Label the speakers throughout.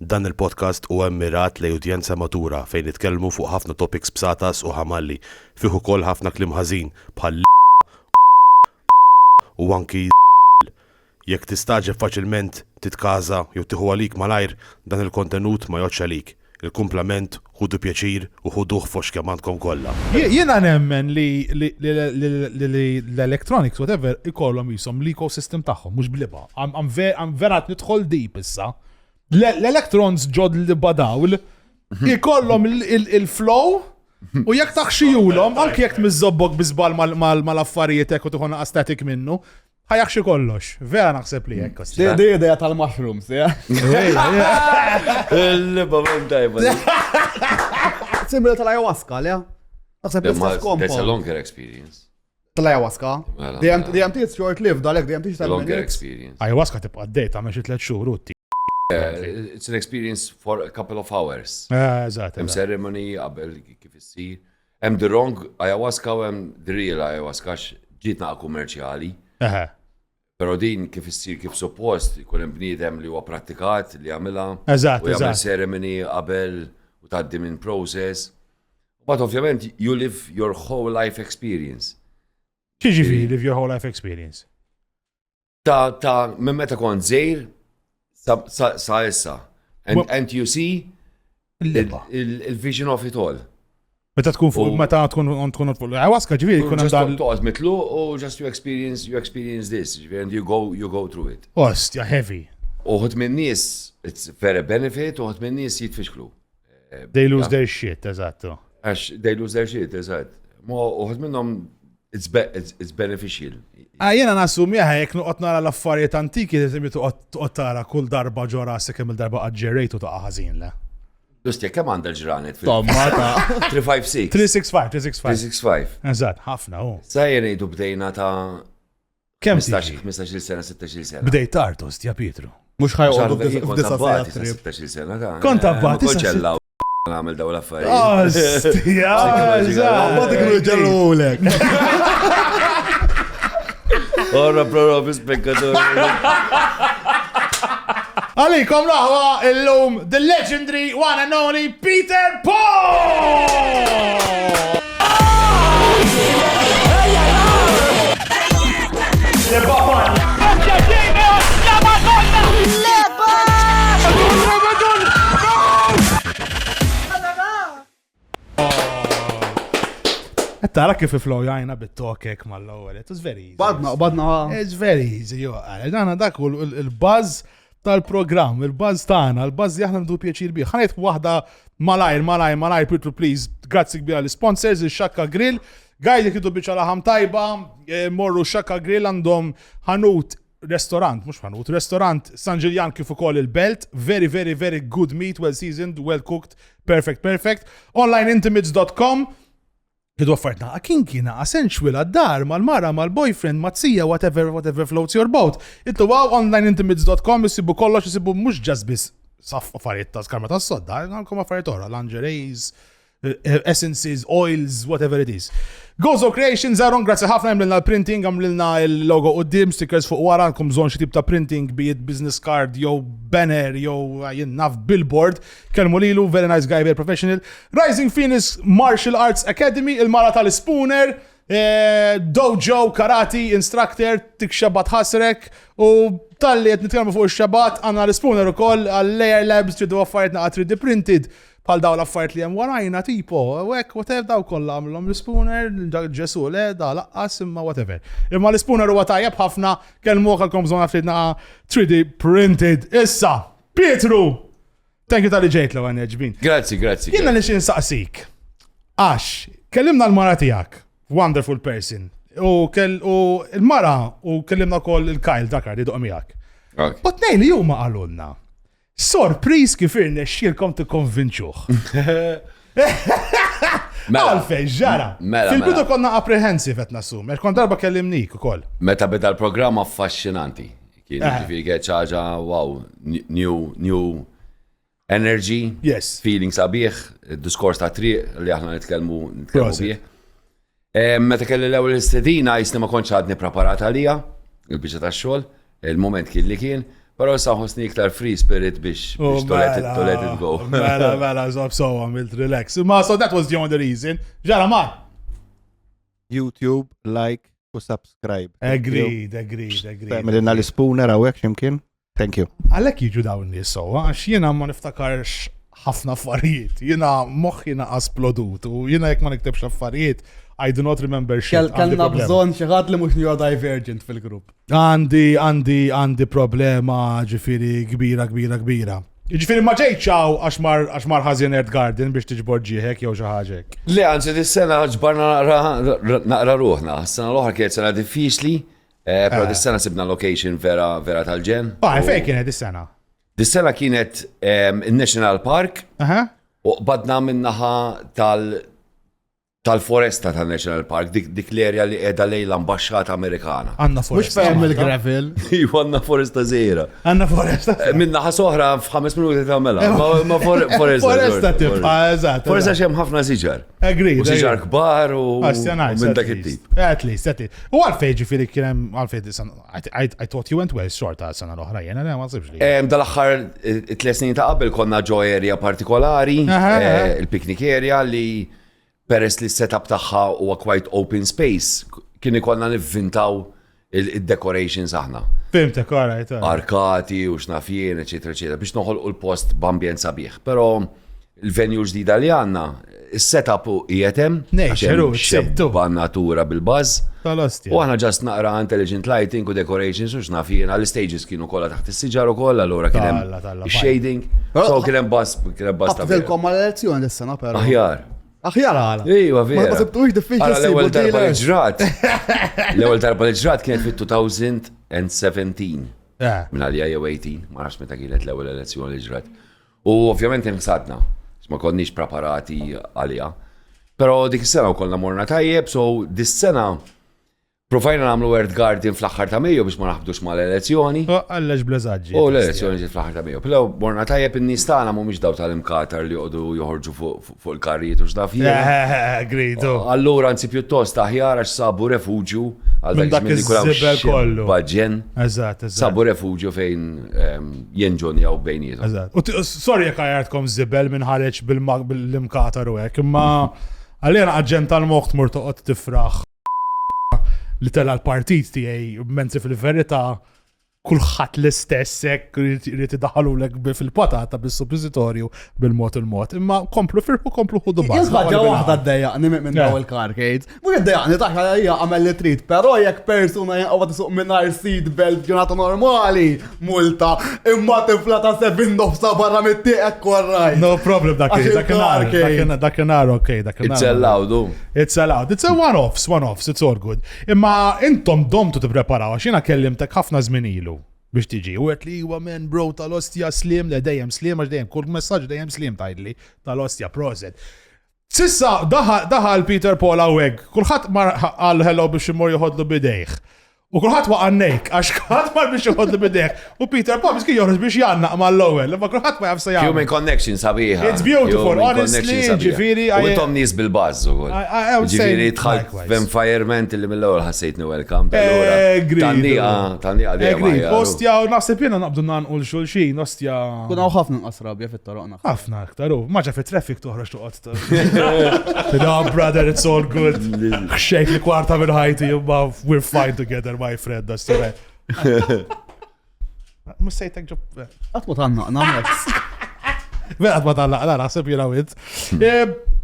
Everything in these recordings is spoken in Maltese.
Speaker 1: Dan il-podcast huwa mmirat lejn udjenza matura fejn nitkellmu fuq ħafna topics b'satas u ħamalli, fih ukoll ħafna kliem ħażin bħal u anki jekk tistaġeb faċilment titkaża jew tieħu għalik malajr dan il-kontenut ma jgħodx għalik. Il-kumplament ħudu pjaċir u ħuduh fox kemm għandkom kollha.
Speaker 2: Jiena nemmen li l-electronics whatever ikollhom jisom l-ecosystem tagħhom mhux bliba. Am verat nidħol deep issa. L-electrons ġod li badawl ikollhom il-flow u jekk taħxijulhom anke jekk tmiżobbok biżbal mal-affarijiet hekk u tieħu aesthetic minnu, ħajaħxi kollox. Vera naħseb li hekk.
Speaker 3: Di idea tal-mushrooms, ja?
Speaker 4: Il-babam tajba.
Speaker 3: Simili tal-ayahuasca, le? Naħseb
Speaker 4: That's a
Speaker 3: compound.
Speaker 4: longer experience.
Speaker 3: Tal-ayahuasca.
Speaker 4: Mela,
Speaker 3: DMT is short-lived, għalek DMT is
Speaker 4: Longer experience.
Speaker 2: Ayahuasca tibqa' d-dej ta' meċi 3 xhur utti.
Speaker 4: It's an experience for a couple of hours.
Speaker 2: Eżatt.
Speaker 4: Hemm ceremony qabel kif issir. Hemm the wrong ayahuasca u hemm the real ayahuasca ġiet naqa' kummerċjali.
Speaker 2: Eħe.
Speaker 4: Però din kif issir kif suppost ikun hemm bniedem li huwa prattikat li jagħmilha.
Speaker 2: Eżatt,
Speaker 4: U jagħmel
Speaker 2: eżatt.
Speaker 4: ceremony qabel u tgħaddi minn process. But ovvjament you live your whole life experience.
Speaker 2: Xiġifieri live your whole life experience.
Speaker 4: Ta' minn meta kont żgħir sa issa. And you see il-vision of it all.
Speaker 2: Meta tkun fuq meta tkun fuq ayahuasca ġifieri jkun hemm
Speaker 4: Just
Speaker 2: dan.
Speaker 4: toqgħod mitlu u just you experience this and you go through it.
Speaker 2: Ostja heavy.
Speaker 4: Uħud minn nies it's very benefit, uħud minn nies jitfixklu.
Speaker 2: They lose their shit, eżattu.
Speaker 4: Għax they lose their shit, eżatt. Ma uħud minnhom it's beneficial.
Speaker 2: Jena nassum jek nuqot nara l-affarijiet antiki li tuqot tara kull darba ġo rasek kemm il-darba għadġerejtu ta' ħażin le.
Speaker 4: Just kemm għandha l-ġranet fil-
Speaker 3: Tomma ta'
Speaker 4: 356.
Speaker 2: 365.
Speaker 4: 365.
Speaker 2: Eżatt, ħafna u.
Speaker 4: Sa jenejdu bdejna ta'
Speaker 2: Kemm
Speaker 4: 15 sena, 16 sena.
Speaker 2: bdejt tartost, ja Pietru.
Speaker 3: mux ħajqodu f'disa
Speaker 4: Kontabbati sa'
Speaker 3: trip.
Speaker 4: 16 sena ta'
Speaker 2: Kont abbati sa'
Speaker 4: Konċella għamil daw l-affarijiet.
Speaker 2: Ostja, eżatt.
Speaker 3: Ma dik ġellulek.
Speaker 4: Orra prorobis pekkator.
Speaker 2: Għalikom laħwa il-lum the legendary one and only Peter Paul! Tara kif flow jajna bit-tokek mal-lowel. It was very easy.
Speaker 3: Badna.
Speaker 2: It's very easy, jo. Għana dak il-buzz tal-program, il-buzz tana, il-buzz jahna ndu pieċir bi. Ħanajt wahda malajr, Pietru, please. Grazzi kbira l-sponsors, il-Shaka Grill. Għajdi kidu biċa laħam tajba, morru Shaka Grill għandhom ħanut restaurant San Ġiljan kif ukoll il-Belt. Very, very, very good meat, well seasoned, well cooked, perfect. Onlineintimates.com. Kidu għaffartna, kinkina, sensual għaddar, mal-mara, mal-boyfriend, mazzija, whatever floats your boat. Ittu għaw onlineintimates.com, jisibu kollox, jisibu mux ġazbis saf affarijiet ta' skarma ta' sodda, għalkom affarijiet ora, lingeries, essences, oils, whatever it is. Gozo Creations, Aron, grazzi ħafna għamlilna l-printing, għamlilna il-logo u stickers fuq wara, għankom zon xi tip ta' printing, be it business card, jow banner, jow jinnaf billboard, kelmu lilu, very nice guy, very professional. Rising Phoenix Martial Arts Academy, il-mara tal-Spooner, dojo, karate, instructor, tik xabat ħasrek, u tal-li jett nitkellmu fuq il-xabat, għanna l-Spooner u koll, għal-Layer Labs, tridu għaffariet naqa 3D printed, bħal daw l-affarijiet li hemm warajna tipo, whatever daw kollha għamlhom l-Spooner, ġesu le, da laqqas imma whatever. Imma l-Spooner huwa tajjeb ħafna kelmu għalkom bżonn għafridna 3D printed. Issa, Pietru! Thank you tal-li ġejt l ġbin.
Speaker 4: Grazzi.
Speaker 2: Jiena nixin saqsik. Għax, kellimna l-mara tiegħek, wonderful person. U il-mara u kellimna wkoll il-Kyle Dakar li doq miegħek. But nejli huma qalulna. Sorpriz kif irnexxielkom tikkonvinċuh. Għalfejn ġara. Fil-bidu konna apprehensive qed nassum, għax kont darba kellimnik ukoll.
Speaker 4: Meta beda l-programm affaxxinanti. Kien ġifieri kienet ċaġa wow, new energy,
Speaker 2: Yes.
Speaker 4: feeling sabiħ, diskors ta' triq li aħna nitkellmu bih. Meta kelli l-ewwel istedina jisni ma kontx għadni preparat għalija, il-biċċa tax-xogħol, il-moment kien li kien, Pero saħosni iktar free spirit biex to let it go.
Speaker 2: Mela, so għamilt relax. So that was the only reason. Ġara ma.
Speaker 5: YouTube, like u subscribe.
Speaker 2: Agreed.
Speaker 5: Għamilina l-spooner għawek ximkien. Thank you.
Speaker 2: Għalek jiġu dawn li so, għax jena ma niftakarx ħafna affarijiet. Jena moħħina asplodut u jena jek ma niktebx affarijiet, I do not remember shit.
Speaker 3: Kellna bżon xaħat li mux neurodivergent fil-grupp.
Speaker 2: Għandi problema ġifiri kbira. Ġifiri ma ġejċaw għax mar ħazin Earth Garden biex tiġbor ġieħek jew xaħġek.
Speaker 4: Le, għanzi dis-sena ġbarna naqra ruħna. S-sena l-oħra kienet sena diffiċli, pero dis-sena sibna location vera tal-ġen.
Speaker 2: Fej kienet dis-sena?
Speaker 4: Dis-sena kienet il-National Park, u badna minnaħa tal-foresta tal-National Park, dik l-area li edha lej l-ambasċata Amerikana.
Speaker 2: Għanna
Speaker 3: Mux
Speaker 2: foresta.
Speaker 3: fejem il-gravel.
Speaker 4: Għanna foresta zera.
Speaker 2: Għanna foresta.
Speaker 4: Minnaħa soħra f'5 minuti ta' mela. Ma foresta.
Speaker 2: Foresta tibqa, eżat.
Speaker 4: Foresta xem ħafna siġar.
Speaker 2: Agreed.
Speaker 4: U siġar kbar u minn dak it-tip.
Speaker 2: At least. U għalfej ġifiri kienem għalfej disan. I thought you went well short għal sena l-oħra, jena ma sibx li.
Speaker 4: Dal-axħar 3 snin ta' qabel konna ġo area partikolari, il-picnic area li peress li s-setup taħħa huwa quite open space, kien ikonna nivvintaw il-decorations aħna.
Speaker 2: Fimtek, alright.
Speaker 4: Arkati u xnafjen, eccetera, biex noħolqu l-post b'ambjent sabiħ. Pero il-venue ġdida li għanna, il-setup u jietem, xebba natura bil-buzz, u għana ġast naqra intelligent lighting u decorations u xnafjen, għal-stages kienu kolla taħt il-sġar u kolla, l-ura kienem shading, so kienem buzz
Speaker 3: Għabtilkom għal-elezzjoni d-sena, pero.
Speaker 4: Aħjar
Speaker 3: għala.
Speaker 4: Ejwa, vera.
Speaker 3: Ma tibtux diffiċli
Speaker 4: L-ewwel darba l-ġrat. L-ewwel darba l-ġrat kienet fit-2017. Minn għalija jew 18, ma nafx meta kienet l-ewwel elezzjoni l-ġrat. U ovvjament inħsadna, ma konniex preparati għalija. Però dik is-sena wkollna morna tajjeb, so dis-sena provajna nagħmlu Earth Garden fl-aħħar ta' Mejju biex ma naħbdux mal-elezzjoni.
Speaker 2: Għallax bleżaġġi.
Speaker 4: U l-elezzjoni ġiet fl-aħħar ta' Mejju. Però morna tajjeb in-nies tagħna mhumiex daw tal-imkatar li jqogħdu joħorġu fuq il-karrijiet u x'daf jien.
Speaker 2: Gridu.
Speaker 4: Allura anzi pjuttost aħjar għax sabu refuġju għal
Speaker 2: Minn dak iż-żibel kollu.
Speaker 4: Baġġen.
Speaker 2: Eżatt.
Speaker 4: Sabu refuġju fejn jenġonjaw bejnietom.
Speaker 2: Eżatt. Sorry jekk għajartkom żibel minn ħareġ bil-imkatar u hekk, imma għalina aġġent tal-moħħ tmur toqgħod tifraħ li tella l-partit tiegħi mentre fil-verità kulħadd l-istess hekk irid idaħħalulek fil-patata bis-suppositorju bil-mod il-mod. Imma komplu firħu komplu ħudu baż.
Speaker 3: Jizbaġġa waħda d-dejjaqni minn daw il-carcades. Mux d-dejjaqni taħħa hija għamel li trid, però jekk persuna jaqgħod isuq mingħajr seat belt ġurnata normali, multa, imma tifla ta' 7 nofsa barra mit-tieqek korraj.
Speaker 2: No problem dakinhar, okay,
Speaker 4: It's allowed.
Speaker 2: It's allowed. It's a one-offs, it's all good. Imma intom domtu tippreparaw għax jiena kellimtek ħafna żmien ilu biex tiġi. U għet li huwa men bro tal-ostja slim, le dejjem slim, għax dejjem kull messaġġ dejjem slim tajdli tal-ostja proset. Sissa daħal Peter Paul għaweg, kulħadd mar għal hello biex imur joħodlu bidejh. U kulħadd waqannejk, għax kulħadd mar biex joħodlu bidejh. U Peter Paul miskin joħroġ biex jannaq mal-ewwel, imma kulħadd ma jafsa jagħmel.
Speaker 4: Human connection sabiħa.
Speaker 2: It's beautiful, honestly, ġifieri.
Speaker 4: U intom nies bil-bażz ukoll. Ġifieri dħalt f'environment li mill-ewwel ħassejtni welcome. Tannija dejjem.
Speaker 2: Ostja u naħseb jiena naqbdu nanqul xulxin, ostja.
Speaker 3: Kuna ħafna nqasrabja fit-toroqna.
Speaker 2: Ħafna aktar, maġa fit-traffic toħroġ toqgħod. No brother, it's all good. Xejk li kwarta minn ħajti, we're fine together. My friend, that's the right. Mus sejtek ġob.
Speaker 3: Għatmu tanna, namlex.
Speaker 2: Vera għatma tanna, naħseb jina wid.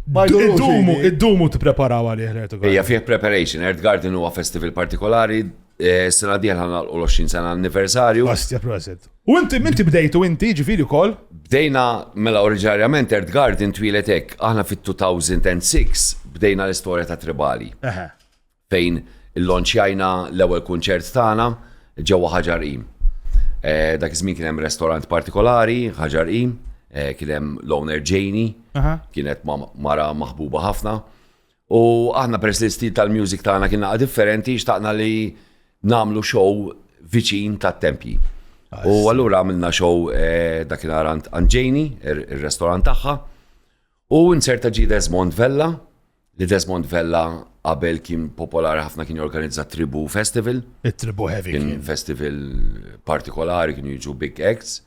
Speaker 2: Id-dumu t-preparaw għalih l-Earth Garden.
Speaker 4: Ija fih preparation. Earth Garden huwa festival partikolari. Sena diħal ħana l-20 sena anniversarju.
Speaker 2: Ostja, proset. U inti bdejtu inti ġifiri kol?
Speaker 4: Bdejna mela oriġinarjament Earth Garden twilet hekk. Aħna fit-2006 bdejna l-istorja ta' tribali. Fejn il-lonċjajna l-ewwel kunċert tagħna ġewwa Ħaġar-Qim. Dak iż-żmien kien hemm restorant partikolari, Ħaġar-Qim, kien hemm l-owner Janie, kienet mara maħbuba ħafna. U aħna peress li stil tal-music tagħna kien naqa' differenti, xtaqna li nagħmlu show viċin tat-tempji. U allura għamilna show dakinhar għand Janie, ir-restorant tagħha, u inserta ġie Desmond Vella, li Desmond Vella qabel kien popolari ħafna kien jorganizza Tribu Festival.
Speaker 2: it-tribu heavy
Speaker 4: Kien
Speaker 2: kien.
Speaker 4: festival partikolari, kienu jiġu big acts.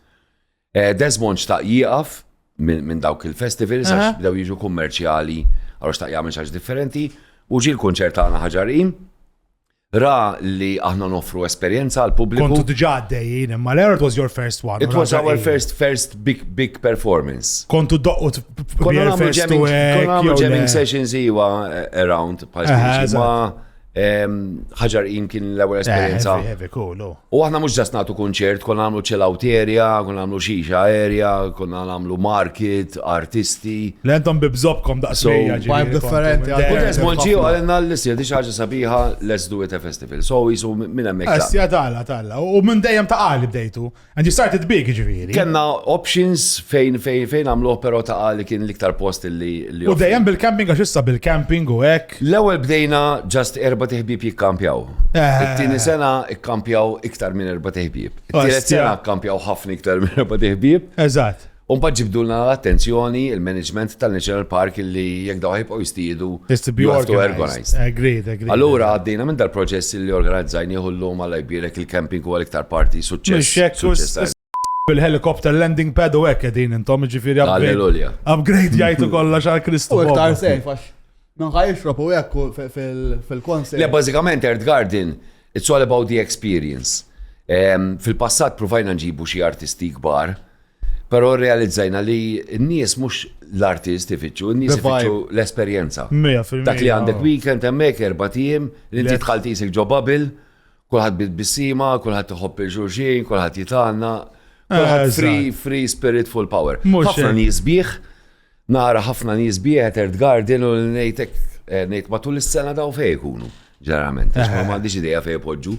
Speaker 4: Desmond xtaq jieqaf minn dawk il-festivals, għax bdew jiġu kummerċjali, għax xtaq jagħmel xaġ differenti, u ġi l-kunċert għana ħaġarin, ra li aħna noffru esperjenza għal pubbliku.
Speaker 2: Kontu diġà għaddejjin, imma l-era it was your first one.
Speaker 4: It was our first big performance.
Speaker 2: Kontu doqqut
Speaker 4: Konna
Speaker 2: beer fest u
Speaker 4: nagħmlu jamming sessions iwa around, ma ħaġarin kien l-ewwel esperjenza.
Speaker 2: Heavy, cool.
Speaker 4: U aħna mhux ġast nagħtu kunċert, konna nagħmlu chill out area, konna nagħmlu xixa area, konna nagħmlu market, artisti.
Speaker 2: L-entom bibżobkom daqsmija
Speaker 3: vibe differenti,
Speaker 4: U Desmond ġie għalina l-isja di ħaġa sabiħa, let's do it a festival. So jisu minn hemmhekk.
Speaker 2: Assja talla. U minn dejjem ta' qali bdejtu. And you started big ġifieri.
Speaker 4: Kenna options fejn għamluh però ta' qali kien l-iktar post li.
Speaker 2: U dejjem bil-camping għax issa bil-camping u hekk.
Speaker 4: L-ewwel bdejna just erba' teħbib jikkampjaw. It-tieni sena ikkampjaw iktar minn erba' teħbib. It-tielet sena kkampjaw ħafna iktar minn erba' teħbib.
Speaker 2: Eżatt.
Speaker 4: U mbagħad ġibdulna l-attenzjoni il-management tal-National Park li jekk daw ħibqgħu jistiedu
Speaker 2: Is to be organized. Agreed.
Speaker 4: Allura għaddejna minn dal-proċess li organizzajni ħullhom għal jbierek il-camping u l-iktar parti suċċess.
Speaker 2: Bil-helicopter landing pad u hekk qegħdin intom ġifieri
Speaker 4: Alleluja.
Speaker 2: upgrade jgħidu kollha xal Kristu.
Speaker 3: U iktar sejf, għax minħaj jixrob u hekk fil-konsert.
Speaker 4: Le, bażikament Earth Garden, it's all about the experience. Fil-passat provajna nġibu xi artisti kbar, però realizzajna li n-nies mhux l-artist ifittxu, n-nies ifittxu l-esperjenza.
Speaker 2: 100%.
Speaker 4: Dak li għandek weekend hemmhekk erba' tiem, li inti tħallt isek ġo bubble, kulħadd bitbissima, kulħadd iħobb il-ġurġin, kulħadd jitanna, kulħadd free spirit, full power. Ħafna nies bieħ, nara ħafna nies bieħ Earth Garden u ngħid matul is-sena daw fejn ikunu, ġeneralment, għax ma m'għandix idea fejn poġġu.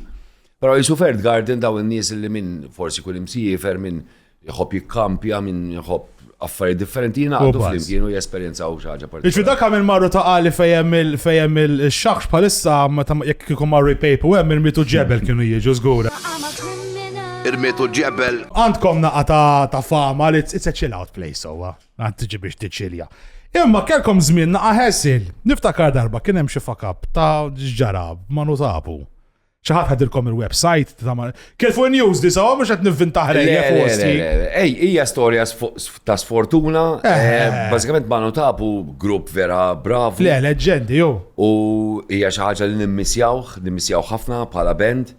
Speaker 4: Però jisu Earth Garden daw in-nies li minn forsi kull imsiefer minn jħobb jikkampja, minn jħobb affarijiet differenti jingħaqdu flimkien u jesperjenzaw xi ħaġa partikolari.
Speaker 2: Ix dak għamil marru ta' qali fejjem il-xaxx bħalissa jekk kieku marru paper u hemm il-mitu ġebel kienu jiġu żgura.
Speaker 1: Irmitu ġebel.
Speaker 2: Għandkom naqa ta' fama li it's a chill out place huwa. Għand tiġi biex tiċċilja. Imma kelkom żmien naqa' ħessil. Niftakar darba kien hemm xi fakab ta' ġarab ma nutabu. ċaħat ħadilkom il-website, kif fuq news di sawa, mux għet nivvintaħ rejja fosti.
Speaker 4: Ej, hija storja ta' sfortuna, bazzikament ma' notabu grupp vera bravu.
Speaker 2: Le, leġendi, jo.
Speaker 4: U hija xi ħaġa li nimmissjaw ħafna bħala band.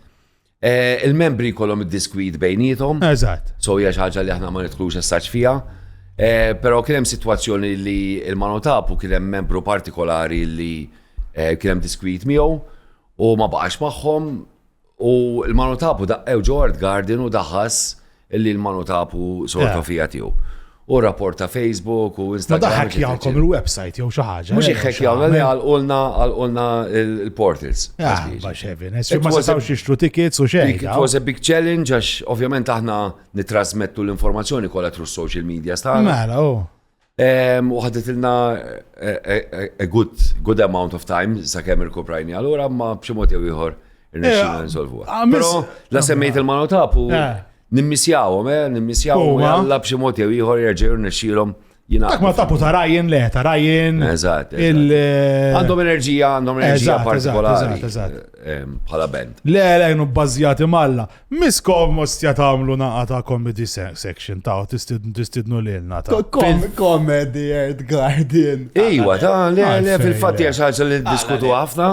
Speaker 4: Il-membri kollhom id-diskwit bejnietom.
Speaker 2: Eżatt.
Speaker 4: So hija xi ħaġa li aħna ma nidħlux essaċ fiha. Però kien hemm sitwazzjoni li il-Manotapu kien hemm membru partikolari li kien hemm diskwit miegħu. U ma baqax magħhom u l-Manotapu daqqew ġo Earth Garden u daħas illi l-Manotapu sorta fija tiegħu. U rapport ta' Facebook u Instagram.
Speaker 2: Ma daħak jgħalkom il-website jew xi ħaġa.
Speaker 4: Mhux jħek jgħalna li għalqulna il-portals.
Speaker 2: Bax heaven. Ma setgħux jixtru tickets u xejn.
Speaker 4: It was a big challenge għax ovvjament aħna nitrasmettu l-informazzjoni kollha through social media stana.
Speaker 2: Mela,
Speaker 4: U ħadet-ilna a good amount of time sa' kemm irkuprajni. Allura ma b'xi mod jew ieħor irnexxina nsolvuha. Però la semmejt il-Manotapu nimmissjawhom, alla b'xi mod jew ieħor jerġgħu irnexxielhom jingħaqdu.
Speaker 2: Dak ma tapu ta' Ryan.
Speaker 4: Eżatt. Għandhom enerġija partikolari bħala band.
Speaker 2: Le, bbażjati malla. Miskom mostja tagħmlu naqa ta' comedy section ta' tistidnu lilna ta'.
Speaker 3: Comedy Earth Garden.
Speaker 4: Ejwa, le fil-fatt hija xi ħaġa li diskutu ħafna.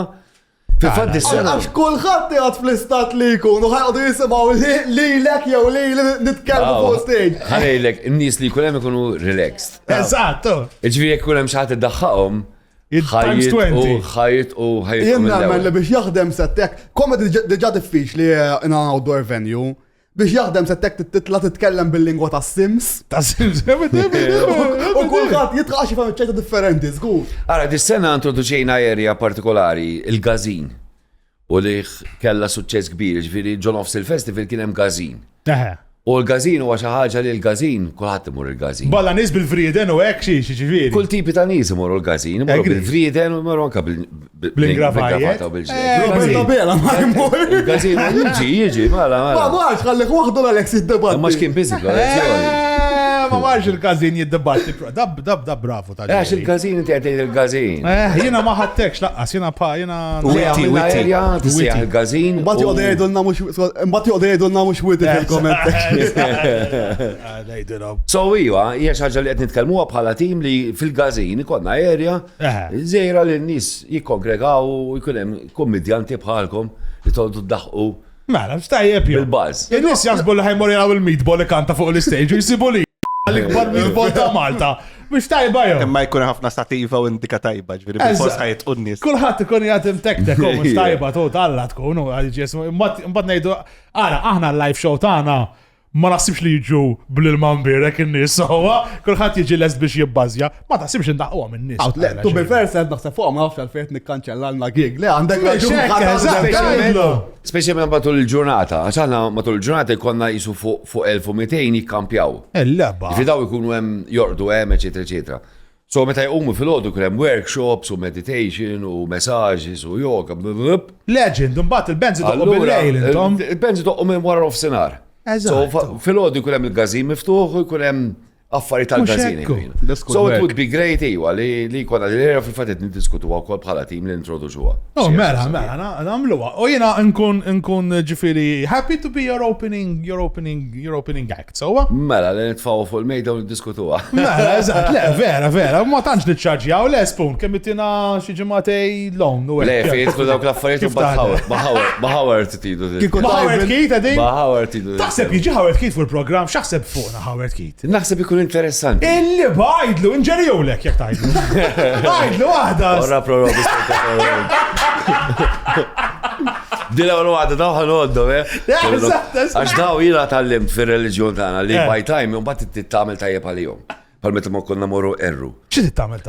Speaker 4: Fil-fatt is-sena.
Speaker 3: Għax kulħadd jgħid fl-istat li jkunu ħajqgħu jisimgħu lilek jew lili nitkellmu fuq stage.
Speaker 4: Ħalejlek, in-nies li jkun hemm ikunu relaxed.
Speaker 2: Eżatt.
Speaker 4: Ġifieri jekk ikun hemm xi ħadd iddaħħaqhom, ħajt u
Speaker 3: Jien li biex jaħdem settek, komedi diġà diffiċli in an outdoor venue, biex jaħdem settek titla titkellem bil-lingwa ta' Sims.
Speaker 2: Ta' Sims,
Speaker 3: u kulħadd jitqax jifhem ċejta differenti, żgur.
Speaker 4: Ara, dis-sena introduċejna area partikolari, il-Gazin. U li kella suċċess kbir, ġifieri ġo nofs il-festival kien hemm Gazin. U l-Gazin huwa xi ħaġa li l-Gazin, kulħadd imur il-Gazin.
Speaker 2: Balla nies bil-vrieden u hekk xi ġifieri.
Speaker 4: Kull tipi ta' nies imorru l-Gazin, imorru bil-vrieden u imorru anke bil-ingravata u bil-ġdejn. Il-Gazin jiġi, mela.
Speaker 3: Ma marx ħallek waħdu l-Alex id-debat.
Speaker 4: Ma x'kien biżi l-elezzjoni.
Speaker 2: ma marx il-gazin jiddebatti. Dab bravu ta'
Speaker 4: Għax il-gazin, inti għedin il-gazin.
Speaker 2: Jena ma ħattekx laqqas, jena
Speaker 4: Witty, tisseħ il-gazin.
Speaker 3: Mbagħad joqgħdu jgħidulna mhux witty fil-comment.
Speaker 4: So iwa, hija xi ħaġa li qed nitkellmuha bħala tim li fil-gazin ikonna area żejra li n-nies jikkongregaw u jkun hemm kummedjanti bħalkom li tgħodu ddaħqu
Speaker 2: Mela, stajjeb jew.
Speaker 4: bil-buzz.
Speaker 2: Il-nis jasbu li ħajmur jaraw il-meatball li kanta fuq l-stage u jisibu li l-ikbar meatball ta' Malta. Mux tajba jew.
Speaker 5: Imma jkun ħafna stativa u indika tajba, ġviri, bil-fors ħajt unnis.
Speaker 2: Kulħadd ikun jgħatim tek-tek u mux tajba tu talla tkun u għalġies. Mbagħad ngħidu, aħna l-live show tagħna ma naħsibx li jiġu bl-ilman birek in-nies sowa, kulħadd jiġi lest biex jibbazja, ma taħsibx indaqquhom in-nies.
Speaker 3: Tu bil-vers qed naħseb fuq ma nafx għalfejn nikkanċellalna gig. Le għandek
Speaker 4: Speċjalment matul il-ġurnata, għax aħna matul il-ġurnata jkollna jisu fuq 1200 jikkampjaw.
Speaker 2: Il-leba.
Speaker 4: Fidaw ikunu hemm jorqdu hemm, eċetera, eċetera. So meta jqumu fil-ħodu kien hemm workshops u meditation u messages u yoga.
Speaker 2: Legend, mbagħad il-benzi toqqu bil-lejl intom.
Speaker 4: Il-benzi toqqu minn wara nofsinhar. So fil-ħodu jkun hemm il-gazin miftuħ u jkun hemm affarijiet tal-gazin. So it would be great iwa li jkollna li era fil-fatt niddiskutu wkoll bħala tim li introduċuha.
Speaker 2: Oh, mela, nagħmluha. U jiena nkun ġifieri happy to be your opening act, sowa?
Speaker 4: Mela li nitfgħu fuq il-mejda u niddiskutuha.
Speaker 2: Mela, eżatt, le, vera, ma tantx niċċarġjaw le spoon kemm ittina xi ġimgħatej long u
Speaker 4: Le fejn jidħlu dawk l-affarijiet u ma' Howard tidu.
Speaker 2: Ma' Howard Keith għedin?
Speaker 4: Ma' Howard tidu.
Speaker 2: Taħseb jiġi Howard Keith fuq-programm, x'aħseb fuqna Howard Keith?
Speaker 4: Naħseb ikun interessanti.
Speaker 2: Illi bajdlu, inġerijulek jek tajdlu. Bajdlu għahda.
Speaker 4: Orra prorobi Dila għu għadda daw għanoddu, Għax daw jina tal-limt fil-reġjon tagħna li by time, un bat tittamel tajjeb għal-jom. Pal-meta ma konna morru erru.
Speaker 2: ċi tittamel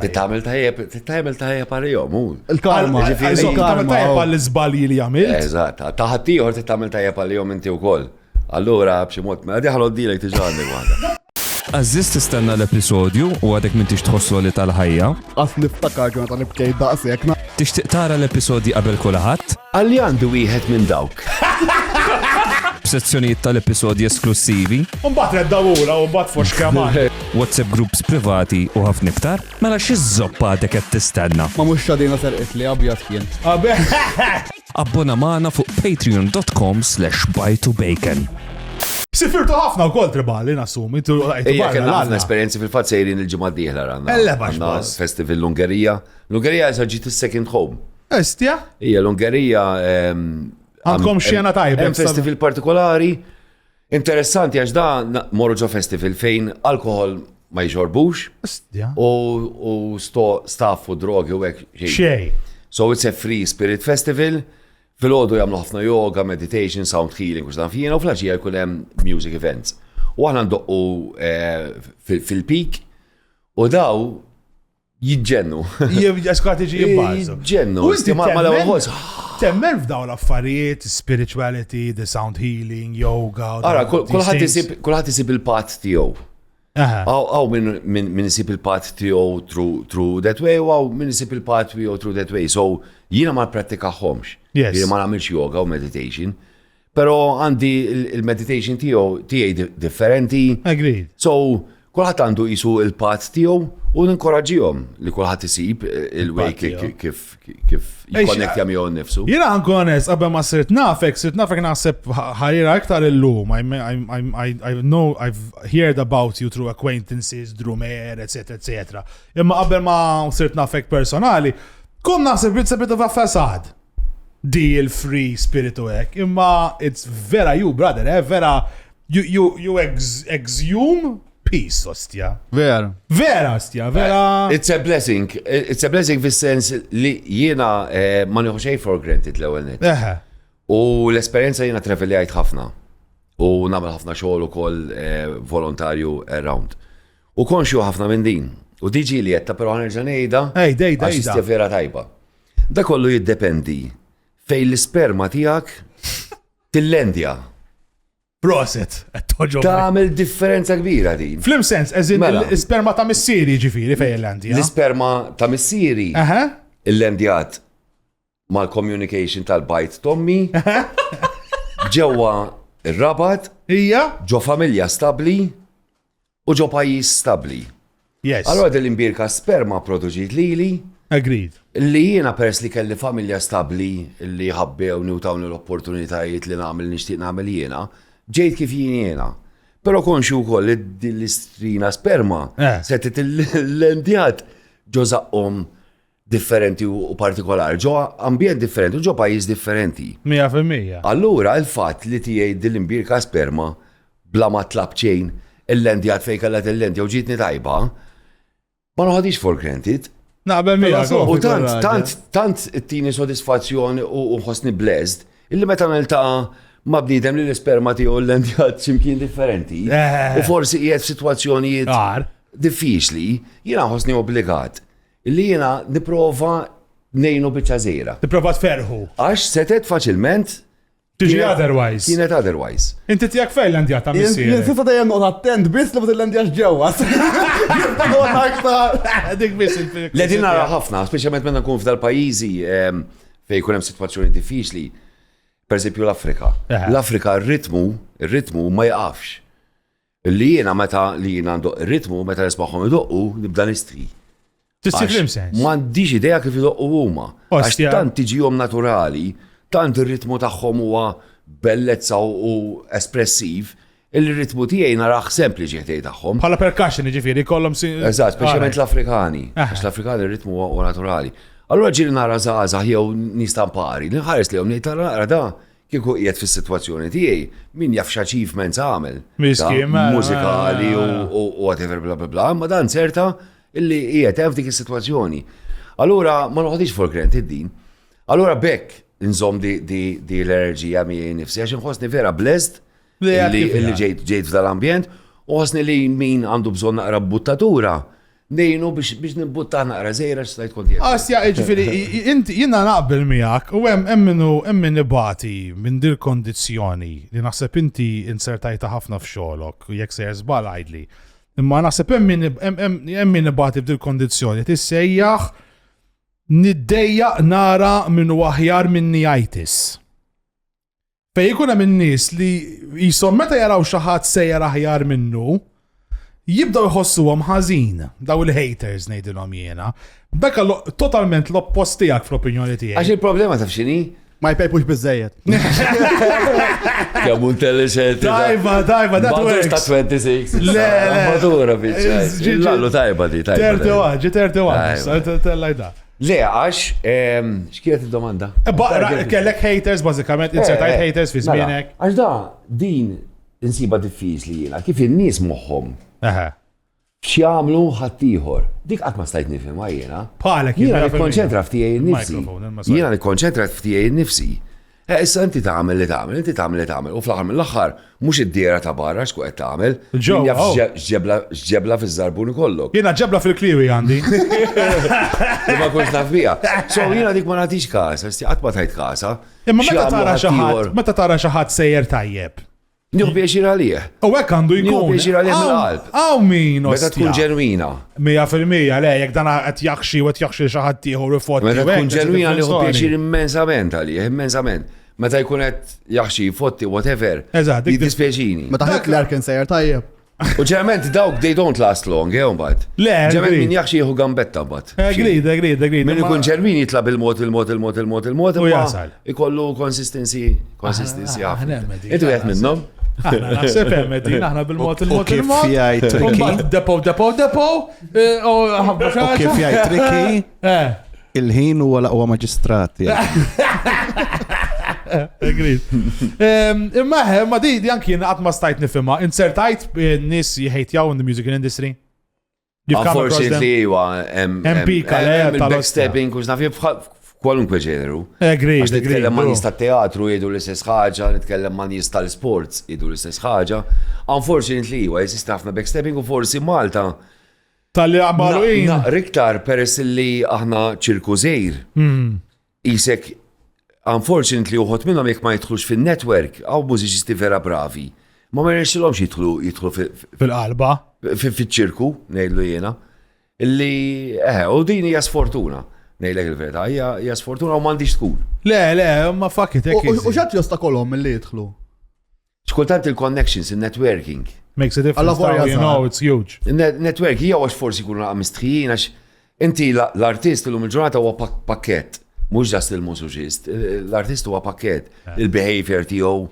Speaker 2: tajjeb?
Speaker 4: Tittamel tajjeb għal-jom.
Speaker 3: Il-karma.
Speaker 2: Tittamel tajjeb għall-izbalji li għamilt?
Speaker 4: Eżatt, taħatiħor tittamel tajjeb għal-jom inti u koll. Allura, bċimot, ma għaddi ħaloddilek tiġanni għadda.
Speaker 6: Għazziz tistenna l-episodju u għadek minn tix tħosslu li tal-ħajja.
Speaker 3: Għas niftakar ġurnata li bkej daqsek.
Speaker 6: Tixtieq tara l-episodji qabel kulħadd.
Speaker 4: Għalli għandu wieħed minn dawk.
Speaker 6: Sezzjonijiet tal-episodji esklusivi.
Speaker 2: Mbagħad reddawula u mbagħad fox kaman.
Speaker 6: WhatsApp groups privati u ħafna iktar. Mela xi żoppa għadek qed tistenna.
Speaker 3: Ma mhux xadina serqit li abjad kien.
Speaker 6: Abbona magħna fuq patreon.com/buy2bacon.
Speaker 2: Sifirtu ħafna u kol tribali nasumi.
Speaker 4: Ejja, kena ħafna esperienzi fil-fat sejrin il-ġimgħa d-dieħla għandna. Għandna festival l-Ungerija. L-Ungerija issa ġiet is-second home.
Speaker 2: Estja?
Speaker 4: Hija l-Ungerija
Speaker 2: għandkom xena tajba.
Speaker 4: Hemm festival partikolari interessanti għax da morru ġo festival fejn alkohol ma jxorbux u staff u drogi u hekk
Speaker 2: xej.
Speaker 4: So it's a free spirit festival. Fil-ħodu jagħmlu ħafna yoga, meditation, sound healing, u x'dan fina u fl-ħaġija jkun hemm music events. U aħna ndoqqu fil-peak u daw jiġġennu.
Speaker 2: Strateġi jibbażu.
Speaker 4: Jiġġennu.
Speaker 2: Temmen f'daw l-affarijiet, spirituality, the sound healing, yoga.
Speaker 4: Ara, kulħadd isib il-path tiegħu. Għaw minn isib il-path tiegħu through that way u għaw minn isib il-path tiegħu through that way. So jiena ma prattikaħħomx. Jiena ma nagħmilx yoga u meditation. Pero għandi il-meditation tiegħi differenti.
Speaker 2: Agreed.
Speaker 4: So kulħadd għandu jisu il-path tiegħu u ninkoraġġihom li kulħadd isib il-way kif jikkonnektja miegħu nnifsu.
Speaker 2: Jiena nkun onest, qabel ma sirt nafek naħseb ħarira aktar illum. I've heard about you through acquaintances, drumer, etc. Imma qabel ma sirt nafek personali, kun naħseb it's a bit of a facade. Di il-free spiritu hekk. Imma it's vera you, brother, vera you exhume peace, ostja. Vera, ostja, vera.
Speaker 4: It's a blessing. It's a blessing fis-sens li jiena ma nieħu xejn for granted l-ewwel net. U l-esperjenza jiena traveljajt ħafna. U nagħmel ħafna xogħol ukoll volontarju around. U konxju ħafna minn din. U diġi li jetta, però ħanerġa' ngħidha. Għax istja vera tajba. Da kollu jiddependi fejn l-isperma tiegħek tillendja.
Speaker 2: Proset,
Speaker 4: tagħmel differenza kbira din.
Speaker 2: Fl-imsens, eżin l-isperma ta' missieri ġifieri fejn l-Lendja.
Speaker 4: L-isperma ta' missieri il-lendjat mal-communication tal-bajt Tommy ġewwa ir-rabat ġo familja stabbli u ġo pajjiż stabbli.
Speaker 2: Yes.
Speaker 4: Allora dell-imbirka sperma produġit lili
Speaker 2: Agreed.
Speaker 4: li jiena peress li kelli familja stabbli li ħabbewni u tawni l-opportunitajiet li nagħmel nixtieq nagħmel jiena, ġejt kif jiena. Però konxu wkoll li l-istrina sperma setet l-endjat ġo zaqqhom differenti u partikolari, ġo ambjent differenti, u ġo pajjiż differenti.
Speaker 2: 100%.
Speaker 4: Allura il-fatt li tiegħi dil-imbirka sperma bla ma tlab ċejn il-lendjat fej kellet il-lendja u ġietni tajba, ma noħodix for granted.
Speaker 2: Naqbel miegħek.
Speaker 4: U tant it-tini sodisfazzjoni u nħossni blessed, illi meta niltaqa' ma bniedem li l-isperma tiegħu l-lendjat x'imkien differenti, u forsi qiegħed f'sitwazzjonijiet diffiċli, jiena nħossni obbligat illi jiena nipprova ngħinu biċċa żgħira.
Speaker 2: Tipprova tferħu.
Speaker 4: Għax setet faċilment
Speaker 2: Tiġi otherwise.
Speaker 4: kienet otherwise.
Speaker 2: Inti tiegħek fejn l-andjat ta'
Speaker 3: Jien
Speaker 2: missier.
Speaker 3: sista dejjem noqgħod attent biss li l-Indjax ġewwa. Noqgħod aktar.
Speaker 2: Dik biss il-fik.
Speaker 4: Ledin nara ħafna, speċjalment meta nkun f'dal pajjiżi fejn jkun hemm sitwazzjoni diffiċli. Per esempio l-Afrika. L-Afrika ir-ritmu ma jaqafx. Li jiena meta li jiena għandu ir-ritmu meta nismagħhom idoqqu nibda nistri.
Speaker 2: Tistifrim sens.
Speaker 4: M'għandix idea kif idoqqu huma. Għax
Speaker 2: Ostja.
Speaker 4: tant tiġihom naturali, tant ir-ritmu tagħhom huwa bellezza u espressiv, il-ritmu tiegħi naraħ sempliċi ħtej tagħhom.
Speaker 2: Bħala percussion ġifieri kollhom
Speaker 4: Eżatt, speċjalment l-Afrikani. Għax l-Afrikani ir-ritmu huwa naturali. Allura ġiri nara żgħażagħ jew nistampari, li nħares lihom ngħid tara nara da kieku qiegħed fis-sitwazzjoni tiegħi min jaf x'achievements għamel.
Speaker 2: Miskin,
Speaker 4: Mużikali u whatever bla bla bla, ma dan certa illi qiegħed hemm f'dik is-sitwazzjoni. Allura ma noħodix for granted din. Allura bekk inżomm di l-enerġija miegħi nifsi għax inħossni vera blessed illi ġejt f'dal-ambjent u ħossni li min għandu bżonn naqra buttatura nejnu biex nibbutta naqra żejra x'stajt kont jgħid.
Speaker 2: Asja, ġifieri, jiena naqbel miegħek u hemm min ibati minn dil kondizzjoni li naħseb inti insertajta ħafna f'xogħolok u jekk sejjer żball għajdli. Imma naħseb hemm min ibati f'dil kondizzjoni tissejjaħ niddejjaq nara minn aħjar minni jajtis. Fej jkun hemm in-nies li jisom meta jaraw xi ħadd sejjer aħjar minnu, jibdaw jħossuhom ħażin, daw il-haters ngħidilhom jiena. Bekka totalment l-oppost tiegħek fl-opinjoni tiegħek.
Speaker 4: Għax il-problema taf x'inhi?
Speaker 3: Ma jpejpux biżejjed.
Speaker 4: Kemm intelligent.
Speaker 2: Tajba, that
Speaker 4: Matur ta'
Speaker 2: works.
Speaker 4: 26.
Speaker 2: Le.
Speaker 4: Matura biċċa. Lallu tajba di, tajba.
Speaker 2: 31, tellaj da.
Speaker 4: Le, għax, x'kienet id-domanda?
Speaker 2: Kellek haters, bażikament, insertajt haters fi żmienek.
Speaker 4: Għax da, din insiba diffiċli jiena, kif in-nies moħħhom x'jagħmlu ħaddieħor. Dik qatt ma stajt nifhimha jiena.
Speaker 2: Bħalek
Speaker 4: Jiena nikkonċentra f'tiegħi nnifsi.
Speaker 2: Il-mikrofon,
Speaker 4: Jiena nikkonċentra f'tiegħi nnifsi. Issa inti tagħmel li tagħmel, inti tagħmel li tagħmel, u fl-aħħar mill-aħħar mhux id-diera ta' barra x'ku qed tagħmel.
Speaker 2: Ġew,
Speaker 4: Min jaf x'ġebla fiż-żarbun ikollok.
Speaker 2: Jiena ġebla fil-kliwi għandi.
Speaker 4: Li ma kunx naf biha. So jiena dik ma nagħtix każ, għax qatt ma tajt każa.
Speaker 2: Imma meta
Speaker 4: X'jagħmlu
Speaker 2: tara xi
Speaker 4: ħaddieħor.
Speaker 2: ħadd, meta tara xi ħadd sejjer tajjeb.
Speaker 4: Nieħu pjaċir għalih.
Speaker 2: U hekk għandu
Speaker 4: Nieħu
Speaker 2: jkun.
Speaker 4: pjaċir għalih mill-qalb.
Speaker 2: Aw min
Speaker 4: Meta tkun ġenwina.
Speaker 2: 100% le, jekk dan qed jaħxi u qed jaħxi xi ħadd ieħor ifotti.
Speaker 4: Meta tkun ġenwina nieħu pjaċir immensament għalih, immensament. Meta jkun qed jaħxi fotti whatever.
Speaker 2: Eżatt, dik
Speaker 4: jiddispjaċini.
Speaker 3: Meta ħek l-arken sejjer tajjeb.
Speaker 4: U ġeneralment dawk they don't last long, mbagħad.
Speaker 2: Le,
Speaker 4: Ġeneralment
Speaker 2: agreed.
Speaker 4: min jaħxi jieħu gambetta mbagħad.
Speaker 2: Agreed.
Speaker 4: Min ikun ġenwin jitla bil-mod,
Speaker 2: U
Speaker 4: imma
Speaker 2: jasal.
Speaker 4: ikollu consistency ħafna.
Speaker 2: nemmen dik,
Speaker 4: Intu qed minnhom?
Speaker 2: Aħna naħseb hemm din aħna bil-mod
Speaker 5: U kif jgħid tricky?
Speaker 2: Depo, u ħabba
Speaker 5: U kif jgħid tricky?
Speaker 2: Eh,
Speaker 5: Il-ħin huwa laqwa maġistrat.
Speaker 2: agreed. Imma di anki qatt ma stajt nifhimha. Insertajt nies jħejtjaw in the music industry. You've come across them?
Speaker 4: Unfortunately,
Speaker 2: Empika, le,
Speaker 4: il-backstepping, kux naf kwalunkwe ġeneru.
Speaker 2: Agreed,
Speaker 4: Għax nitkellem ma'
Speaker 2: bro.
Speaker 4: nies tat-teatru jgħidu l-istess ħaġa, nitkellem ma' nies tal-sports jgħidu l-istess ħaġa. Unfortunately, jesisti ħafna backstepping u forsi Malta.
Speaker 2: Tal-li għambalu jien.
Speaker 4: Riktar peress li aħna ċirku żejr. Isek, unfortunately, uħot minnhom jekk ma jidħlux fin-network, għaw mużiċisti vera bravi. Ma merexilhomx jidħlu
Speaker 2: Fil-qalba.
Speaker 4: fiċ-ċirku, ngħidlu jiena. Illi, u din hija sfortuna. Ngħidlek il-verità, hija sfortuna u m'għandix tkun.
Speaker 2: Le, ma fuck it,
Speaker 3: U xatt jostakolhom mill-li jidħlu?
Speaker 4: Xkultant il-connections, il-networking.
Speaker 2: Makes a difference.
Speaker 3: Alla varja
Speaker 2: You know, it's huge.
Speaker 4: Network hija għax forsi kunu mistħijin għax inti l-artist l-lum il-ġurnata huwa pakket, mux ġast il-mużuġist, l-artist huwa pakket, il-behavior tiegħu,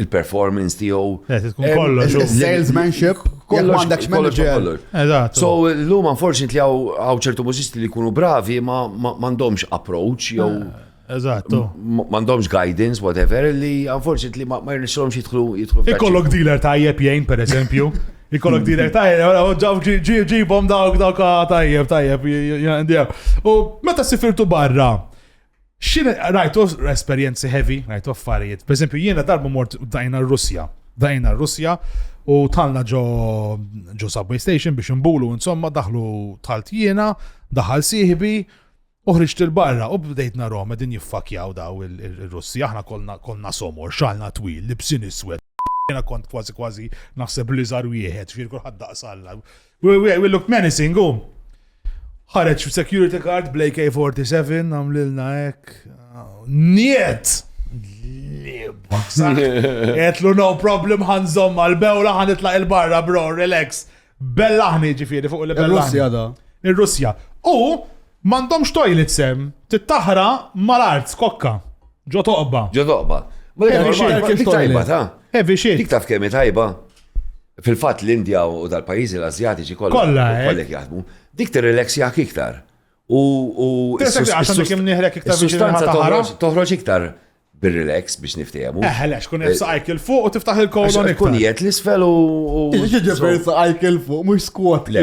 Speaker 4: il-performance tiegħu.
Speaker 3: Salesmanship, kollox għandek manager.
Speaker 2: Eżatt.
Speaker 4: So l-lum unfortunately għaw ċertu mużisti li jkunu bravi ma mandomx approach jew
Speaker 2: Eżatto.
Speaker 4: mandomx guidance, whatever, li unfortunately ma jirnexxolhomx jidħlu.
Speaker 2: Ikollok dealer tajjeb jgħin, per eżempju. Ikollok dealer tajjeb, ġibhom dawk tajjeb. U meta sifirtu barra, rajtu esperienzi heavy, rajtu affarijiet. Per eżempju, jiena darba mort dajna Russja u talna ġo subway station biex nbulu, insomma, daħlu talt jiena, daħal siħbi, uħriġt il-barra u bdejt narom din jiffakjaw daw il-Russi. Aħna kolna somor, xalna twil, libsin iswed. Jena kont kważi naħseb li żar wieħed, xfir kulħadd daqsalla. We look menacing, ħareġ security card, Blake A47, għamlilna hekk. Niet! Għetlu no problem, ħanżom għal-bewla ħanitlaq il-barra, bro, relax. Bellaħni ġifieri fuq il-Bellaħni. Il-Russja. U mandomx toilet sem, tittaħra mal-art skokka. Ġo toqba.
Speaker 4: Dik tajba, ta?
Speaker 2: Heavy shit.
Speaker 4: Dik taf kemm tajba. Fil-fatt l-Indja u dal-pajjiżi l-Azjatiċi kollek jaħdmu. Dik tirrelaxjak iktar. U s-sustanza toħroġ iktar bil-relax biex niftehmu.
Speaker 2: Lex, kun sajkil fuq u tiftaħ il-kolon iktar.
Speaker 4: Kun jiet l-isfel u...
Speaker 3: Ġiġiġi sajkil fuq, mux squat.
Speaker 2: Le,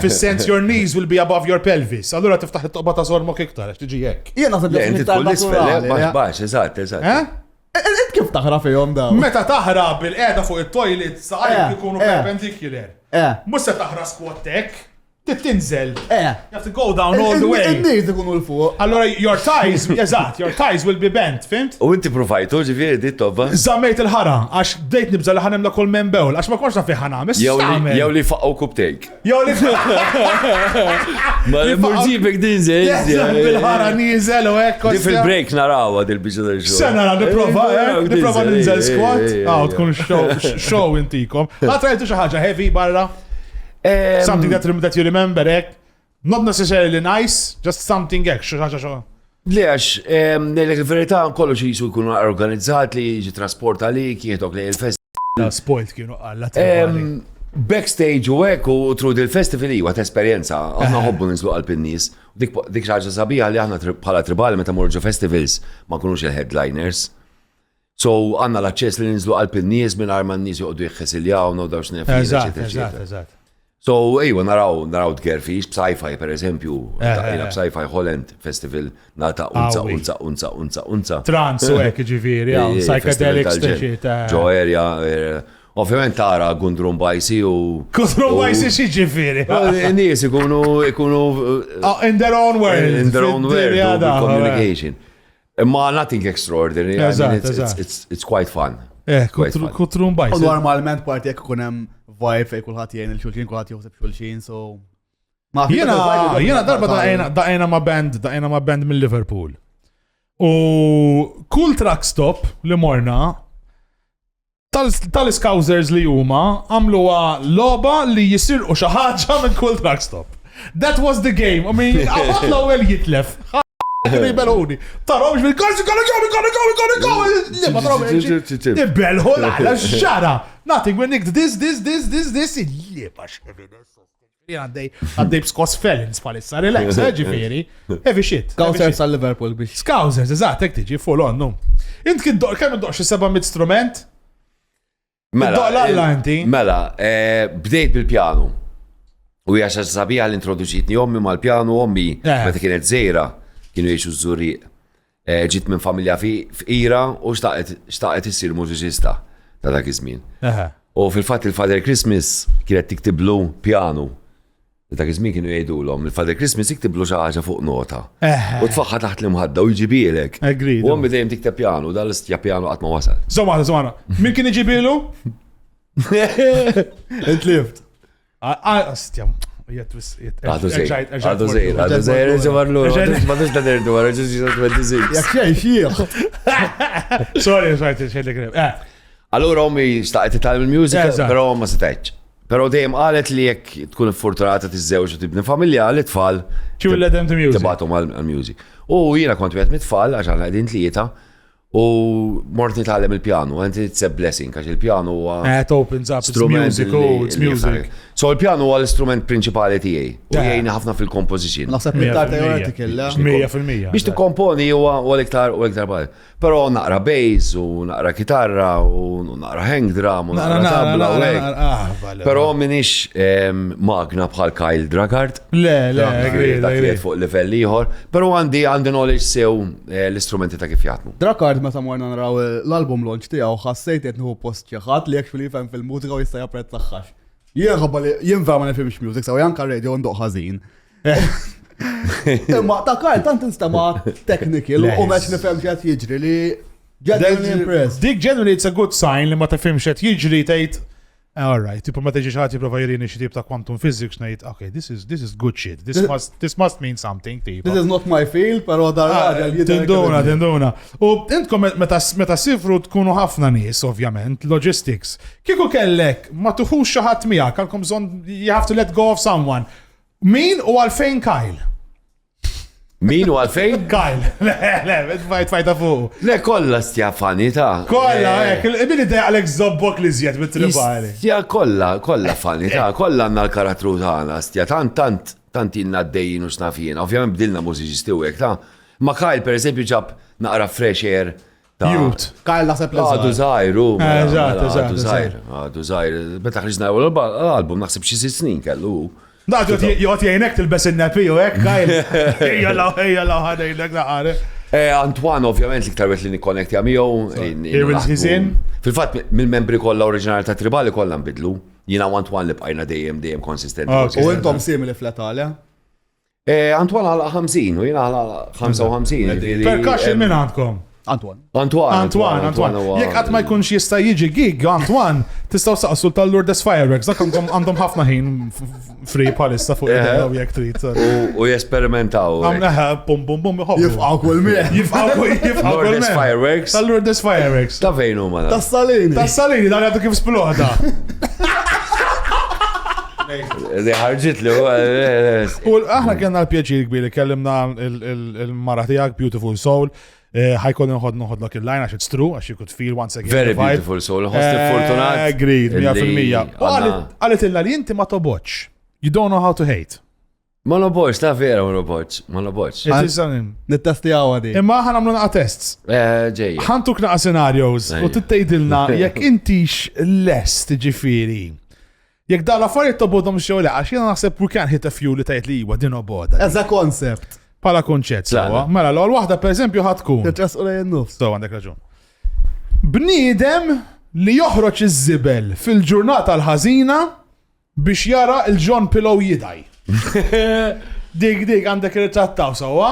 Speaker 2: fil-sens your knees will be above your pelvis. Allura tiftaħ il-toqba ta' sormok iktar, tiġi jekk.
Speaker 3: Jena sabbi
Speaker 4: inti tkun l-isfel, bax, eżatt.
Speaker 3: Int kif taħra fejhom daw?
Speaker 2: Meta taħra bil-qeda fuq il-toilet sajk ikunu perpendicular. Musa taħra squattek, tinżel. You have to go down all the way.
Speaker 3: Id-nies ikunu l-fuq.
Speaker 2: Allora your thighs will be bent, fimt?
Speaker 4: U inti provajtu ġifieri dit tobba?
Speaker 2: Zammejt il-ħara, għax bdejt nibżal li ħanem la kol membewl, għax ma konx naf ħanam,
Speaker 4: jew li faqqaw kubtejk.
Speaker 2: Jew li
Speaker 4: Ma l-murġibek dinżel.
Speaker 2: bil-ħara nizel u ekk.
Speaker 4: Di fil-break narawa dil-biċa tal-xogħol.
Speaker 2: Sena niprofa ninżel squat. Tkun show intikom. Għatrajtu xi ħaġa heavy barra. Something that you remember, not necessarily nice, just something
Speaker 4: Li għax, il-verità kollu jisu jkunu organizzat li jiġi trasport għalik, jieħdok li il-festival.
Speaker 2: Spoilt kienu għalla.
Speaker 4: Backstage u hekk u through il-festival huwa esperjenza. Aħna ħobbu ninslu qalb in-nies. Dik xi sabiħa li aħna bħala tribali meta morġu festivals ma kunux il-headliners. So għandna l-aċċess li ninslu qalb in-nies mingħajr ma n-nies joqogħdu jħessiljaw u dawx
Speaker 2: Eżatt.
Speaker 4: So, ejwa, naraw Tgerfix, Psy-Fi, per eżempju, Psy-Fi Holland Festival, nata unza.
Speaker 2: Trans u hekk ġifieri, psychedelics
Speaker 4: Ġo area, ovvjament tara Gundrum Bajsi u...
Speaker 2: Gundrum Bajsi xi ġifieri?
Speaker 4: Nies ikunu...
Speaker 2: In their own world.
Speaker 4: In their own world, communication. Ma nothing extraordinary, it's quite fun.
Speaker 2: Gundrum Bajsi.
Speaker 3: Normalment parti jekk ikun hemm vibe fej kulħadd jgħin il-xulxin, kulħadd joħseb xulxin, so...
Speaker 2: Jiena darba daqajna ma' band mill-Liverpool. U kull truck stop li morna tal-Scousers li huma għamluha logħba li jisirqu xi ħaġa minn kull truck stop. That was the game. I mean, għabat l-ewwel jitlef. Nibelħuni. Tarawx bil-karsi, go! Nibelħu l-għala xara. Nothing, when nicked this, jieba xevi għaddej b'skos felons palissa, relax, ġifieri. Heavy shit.
Speaker 3: Scousers għal Liverpool biex.
Speaker 2: Scousers, eżatt, hekk tiġi full on, no. Int kemm iddoq xi 700 strument?
Speaker 4: Mela, bdejt bil-pjanu. U jaxa sabiħa l-introduċitni ommi mal-pjanu, ommi meta kienet żejra kienu jiexu z-Zurriq. Ġit minn familja f'ira u xtaqet issir mużiċista ta' dak iż-żmien. U fil-fatt il-Father Christmas kienet tiktiblu pjanu. Dak iż-żmien kienu jgħidulhom il-Father Christmas jiktiblu xi ħaġa fuq nota. U tfaħħa taħt l-imħadda u jġibielek. U ommi dejjem tikteb pjanu, dal-istja pjanu qatt ma wasal.
Speaker 2: Żomana. Min kien iġibielu?
Speaker 3: Intlift.
Speaker 4: Għadu zejr, ġamarlu, madux da nerdu, għarra ġuġi 26.
Speaker 3: Jak xej xieħ.
Speaker 2: Sorry, xejn.
Speaker 4: Allura ommi staqet titgħallem il-music,
Speaker 2: Eżatt.
Speaker 4: però ma setgħetx. Però dejjem qalet li jekk tkun fortunata tiżżewġ u tibni familja, l-tfal
Speaker 2: She will let them to music.
Speaker 4: tibatom għal-music. U jiena kont wieħed mit-tfal għax għandna qegħdin tlieta u mort nitgħallem il-pjanu, and it's a blessing għax il-pjanu huwa
Speaker 2: It opens up, it's
Speaker 4: strument
Speaker 2: music,
Speaker 4: li-
Speaker 2: it's
Speaker 4: li
Speaker 2: music.
Speaker 4: jifraq. So il-pjanu huwa l-istrument prinċipali tiegħi u
Speaker 2: Yeah.
Speaker 4: jgħinni ħafna fil-composition.
Speaker 3: Naħseb l-iktar theoretical, la?
Speaker 2: 100%.
Speaker 4: Biex tikkomponi huwa l-iktar bħal. Però naqra bass u naqra kitarra u naqra hang drum u naqra tabla u hekk. Però minix magna bħal Kyle Dragard.
Speaker 2: Le,
Speaker 4: Dak li fuq livell ieħor, però għandi knowledge sew l-istrumenti ta' kif jaħdmu.
Speaker 3: Drakard meta morna naraw l-album launch tiegħu ħassejt qed nieħu post xi ħadd li jekk fil-jifhem fil-mużika u jista' japprezzaħħax. Jien ħabba li jien vera ma nifhimx music sew janka radio ndoq ħażin. Imma ta' Kyle tant instama' technical u mex nifhem x'qed jiġri li genuinely impressed.
Speaker 2: Dik generally it's a good sign li ma tafhimx qed jiġri tgħid alright, tipo ma teġi ħadd jipprova jirini xi tip ta' quantum physics ngħid, okay, this is good shit. This must mean something, tipo.
Speaker 3: This is not my field, però dar raġel jidher.
Speaker 2: Tinduna. U intkom meta sifru tkunu ħafna nies, ovvjament, logistics. Kieku kellek ma tuħux xi ħadd miegħek, għalkom bżonn you have to let go of someone. Min u għalfejn Kyle?
Speaker 4: Min u għalfejn?
Speaker 2: Kyle. Le, fajta fuq.
Speaker 4: Le kollha stjafani ta'.
Speaker 2: Kolla, il-bini dej għalek zobbok li zjed bit-tribali.
Speaker 4: Ja kollha fanni ta' kollha għandna l-karattru tagħna stja tant inna d-dejjin u snafjien. Ovvjament bdilna mużiċisti u hekk ta'. Ma Kyle pereżempju ġab naqra fresh air ta'
Speaker 2: Youth.
Speaker 3: Kyle naħseb li
Speaker 4: Għadu zaħir,
Speaker 2: Eżatt.
Speaker 4: għadu zaħir. Meta ħriġna l-album naħseb xi 6 snin kellu.
Speaker 2: Da, jgħot jgħinek til-bes il-nepi u ek, Kyle. Ejja law ħadejlek naqare.
Speaker 4: Antoine ovvjament li ktar li nikkonnektja miegħu.
Speaker 2: Here with his in?
Speaker 4: Fil-fatt mill-membri kollha oriġinali ta' Tribali kollha nbidlu. Jiena Antoine li bqajna dejjem konsistenti.
Speaker 3: U intom simili fl-Italja?
Speaker 4: Antoine għal 50 u jiena għal 55.
Speaker 2: Percussion minn għandkom?
Speaker 3: Antoine.
Speaker 2: Jek għat ma jkunx jista jiġi gig, Antoine, tistaw saqsu tal-Lourdes Fireworks, dak għandhom ħafna ħin free palissa fuq id-daw jek trid.
Speaker 4: U jesperimentaw.
Speaker 2: Bum bum bum,
Speaker 3: Jifqaw kull mieħ.
Speaker 4: Lourdes Fireworks.
Speaker 2: Tal-Lourdes Fireworks.
Speaker 4: Ta' fejn huma da?
Speaker 3: Tas-Salini.
Speaker 2: Tas-Salini, dan għadu kif sploda.
Speaker 4: Ħarġit li
Speaker 2: U aħna kena l-pjaċir kbir li kellimna il-mara tijak, Beautiful Soul, ħajkon nħodlok il-line għax it's true, għax you could feel once again.
Speaker 4: Very beautiful soul, ħosti fortunat.
Speaker 2: Agreed, 100%. U għalet illa li jinti ma toboċ. You don't know how to hate.
Speaker 4: Ma noboċ, ta' vera ma noboċ.
Speaker 3: Nittesti għawadi.
Speaker 2: Imma ħan għamlu naqa tests.
Speaker 4: Ġej.
Speaker 2: ħantuk naqa scenarios u t-tejdilna jek intix lest ġifiri. Jek da l-affarijiet tobodhom xew le, għax jena naħseb we can hit a few li tajt li iwa din oboda.
Speaker 3: As a concept.
Speaker 2: Pala konċett, sawa. Mela, l-għol wahda per eżempju ħatkun.
Speaker 3: Titress u lejn nufs.
Speaker 2: So, għandek raġun. Bniedem li joħroġ iż-żibel fil-ġurnata l-ħażina biex jara il-John Pillow jidaj. Dik għandek irritrattaw sawa.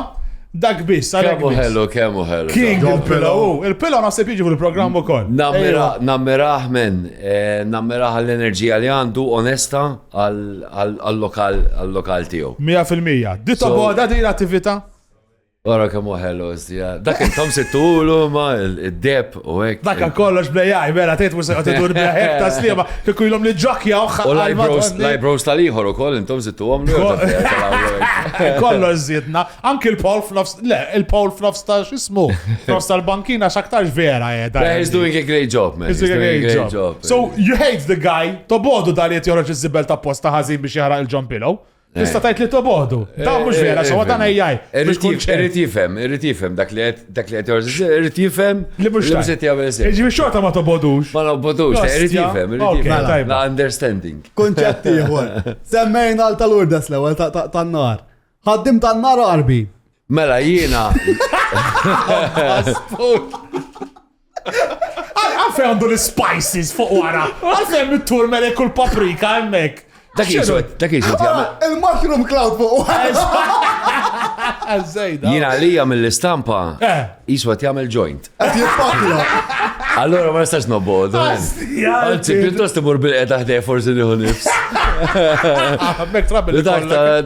Speaker 2: Dak biss,
Speaker 4: Kemmu ħellu.
Speaker 2: King il-Pillow. Il-Pillow naħseb jiġi fil-programm ukoll.
Speaker 4: Nammiraħ men, nammiraħ l-enerġija li għandu onesta għal-lokal tiegħu.
Speaker 2: 100%. Dita boda di l-attività?
Speaker 4: Ora kemmu ħellu, dak intom sittulu ma id-deb u hekk.
Speaker 2: Dak kollox blejaj, vera tgħid mhux se tgħidu blejaj ta' sliema, kieku ilhom li ġokja
Speaker 4: U l-eyebrows tal-ieħor ukoll intom sittuhom li
Speaker 2: kollox żiedna. Anke il-Paul f'nofs, le, il-Paul f'nofs ta' x'ismu, f'nofs tal-bankina x'aktarx vera qiegħda.
Speaker 4: He's doing a great job, man.
Speaker 2: He's doing a great job. So you hate the guy, tobodu dal qed joħroġ iż-żibel ta' posta ħażin biex jaħraq il-John Pillow. Tista' tgħid li tobodu. Da mhux vera, so dan ejjaj.
Speaker 4: Irrid jifhem dak li qed jorġ, irrid jifhem
Speaker 2: li mhux
Speaker 4: se jagħmel sew.
Speaker 2: Jiġifieri xorta ma tobodux.
Speaker 4: Ma nobodux, irrid jifhem. La understanding.
Speaker 3: Konċett ieħor. Semmejna tal-Lourdes l-ewwel tan-nar. Ħaddim tan-nar qarbi.
Speaker 4: Mela jiena.
Speaker 2: Għalfejn għandu l-spices fuq wara. Għalfejn mit-tur melek u l-paprika hemmhekk.
Speaker 4: Dak jiswet jagħmel.
Speaker 3: Il-mushroom cloud fuq.
Speaker 4: Jiena għalija mill-istampa jiswet jagħmel joint.
Speaker 3: Qed jippakla.
Speaker 4: Allora ma nistax nobod. Anzi, pjuttost imur bil-qeda ħdej forsi nieħu nifs.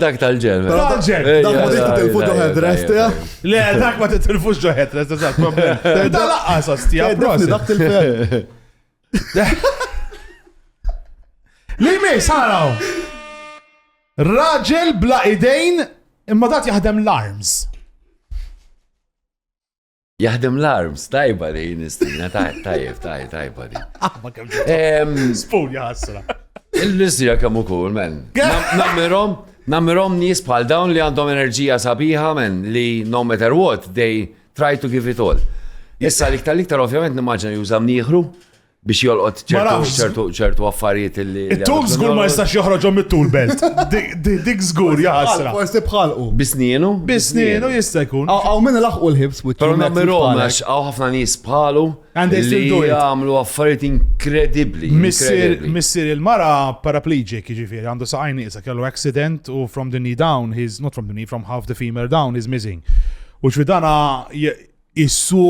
Speaker 4: Dak tal-ġen.
Speaker 3: Dak ma tista' tilfu ġo headrest, ja?
Speaker 2: Le, dak ma titilfux ġo headrest, eżatt, problem. Da laqqas ostija,
Speaker 3: Dak til-fel.
Speaker 2: Li mis, ħaraw. Raġel bla idejn imma dat jaħdem l-arms.
Speaker 4: Jaħdem l-arms, tajba di nistrina, tajba di.
Speaker 2: Spun jaħassra.
Speaker 4: Il-nistrina kemm ukoll, men. Nammirom nies bħal dawn li għandhom enerġija sabiħa, men, li no matter what, they try to give it all. Issa liktar ovvjament nimmaġna jużam nieħru biex jolqot ċertu affarijiet li.
Speaker 2: Il-tul żgur ma jistax joħroġhom mit-tool belt. Dik żgur jaħassra.
Speaker 3: Forsi bħalqu.
Speaker 4: Bisnienu?
Speaker 2: Bisnienu jista' jkun.
Speaker 3: Għaw minn laħqu l-ħibs.
Speaker 4: Pero nammirom, għax għaw ħafna nies bħalu
Speaker 2: And they still do
Speaker 4: li
Speaker 2: it.
Speaker 4: għamlu affarijiet inkredibli.
Speaker 2: Missier il-mara paraplegic jiġifieri għandu saqajn nieqsa kellu accident u from the knee down, not from the knee, from half the femur down is missing. U xvidana jissu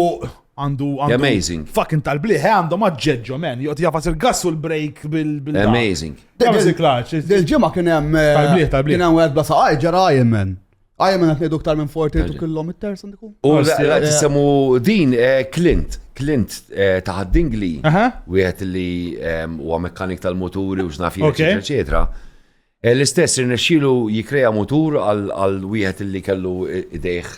Speaker 2: għandu
Speaker 4: Amazing.
Speaker 2: Fucking tal-bliħ, għandu maġġeġġo, man. Jgħot jafas il-gas u l-break bil-
Speaker 4: Amazing.
Speaker 3: Dil-ġimma kien hemm
Speaker 2: Tal-bliet.
Speaker 3: kien hemm wieħed bla saqaj ġara Ironman. Ironman qed ngħidu aktar minn 42 kilometers għandikum.
Speaker 4: U la tisemu din Clint ta' Dingli, wieħed li huwa mekkanik tal-moturi u x'naf
Speaker 2: Okay.
Speaker 4: eċetera. L-istess irnexxielu jikrea motur għal wieħed li kellu idejh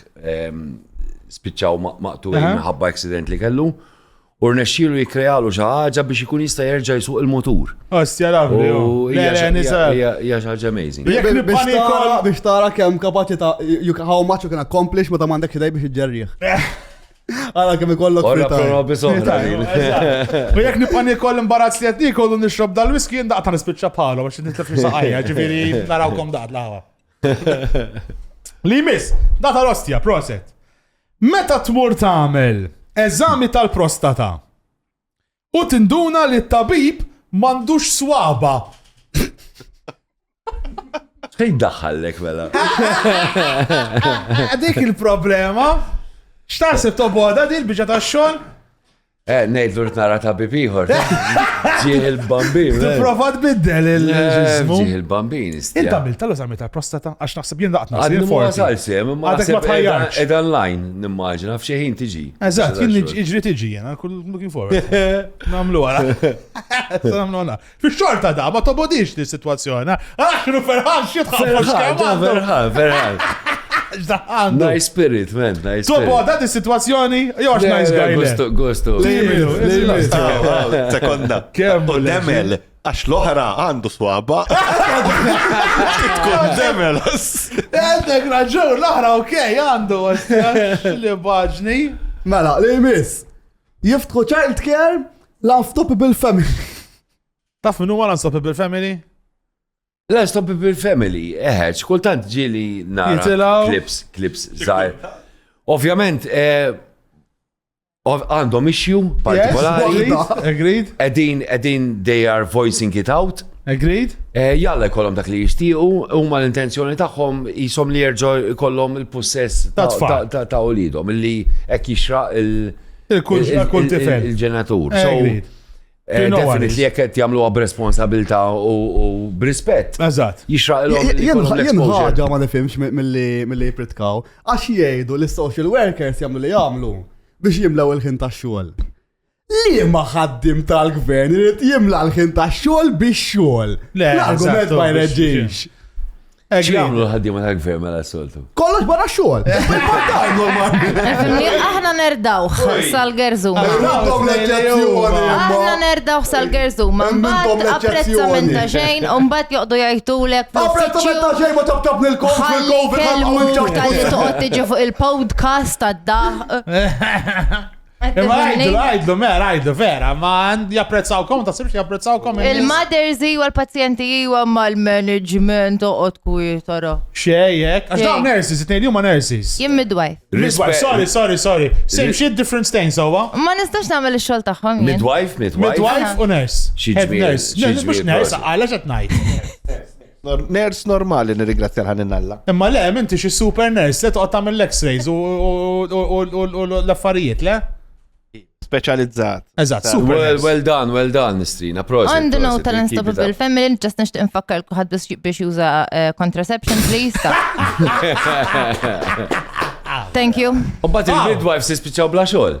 Speaker 4: spiċċaw maqturin minħabba accident li kellu. U rnexxielu jikrealu xi ħaġa biex ikun jista' jerġa' jsuq il-motur.
Speaker 2: Ostja lavri.
Speaker 4: U hija xi ħaġa amazing.
Speaker 3: Biex tara kemm kapaċità how much you can accomplish meta m'għandek idej biex iġġerrieħ. Għala kemm ikollok
Speaker 4: Ora
Speaker 3: frita.
Speaker 4: però bisohra.
Speaker 2: U jek nipani koll imbarazz li għaddi kollu nixrob dal-whisky ndaqta nispiċċa bħalu għax nitlef saqajja, ġifieri narawkom daqt l-ħawa. Li miss, data l-ostja, proset. Meta tmur tagħmel eżami tal-prostata u tinduna li t-tabib m'għandux swaba.
Speaker 4: Xejn daħħallek mela.
Speaker 2: Dik il-problema. X'taħseb toboda dil biġa tax-xogħol?
Speaker 4: Ngħidlu rid nara tabib ieħor. Ġieħ il-bambin.
Speaker 2: Tipprova tbiddel il-ġismu.
Speaker 4: Ġieħ il-bambin.
Speaker 2: Inta bil tal-eżami tal-prostata għax naħseb jien daqt
Speaker 4: Għadni
Speaker 2: naħseb
Speaker 4: ma
Speaker 2: forsi.
Speaker 4: wasalsem, imma
Speaker 2: Għadek ma tħajjarx.
Speaker 4: ed online nimmaġina f'xi ħin tiġi.
Speaker 2: Eżatt, kien iġri tiġi jena, kull looking forward. Namlu għara. Namlu għara. Fix-xorta da, ma tobodix di situazzjoni. Kienu ferħan
Speaker 4: Verħan.
Speaker 2: x'daħandu.
Speaker 4: Nice spirit, man, nice spirit.
Speaker 2: Toboda di situazzjoni, jox nice guy.
Speaker 4: Gusto.
Speaker 5: Sekonda.
Speaker 2: Kemm
Speaker 5: U demel, għax l-oħra għandu swaba. Tkun demel.
Speaker 2: Għandek raġun, l-oħra okej, għandu, li baġni.
Speaker 3: Mela, li miss. Jiftħu child care l-unstoppable family.
Speaker 2: Taf minnu għal Unstoppable Family?
Speaker 4: L-Unstoppable Family, kultant ġili nara
Speaker 2: Jitilaw.
Speaker 4: clips zaħir. Ovvjament, għandhom issue partikolari.
Speaker 2: Agreed?
Speaker 4: Edin they are voicing it out.
Speaker 2: Agreed?
Speaker 4: Jalla jkollhom dak li jixtiequ, huma l-intenzjoni tagħhom jisom li jerġgħu jkollhom il-possess ta' ulidhom illi hekk jixraq
Speaker 2: Il-kull tifel.
Speaker 4: il-ġenatur.
Speaker 2: Agreed.
Speaker 4: Definitely jekk qed jagħmluha b'responsabilità u b'rispett.
Speaker 2: Eżatt.
Speaker 4: Jixraq
Speaker 3: Jien
Speaker 4: l-exposure.
Speaker 3: ħaġa ma nifhimx mill-li jipritkaw. Għax jgħidu li social workers jagħmlu li jagħmlu biex jimlew il-ħin tax-xogħol. Li ma ħaddim tal-gvern irid jimla l-ħin tax-xogħol biex xogħol. L-argument ma jreġġix.
Speaker 4: X'jagħmlu l-ħaddiema tal-gvern mela s-soltu?
Speaker 3: Kollox barra xogħol.
Speaker 7: Aħna nerdawh sal-Gerzuma.
Speaker 3: Għandhom l-eċezzjoni.
Speaker 7: Aħna nerdawh sal-Gerzuma. Mbagħad apprezzament ta' xejn u mbagħad joqgħdu jgħidulek
Speaker 3: Apprezzament ta' xejn ma tabtab nil-kof fil-COVID
Speaker 7: kellmuk tal-li toqgħod tiġi fuq il-podcast tad-daħ.
Speaker 2: Għajdlu, għajdlu, vera, ma japprezzawkom, ta' sibx japprezzawkom.
Speaker 7: Il-mothers u l-pazjenti u mal-management toqgħod kujtara.
Speaker 2: Xejjek, għax dawn nurses, it-nejn huma nurses.
Speaker 7: Jien midwife.
Speaker 2: Sorry. Same shit, different stains, sowa.
Speaker 7: Ma nistax nagħmel ix-xogħol tagħhom jien.
Speaker 4: Midwife?
Speaker 2: Midwife u nurse.
Speaker 4: Xi
Speaker 2: Head
Speaker 4: ġmiel-
Speaker 2: nurse.
Speaker 4: xi
Speaker 2: Mux
Speaker 4: ġmiel
Speaker 2: nurse,
Speaker 4: proġett.
Speaker 2: għala ġat najt.
Speaker 5: Ners normali nirringrazzja l-ħaninalla.
Speaker 2: Imma le, minti xi super nurse, le toqgħod tagħmel l-X-rays u l-affarijiet, le?
Speaker 5: Speċjalizzat.
Speaker 2: Eżatt, super nurse.
Speaker 4: Well done, Nistrina. Proset.
Speaker 7: On the note tal-Unstoppable Family, just nixtieq infakkar kulħadd biex juża contraception, please. Thank you.
Speaker 4: U bat il-midwives jispiċċaw bla xogħol.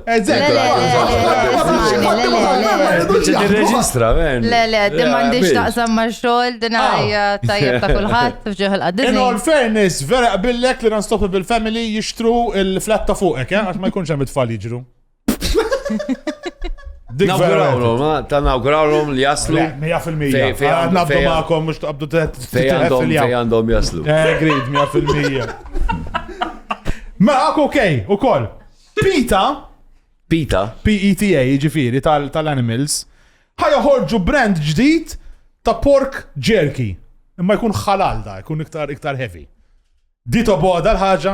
Speaker 4: Tirreġistra, men.
Speaker 7: Le, din m'għandix taqsam ma' xogħol, din hija tajjeb ta' kulħadd fġieħ il-qad
Speaker 2: In all fairness, vera qbillek li Unstoppable Family jixtru il-flat ta' fuqek, għax ma jkunx hemm it-tfal jiġru. Dik vera.
Speaker 4: Nawgurawhom li jaslu.
Speaker 2: 100%. Nabdu ma'kom mhux taqbdu
Speaker 4: Fej għandhom jaslu.
Speaker 2: Grid, 100%. Ma okej, ukoll. Pita, PETA, ġifiri, tal-animals, ħajħorġu brand ġdid ta' pork jerky. Imma jkun ħalal da, jkun iktar heavy. Dito boda l-ħaġa,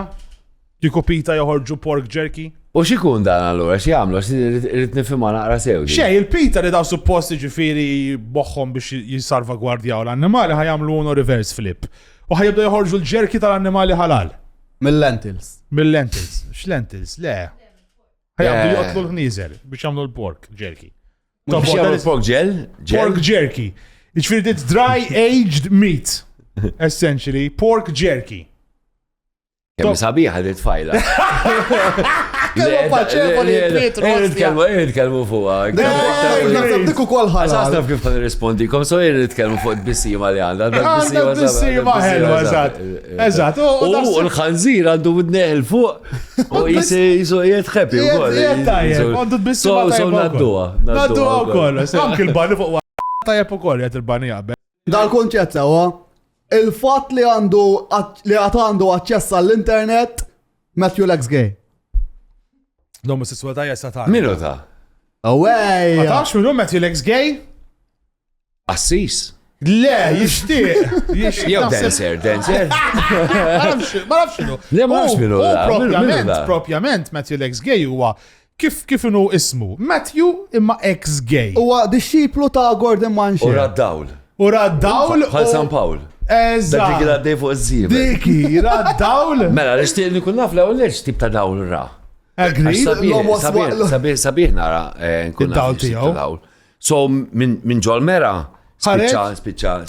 Speaker 2: jiku Pita joħorġu pork jerky.
Speaker 4: U xikun dan allura, x'jagħmlu, rrid nifhimha naqra sew.
Speaker 2: Xej, il-Pita li daw supposti ġifiri boħħom biex jissalvagwardjaw l-annimali ħajamlu uno reverse flip. U ħajibda joħorġu l-ġerki tal-annimali ħalal.
Speaker 3: Mill-lentils.
Speaker 2: Mill-lentils. X-lentils? Le. Ħajabdu jqotlu l-ħnieżer biex jagħmlu l-pork jerky.
Speaker 4: Pork gel?
Speaker 2: Pork jerky. Ġifiri dit dry aged meat. Essentially, pork jerky.
Speaker 4: Kemm sabiħa dit fajla. Nitkellmu fuqha.
Speaker 3: Dik ukoll ħalal.
Speaker 4: Għasaf kif kan nirrispondikom, so nitkellmu fuq id-bissima li għandha.
Speaker 2: Bissima ħelwa, eżatt.
Speaker 4: U l-ħanżir għandu id-neħel fuq u jisu jitħepi u koll.
Speaker 2: Għandu d-bissima
Speaker 4: nadduha.
Speaker 2: Nadduha u koll. Anki l-bani fuq tajjeb u koll jgħet il-bani jgħabbe.
Speaker 3: Dal-konċett sewa, il-fat li għandu aċċess għall-internet, Matthew Lex Gay.
Speaker 2: L-omosessualità hija satana.
Speaker 4: Minu ta'?
Speaker 3: Away!
Speaker 2: Ma tafx minnu Matthew Lex Gay?
Speaker 4: Assis?
Speaker 2: Le, jixtieq.
Speaker 4: Jew dancer.
Speaker 2: Ma nafx xinu.
Speaker 4: Le, ma nafx minnu da.
Speaker 2: Propjament Matthew Lex Gay huwa kif inhu ismu. Matthew imma ex gay.
Speaker 3: Huwa disċiplu ta' Gordon Mansell.
Speaker 4: U raddawl.
Speaker 2: U raddawl.
Speaker 4: Bħal San Pawl.
Speaker 2: Eżatt.
Speaker 4: Dak dik għaddej fuq iż-żiebel.
Speaker 2: Diki, raddawl.
Speaker 4: Mela, nixtieq nikun naf l-ewwel lex tip ta' dawl ra.
Speaker 2: Agreed.
Speaker 4: Sabiħ nara nkun
Speaker 2: Id-dawl tiegħu.
Speaker 4: So minn ġol mera spiċċa.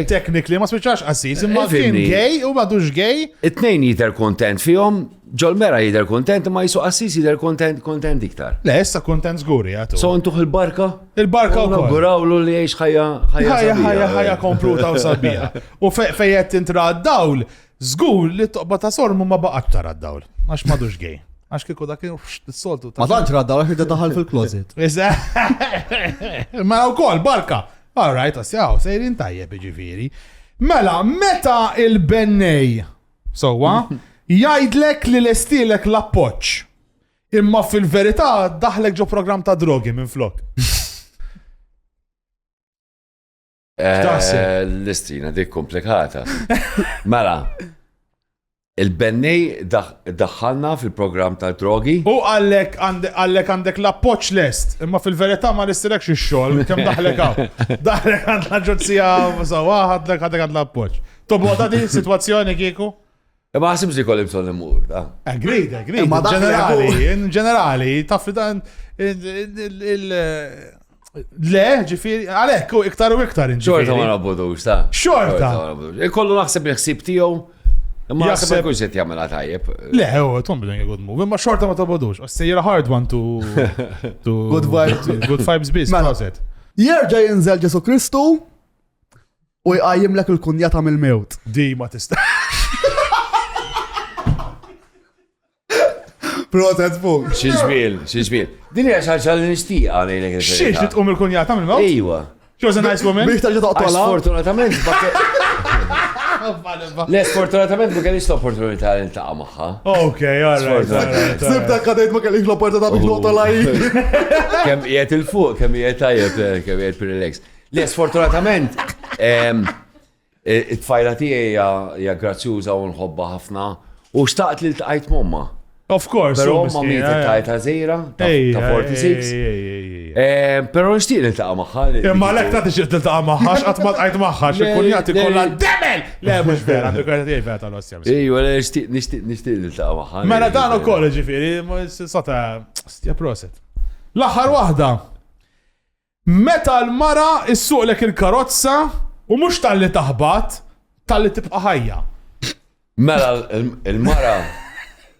Speaker 2: Technically ma spiċċax Assis, imma kien gay u madux gay.
Speaker 4: It-tnejn jidher kontent fihom, ġol mera jidher kontent, ma jisu Assis jidher kontent iktar.
Speaker 2: Le, issa kontent żguri għatu.
Speaker 4: So ntuħ il-barka?
Speaker 2: Il-barka u
Speaker 4: nawgurawlu li jgħix
Speaker 2: ħajja kompluta u sabiħa. U fejjet intra d-dawl, żgur li toqba ta' sormu ma baqgħet tara d-dawl. Għax madux gay. Għax kieku dak s-soltu.
Speaker 3: Ma tantx raddaw għax daħal fil-closet.
Speaker 2: Ma wkoll barka. All right, asjaw, sejrin tajjeb ġifieri. Mela, meta il-bennej sowa jgħidlek li l-estilek l-appoġġ. Imma fil-verità daħlek ġo program ta' drogi minn flok.
Speaker 4: L-istina dik komplikata. Mela, il-bennej daħħalna fil-program ta' drogi.
Speaker 2: U għallek għandek l-appoċ lest, imma fil-verità ma nistilekx il-xol, kem daħlek għaw. Daħlek għand l-ġozzija sawa, għandek l-appoċ. Tobu għada di situazzjoni kieku?
Speaker 4: Ma għasibx li kollim son l-mur, da.
Speaker 2: Agreed. Ġenerali, tafri dan le, ġifiri, għalek, iktar u iktar.
Speaker 4: Xorta ma nabudux, ta.
Speaker 2: Xorta.
Speaker 4: Kollu naħseb il-ħsib tijow. Ma jaħseb kun set jagħmel għatajjeb.
Speaker 2: Le, tom bidon good move, imma xorta ma tobodux. You're a hard one to good vibes biz.
Speaker 3: Jerġa' jinżel Ġesu Kristu u jqajjimlek il-kunjata mill-mewt.
Speaker 2: Di ma tista'.
Speaker 3: Protet fuq.
Speaker 4: Xieġbil. Din hija xi ħaġa li nixtieqa ngħidlek.
Speaker 2: Xiex li tqum il-kunjata mill-mewt?
Speaker 4: Ejwa.
Speaker 2: She was a nice woman.
Speaker 3: Biex tarġa' toqtolha.
Speaker 4: Sfortunatament Le, sfortunatament ma kellix l-opportunità li ntaqa' magħha.
Speaker 2: Okay, all right.
Speaker 3: Sibta kadejt ma kellix l-opportunità biex noqtolha hi.
Speaker 4: Kemm qiegħed il-fuq, kemm qiegħed tajjeb, kemm qiegħed relax. Le, sfortunatament it-tfajla tiegħi hija grazzjuża u nħobbha ħafna u xtaqt li ltqajt momma.
Speaker 2: Of course.
Speaker 4: Però ma mietet tajta żejra ta' 46. Però nixtieq niltaqa' magħha.
Speaker 2: Imma lek ta' tixtieq tiltaqa' magħha qatt ma tqajt magħha x'ikun jagħti kollha demel! Le mhux vera, għandu kważi tiegħi vera tal-ossja.
Speaker 4: Ejwa, nixtieq niltaqa' magħha.
Speaker 2: Mela dan ukoll ġifieri, sota stja proset. L-aħħar waħda. Meta l-mara issuqlek il-karozza u mhux tal-li taħbat, tal-li tibqa' ħajja.
Speaker 4: Mela l-mara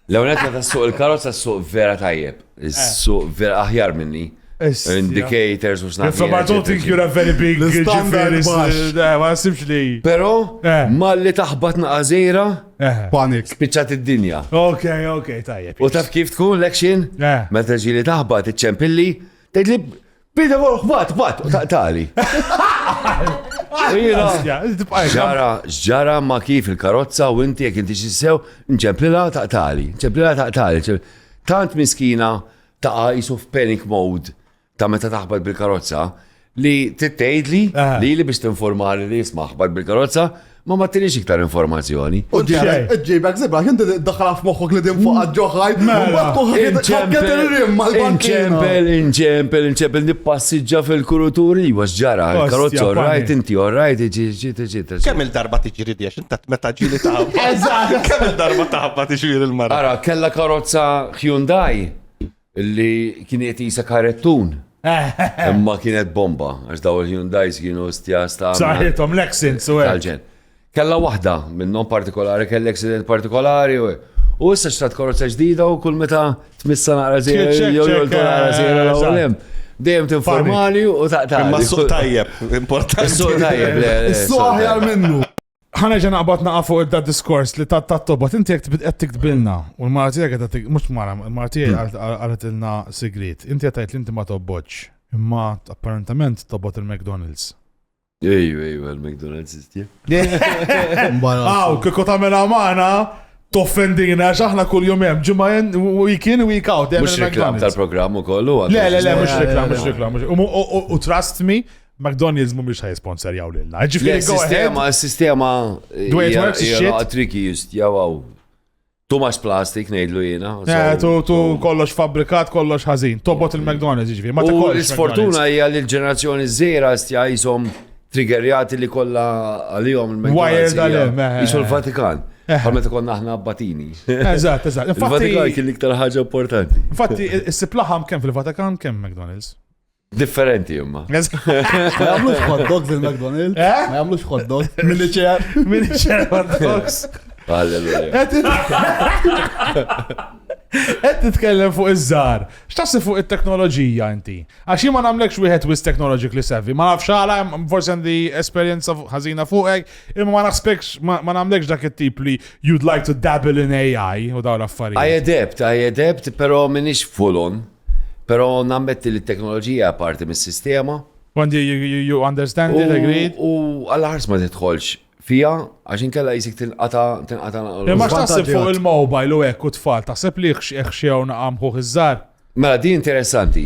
Speaker 4: L-għonet ta' suq il-karozza suq vera tajjeb. Suq vera aħjar minni. Indicators u snaffi.
Speaker 2: I don't think you're a very big
Speaker 3: L-standard baxx.
Speaker 2: Ma nasibx li.
Speaker 4: Pero, malli taħbat naqazira,
Speaker 3: Panik.
Speaker 4: spiċċat id-dinja.
Speaker 2: Ok, tajjeb.
Speaker 4: U taf kif tkun l-action? Meta ġili taħbat iċ-ċempilli, tgħidli bida ħbat, u taqtali. Ġara ma kif il-karozza u inti jek inti xissew, nċemplila taqtali. Tant miskina taqa jisu f'panic mode ta' meta taħbad bil-karozza li tittejd li biex tinformali li jismaħbad bil-karozza ma tinix iktar informazzjoni.
Speaker 3: U ġejbek zibra, jinti daħħala f'moħħok li din fuq ġoħajt,
Speaker 4: inċempel, nippassiġġa fil-kuruturi, was ġara, karozza, orrajt, inti orrajt,
Speaker 5: Kemm il-darba tiġri di għax inta meta ġili taħba. Kemm il-darba taħba tiġri il-mara.
Speaker 4: Ara, kella karozza Hyundai li kienet jisa karettun. Imma kienet bomba, għax daw il-Hyundai kienu stjasta.
Speaker 2: Saħietom l-accent, so
Speaker 4: Talġen. Kella wahda minnom partikolari, kell accident partikolari u issa xtrat karozza ġdida u kull meta tmissa naqra zira, naqra zira l-għolem. Dejjem tinformali u taqtali.
Speaker 5: Imma s-suq tajjeb, importanti.
Speaker 4: S-suq tajjeb.
Speaker 3: Is-suq aħjar minnu.
Speaker 2: ħana ġana għabat naqa fuq da diskors li tat-tobot, inti jek tibit tikbilna u l-maratija għed mux mara, l-maratija għalet-ilna segret, inti għatajt li inti ma tobboċ, imma apparentament tobot il-McDonald's.
Speaker 4: Ejju, il-McDonald's istja.
Speaker 2: Kiko tamela maħna, toffendina, xaħna kull jomem, ġumajen, week in, week out.
Speaker 4: Mux reklam tal-programmu kollu.
Speaker 2: Le, mux reklam. U trust me, McDonald's mumiex ħaj sponsorjaw lilna.
Speaker 4: Sistema
Speaker 2: The way it works is shit.
Speaker 4: Triki just, jawaw. Tumax plastik nejdlu jena.
Speaker 2: Tu kollox fabrikat, kollox ħazin. Tobot il-McDonald's ġifiri.
Speaker 4: U l-sfortuna hija li l-ġenerazzjoni zera stja jisom triggerjati li kolla għalihom il-McDonald's. Jisu l-Vatikan. Għalmeta konna ħna abbatini.
Speaker 2: Eżatt.
Speaker 4: Il-Vatikan kien iktar ħaġa importanti.
Speaker 2: Infatti, is-siplaħam kem fil-Vatikan, kem McDonald's?
Speaker 4: Differenti jumma.
Speaker 3: Ma jamlux hot dogs il-McDonald's? Ma jamlux hot dogs?
Speaker 2: Miniċer hot dogs.
Speaker 4: Alleluja.
Speaker 2: Qed titkellem fuq iż-żar. X'taħseb fuq it-teknoloġija inti? Għax ma nagħmlekx wieħed wis technologically savvy. Ma nafx għala forsi għandi esperjenza ħażina fuqek, imma ma naħsbekx ma nagħmlekx dak it-tip li you'd like to dabble in AI u dawn l-affarijiet.
Speaker 4: I adapt, però minix full on. Però nammetti li t-teknoloġija parti mis-sistema.
Speaker 2: When you understand it, agreed?
Speaker 4: U għall-ħars ma titħolx fija, għaxin kella jisik tinqata.
Speaker 2: Ma x'taħseb fuq il-mobile u hekk u tfal, taħseb li xew naqamħu iż-żar?
Speaker 4: Mela, din interessanti.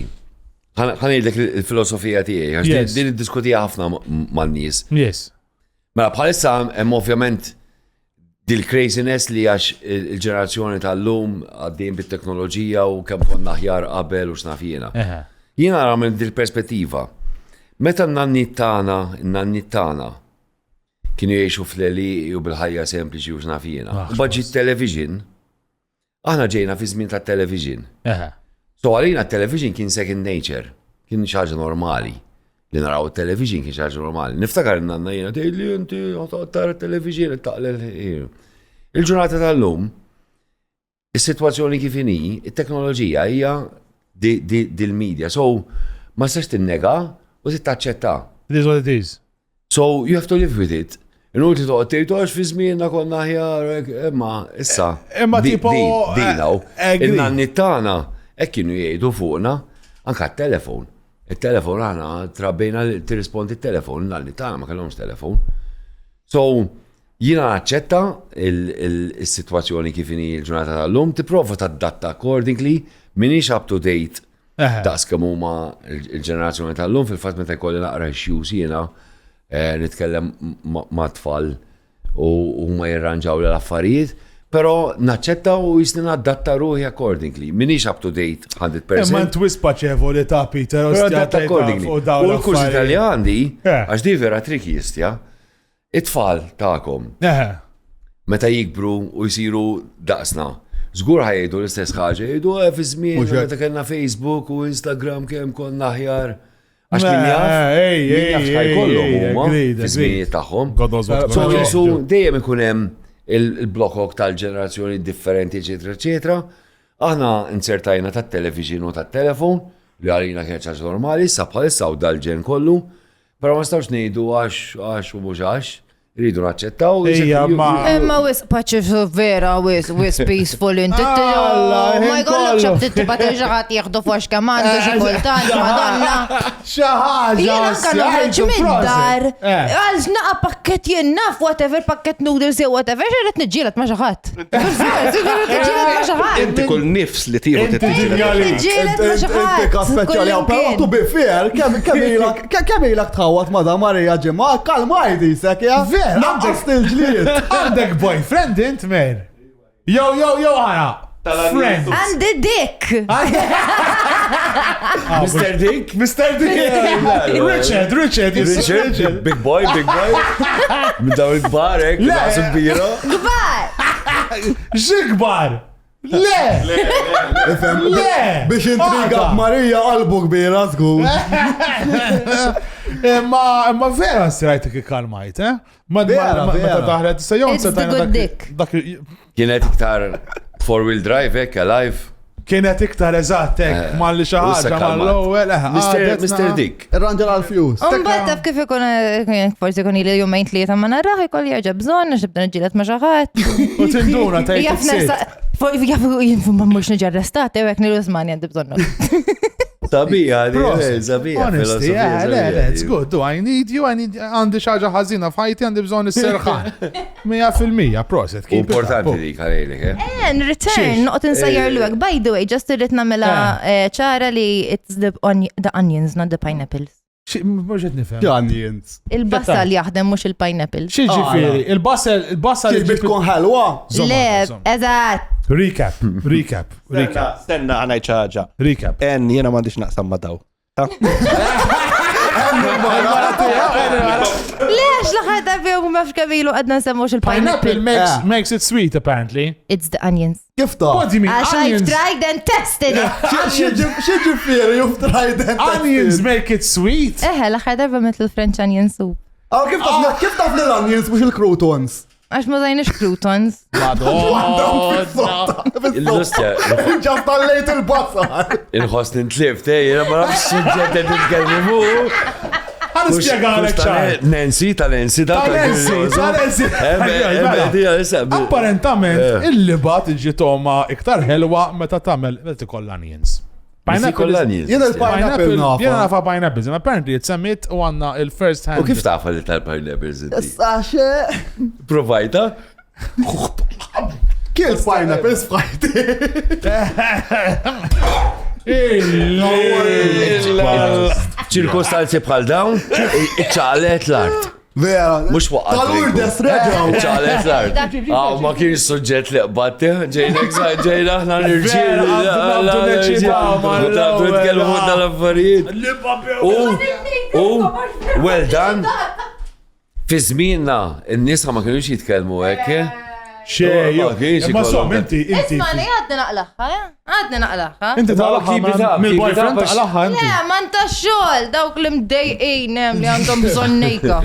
Speaker 4: Ħanidlek il-filosofija tiegħi, għax din id-diskutija ħafna man-nies.
Speaker 2: Yes.
Speaker 4: Mela, bħalissa hemm ovvjament dil-craziness li għax il-ġenerazzjoni tal-lum għaddejn bit-teknoloġija u kemm konna aħjar qabel u x'nafjena. Jiena nara minn dil-perspettiva. Meta n-nannit tagħna kienu jgħixu fl-eli u bil-ħajja sempliċi u x'nafjena. Baġġi television, aħna ġejna fi żmien tat-television. So għalina t-television kien second nature, kien xi ħaġa normali. Li naraw il-television kien xi ħaġa normali. Niftakar n-nanna jiena tgħidli inti tara t-television taqlel. Il-ġurnata tal-lum, is-sitwazzjoni kif inhi, it-teknoloġija hija dil-media. So ma sax tinnega u tittaċċetta.
Speaker 2: It is what it is.
Speaker 4: So you have to live with it. Inutli toqgħod tgħidu għax fi żmienna konna aħjar, imma issa.
Speaker 2: Imma tipo
Speaker 4: dinaw. In-nanni tagħna hekk kienu jgħidu fuqna anke t-telefon. Il-telefon għana trabbejna tirrispondi il-telefon, nanni tagħna ma kellhomx telefon. So jiena naċċetta il-sitwazzjoni kif inhi l-ġurnata tal-lum, tipprova tadatta accordingly, minix up to date daqs kemm huma l-ġenerazzjoni tal-lum fil-fatt meta jkolli naqra issues jiena nitkellem ma' tfal u ma jirranġaw l-affarijiet, pero naċċetta u jisni nadatta ruħi accordingly. Minix up to date 100%.
Speaker 2: Ma ntwis paċevoli ta' Peter,
Speaker 4: u nadatta accordingly. U l-kursi tal-li għandi, għax di vera triki jistja, it-tfal ta'kom. Meta jikbru u jisiru daqsna. Zgur ħajdu l-istess ħaġa, jgħidu fi żmien meta kellna Facebook u Instagram kemm konna aħjar. Għax min jaf ħajkollhom huma fi żmienijiet tagħhom. So dejjem ikun hemm il-blokok tal-ġenerazzjoni differenti, eċetera, eċetera. Aħna insertajna tat-television u tat-telefon li għalina kien ċaġ normali, sabħalissa u dal-ġen kollu, pero ma stawx nejdu għax u mux għax, rridu naċċettaw.
Speaker 7: Imma wis paċi vera, wis peaceful inti. Ma jkollok xab tittibat il-ġaħat jieħdu fox kaman, xi kultant, madonna.
Speaker 2: Xaħġa.
Speaker 7: Jena kan uħroġ mid-dar, għal naqa pakket jennaf, whatever, pakket noodles jew whatever, ġeret nġilet ma ġaħat.
Speaker 5: Inti kull nifs li tiħu
Speaker 7: Nġilet ma ġaħat.
Speaker 3: Inti ka speċjali, pero tu bi fair, kemm ilak tħawat Madam Marija ġemma, kalmajdi sekk, ja? Naqqa stil ġlied.
Speaker 2: Għandek boyfriend int mer. Yo, ħana. Friend.
Speaker 7: Għandi dik.
Speaker 4: Mr. Dick?
Speaker 2: Mr. Dick. Richard.
Speaker 4: Big boy. Daw il-gbarek, nasu kbira.
Speaker 7: Gbar.
Speaker 2: Xikbar. Le.
Speaker 3: Biex intriga Marija qalbu kbira żgur.
Speaker 2: Ma vera s-rajtek ikalmajt, eh?
Speaker 3: Vera.
Speaker 2: Daħret,
Speaker 7: It's the good dick.
Speaker 4: Kienet iktar four-wheel drive, alive.
Speaker 2: Kienet iktar eżattek, malli xaħġa, mal-lowel,
Speaker 4: Mr. Dick.
Speaker 3: Irranġel għal-fjus.
Speaker 7: Umbat taf kif ikun, forsi kun ili jumejn tlieta ma narraħ, ikol jarġa bżon, xibda nġilet ma ġaħat.
Speaker 2: U tinduna tajt it-sit.
Speaker 7: Jafu ma mux nġarrestat, ewek nil-Uzmani għandi bżonnu.
Speaker 4: Sabija,
Speaker 2: Honesty, it's good. Do I need you? Għandi xaġa ħazina f'ħajti, għandi bżon is-serħan. 100%, proset.
Speaker 4: Importanti dik għalek,
Speaker 7: And return, noqt insajjar l-wek. By the way, just irrit namela ċara li it's the onions, not the pineapples.
Speaker 2: Mux nifem.
Speaker 3: Onions.
Speaker 7: Il-bassal jaħdem mux il-pineapple.
Speaker 2: Xie ġifiri? Il-bassal
Speaker 3: Kif bitkun ħalwa?
Speaker 7: Le, eżat.
Speaker 2: Recap.
Speaker 5: Stenna għanaj ċaġa.
Speaker 2: Recap.
Speaker 5: Jena mandiċ naqsam ma daw.
Speaker 7: Lex laħħada fihom ma f'kabilu għadna nsemmux
Speaker 2: Pineapple
Speaker 7: il-pineapple.
Speaker 2: makes it sweet, apparently.
Speaker 7: It's the onions.
Speaker 3: Kif ta?
Speaker 2: What do you mean?
Speaker 7: Għax I've
Speaker 2: Onions,
Speaker 7: tried and tested it.
Speaker 3: Xieġifiri, you've tried it.
Speaker 2: onions make it sweet.
Speaker 7: Eħe, laħħa darba metlu French onion soup.
Speaker 3: Kif taf l-onions mux il-croutons?
Speaker 7: Għax ma zajnix croutons.
Speaker 4: Il-lustja,
Speaker 3: Ġast għallejt il-basar.
Speaker 4: il-ħost intlift, jena ma nafx suġġetta t-tkellimu.
Speaker 2: Għan spiegħalek ċar.
Speaker 4: Nancy,
Speaker 2: Apparentament, il-libat iġitoma iktar helwa meta tamel, meta koll onions.
Speaker 3: Jena il-pineapple nafa.
Speaker 2: Jena nafa pineapples, and apparently it's semmit u għanna il-first hand.
Speaker 4: U kif tafa li tal-pineapples inti?
Speaker 3: Saxe.
Speaker 4: Provajta?
Speaker 3: Kiel pineapples fajti.
Speaker 4: ċirkostanzi bħal dawn, iċċalet l-art.
Speaker 3: Vera.
Speaker 4: Mux waqqa.
Speaker 3: Tal-urdes reġaw.
Speaker 4: ċalet l-art. Ma kien suġġett li qbatti, ġejna ħna nirġiel. T-kelmu tal-affarijiet. Well done. Fi żmienna, n-nisa ma kienux jitkellmu hekk.
Speaker 2: Xejo. Ma som, inti.
Speaker 7: Ismani, għadna naqlaħħa.
Speaker 2: Inti tal-ħa mill-boyfriend tal-ħa.
Speaker 7: Le, man ta' xol, dawk li mdejqin li għandhom bżon nejka.